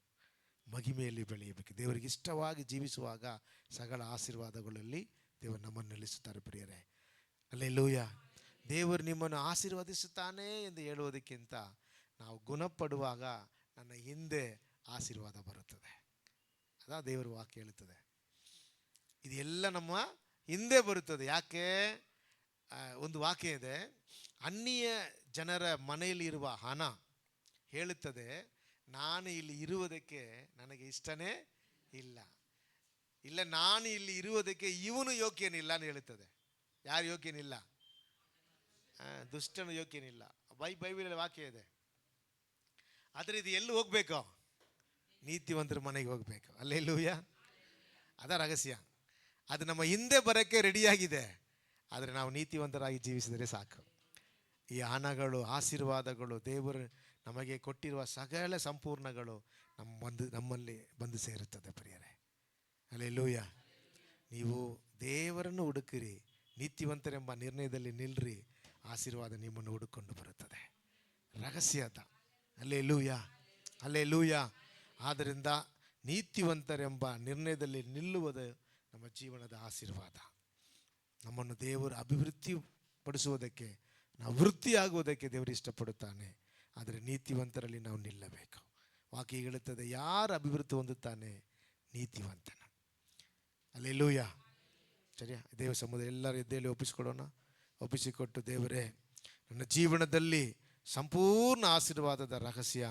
ಮಹಿಮೆಯಲ್ಲಿ ಬೆಳೆಯಬೇಕು. ದೇವರಿಗೆ ಇಷ್ಟವಾಗಿ ಜೀವಿಸುವಾಗ ಸಕಲ ಆಶೀರ್ವಾದಗಳಲ್ಲಿ ದೇವರು ನಮ್ಮನ್ನು ನಿಲ್ಲಿಸುತ್ತಾರೆ ಪ್ರಿಯರೇ. ಹಲ್ಲೆಲೂಯಾ. ದೇವರು ನಿಮ್ಮನ್ನು ಆಶೀರ್ವದಿಸುತ್ತಾನೆ ಎಂದು ಹೇಳುವುದಕ್ಕಿಂತ ನಾವು ಗುಣಪಡುವಾಗ ನನ್ನ ಹಿಂದೆ ಆಶೀರ್ವಾದ ಬರುತ್ತದೆ. ದೇವರ ವಾಕ್ಯ ಹೇಳುತ್ತದೆ. ಇದೆಲ್ಲ ನಮ್ಮ ಹಿಂದೆ ಬರುತ್ತದೆ. ಯಾಕೆ? ಒಂದು ವಾಕ್ಯ ಇದೆ, ಅನ್ಯ ಜನರ ಮನೆಯಲ್ಲಿರುವ ಹಣ ಹೇಳುತ್ತದೆ, ನಾನು ಇಲ್ಲಿ ಇರುವುದಕ್ಕೆ ನನಗೆ ಇಷ್ಟನೇ ಇಲ್ಲ, ನಾನು ಇಲ್ಲಿ ಇರುವುದಕ್ಕೆ ಇವನು ಯೋಗ್ಯನಿಲ್ಲ ಅಂತ ಹೇಳುತ್ತದೆ. ಯಾರು ಯೋಗ್ಯನಿಲ್ಲ? ದುಷ್ಟನು ಯೋಗ್ಯನಿಲ್ಲ. ಬೈಬಲಲ್ಲಿ ವಾಕ್ಯ ಇದೆ. ಆದರೆ ಇದು ಎಲ್ಲಿ ಹೋಗ್ಬೇಕು? ನೀತಿವಂತರ ಮನೆಗೆ ಹೋಗ್ಬೇಕು. ಹಲ್ಲೆಲೂಯಾ. ರಹಸ್ಯ. ಅದು ನಮ್ಮ ಹಿಂದೆ ಬರೋಕ್ಕೆ ರೆಡಿಯಾಗಿದೆ. ಆದರೆ ನಾವು ನೀತಿವಂತರಾಗಿ ಜೀವಿಸಿದರೆ ಸಾಕು. ಈ ಹಣಗಳು, ಆಶೀರ್ವಾದಗಳು, ದೇವರು ನಮಗೆ ಕೊಟ್ಟಿರುವ ಸಕಲ ಸಂಪೂರ್ಣಗಳು ನಮ್ಮಲ್ಲಿ ಬಂದು ಸೇರುತ್ತದೆ ಪ್ರಿಯರೇ. ಹಲ್ಲೆಲೂಯಾ. ನೀವು ದೇವರನ್ನು ಹುಡುಕಿರಿ, ನೀತಿವಂತರೆಂಬ ನಿರ್ಣಯದಲ್ಲಿ ನಿಲ್ರಿ, ಆಶೀರ್ವಾದ ನಿಮ್ಮನ್ನು ಹುಡುಕೊಂಡು ಬರುತ್ತದೆ. ರಹಸ್ಯ ಅದ. Hallelujah, hallelujah. ಆದ್ದರಿಂದ ನೀತಿವಂತರೆಂಬ ನಿರ್ಣಯದಲ್ಲಿ ನಿಲ್ಲುವುದು ನಮ್ಮ ಜೀವನದ ಆಶೀರ್ವಾದ. ನಮ್ಮನ್ನು ದೇವರು ಅಭಿವೃದ್ಧಿ ಪಡಿಸುವುದಕ್ಕೆ, ನಾವು ವೃತ್ತಿಯಾಗುವುದಕ್ಕೆ ದೇವರು ಇಷ್ಟಪಡುತ್ತಾನೆ. ಆದರೆ ನೀತಿವಂತರಲ್ಲಿ ನಾವು ನಿಲ್ಲಬೇಕು. ವಾಕ್ಯ ಹೇಳುತ್ತದೆ, ಯಾರು ಅಭಿವೃದ್ಧಿ ಹೊಂದುತ್ತಾನೆ? ನೀತಿವಂತನ. ಹಲ್ಲೆಲೂಯಾ. ಸರಿಯಾ? ದೇವ ಸಮುದಾಯ ಎಲ್ಲರೂ ಎದ್ದೇಳಿ ಒಪ್ಪಿಸಿಕೊಟ್ಟು, ದೇವರೇ, ನನ್ನ ಜೀವನದಲ್ಲಿ ಸಂಪೂರ್ಣ ಆಶೀರ್ವಾದದ ರಹಸ್ಯ,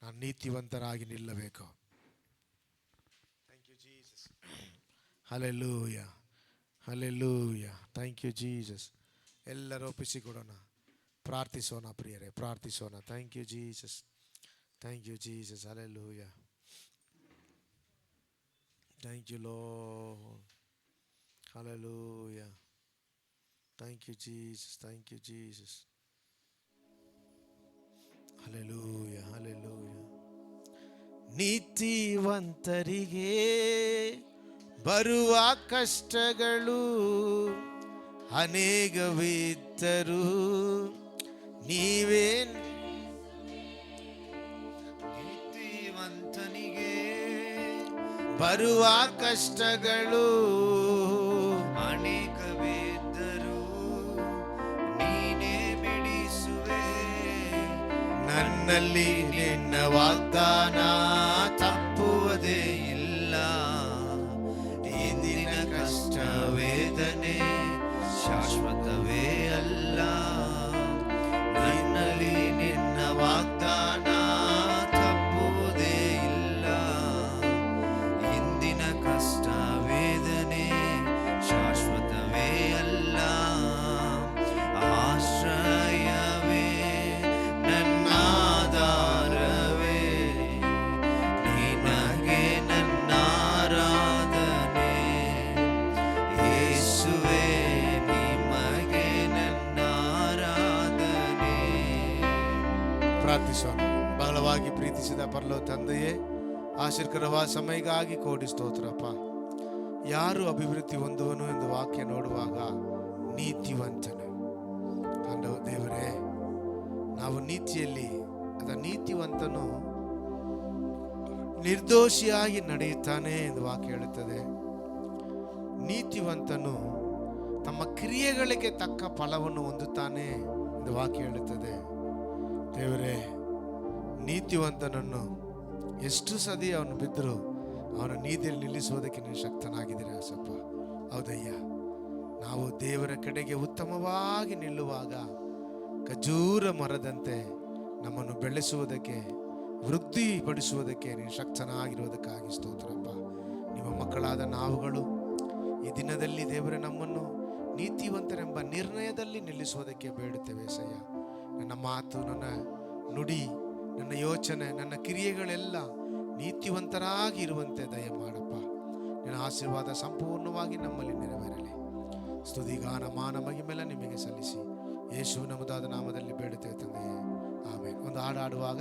ನಾನು ನೀತಿವಂತರಾಗಿ ನಿಲ್ಲಬೇಕು. Thank you Jesus. Hallelujah, hallelujah. Thank you Jesus. ಎಲ್ಲರೂ ಒಪ್ಪಿಸಿಕೊಡೋಣ, ಪ್ರಾರ್ಥಿಸೋಣ ಪ್ರಿಯರೇ, ಪ್ರಾರ್ಥಿಸೋಣ. Thank you Jesus, thank you Jesus. Hallelujah. Thank you Lord. Hallelujah. Thank you Jesus, thank you Jesus. Hallelujah, hallelujah. ನೀತಿವಂತರಿಗೆ ಬರುವ ಕಷ್ಟಗಳು ಅನೇಕವಿದ್ದರೂ ನೀವೇ ನೀತಿವಂತನಿಗೆ ಬರುವ ಕಷ್ಟಗಳು ಅನೇಕವಿದ್ದರೂ ನೀನೇ ಬಿಡಿಸುವೆ. ನನ್ನಲ್ಲಿ ನಿನ್ನ ವಾಗ್ದಾನ ತಪ್ಪುವುದೇ ಇಲ್ಲ. ಇಂದಿನ ಕಷ್ಟ ವೇದನೆ ಶಾಶ್ವತವೇ ಅಲ್ಲ. ನನ್ನಲ್ಲಿ ನಿನ್ನ ವಾಗ್ದಾನ ತಪ್ಪುವುದೇ ಇಲ್ಲ. ಇಂದಿನ ಕಷ್ಟ ವೇದನೆ ಶಾಶ್ವತವೇ ಅಲ್ಲ. ಆಶ್ರಯವೇ ನನ್ನಾಧಾರವೇ, ನಿನಗೆ ನನ್ನ ಬಹಳವಾಗಿ ಪ್ರೀತಿಸಿದ ಪರಲೋಕ ತಂದೆಯೇ, ಆಶೀರ್ಕರವಾದ ಸಮಯಗಾಗಿ ಕೋಟಿ ಸ್ತೋತ್ರಪ್ಪ. ಯಾರು ಅಭಿವೃದ್ಧಿ ಹೊಂದುವನು ಎಂದು ವಾಕ್ಯ ನೋಡುವಾಗ ನೀತಿವಂತನು. ಆಂಡವ ದೇವರೇ, ನಾವು ನೀತಿಯಲ್ಲಿ ನೀತಿವಂತನು ನಿರ್ದೋಷಿಯಾಗಿ ನಡೆಯುತ್ತಾನೆ ಎಂದು ವಾಕ್ಯ ಹೇಳುತ್ತದೆ. ನೀತಿವಂತನು ತಮ್ಮ ಕ್ರಿಯೆಗಳಿಗೆ ತಕ್ಕ ಫಲವನ್ನು ಹೊಂದುತ್ತಾನೆ ಎಂದು ವಾಕ್ಯ ಹೇಳುತ್ತದೆ. ದೇವರೇ, ನೀತಿವಂತನನ್ನು ಎಷ್ಟು ಸದಿ ಅವನು ಬಿದ್ದರೂ ಅವನ ನೀತಿಯಲ್ಲಿ ನಿಲ್ಲಿಸುವುದಕ್ಕೆ ನೀವು ಶಕ್ತನಾಗಿದ್ದೀರಾ ಸಪ್ಪ. ಹೌದಯ್ಯ, ನಾವು ದೇವರ ಕಡೆಗೆ ಉತ್ತಮವಾಗಿ ನಿಲ್ಲುವಾಗ ಖಜೂರ ಮರದಂತೆ ನಮ್ಮನ್ನು ಬೆಳೆಸುವುದಕ್ಕೆ, ವೃದ್ಧಿಪಡಿಸುವುದಕ್ಕೆ ನೀನು ಶಕ್ತನಾಗಿರುವುದಕ್ಕಾಗಿ ಸ್ತೋತ್ರಪ್ಪ. ನಿಮ್ಮ ಮಕ್ಕಳಾದ ನಾವುಗಳು ಈ ದಿನದಲ್ಲಿ ದೇವರೇ ನಮ್ಮನ್ನು ನೀತಿವಂತರೆಂಬ ನಿರ್ಣಯದಲ್ಲಿ ನಿಲ್ಲಿಸುವುದಕ್ಕೆ ಬೇಡುತ್ತೇವೆ ಸಯ್ಯ. ನನ್ನ ಮಾತು, ನನ್ನ ನುಡಿ, ನನ್ನ ಯೋಚನೆ, ನನ್ನ ಕ್ರಿಯೆಗಳೆಲ್ಲ ನೀತಿವಂತರಾಗಿ ಇರುವಂತೆ ದಯ ಮಾಡಪ್ಪ. ನಿನ್ನ ಆಶೀರ್ವಾದ ಸಂಪೂರ್ಣವಾಗಿ ನಮ್ಮಲ್ಲಿ ನೆರವೇರಲಿ. ಸ್ತುತಿ, ಗಾನ, ಮಾನ, ಮಹಿಮೆಲ್ಲ ನಿಮಗೆ ಸಲ್ಲಿಸಿ ಯೇಸುವಿನ ಮುದಾದ ನಾಮದಲ್ಲಿ ಬೇಡುತ್ತೇವೆ ತಂದೆಯೇ, ಆಮೇಲೆ. ಒಂದು ಹಾಡು ಹಾಡುವಾಗ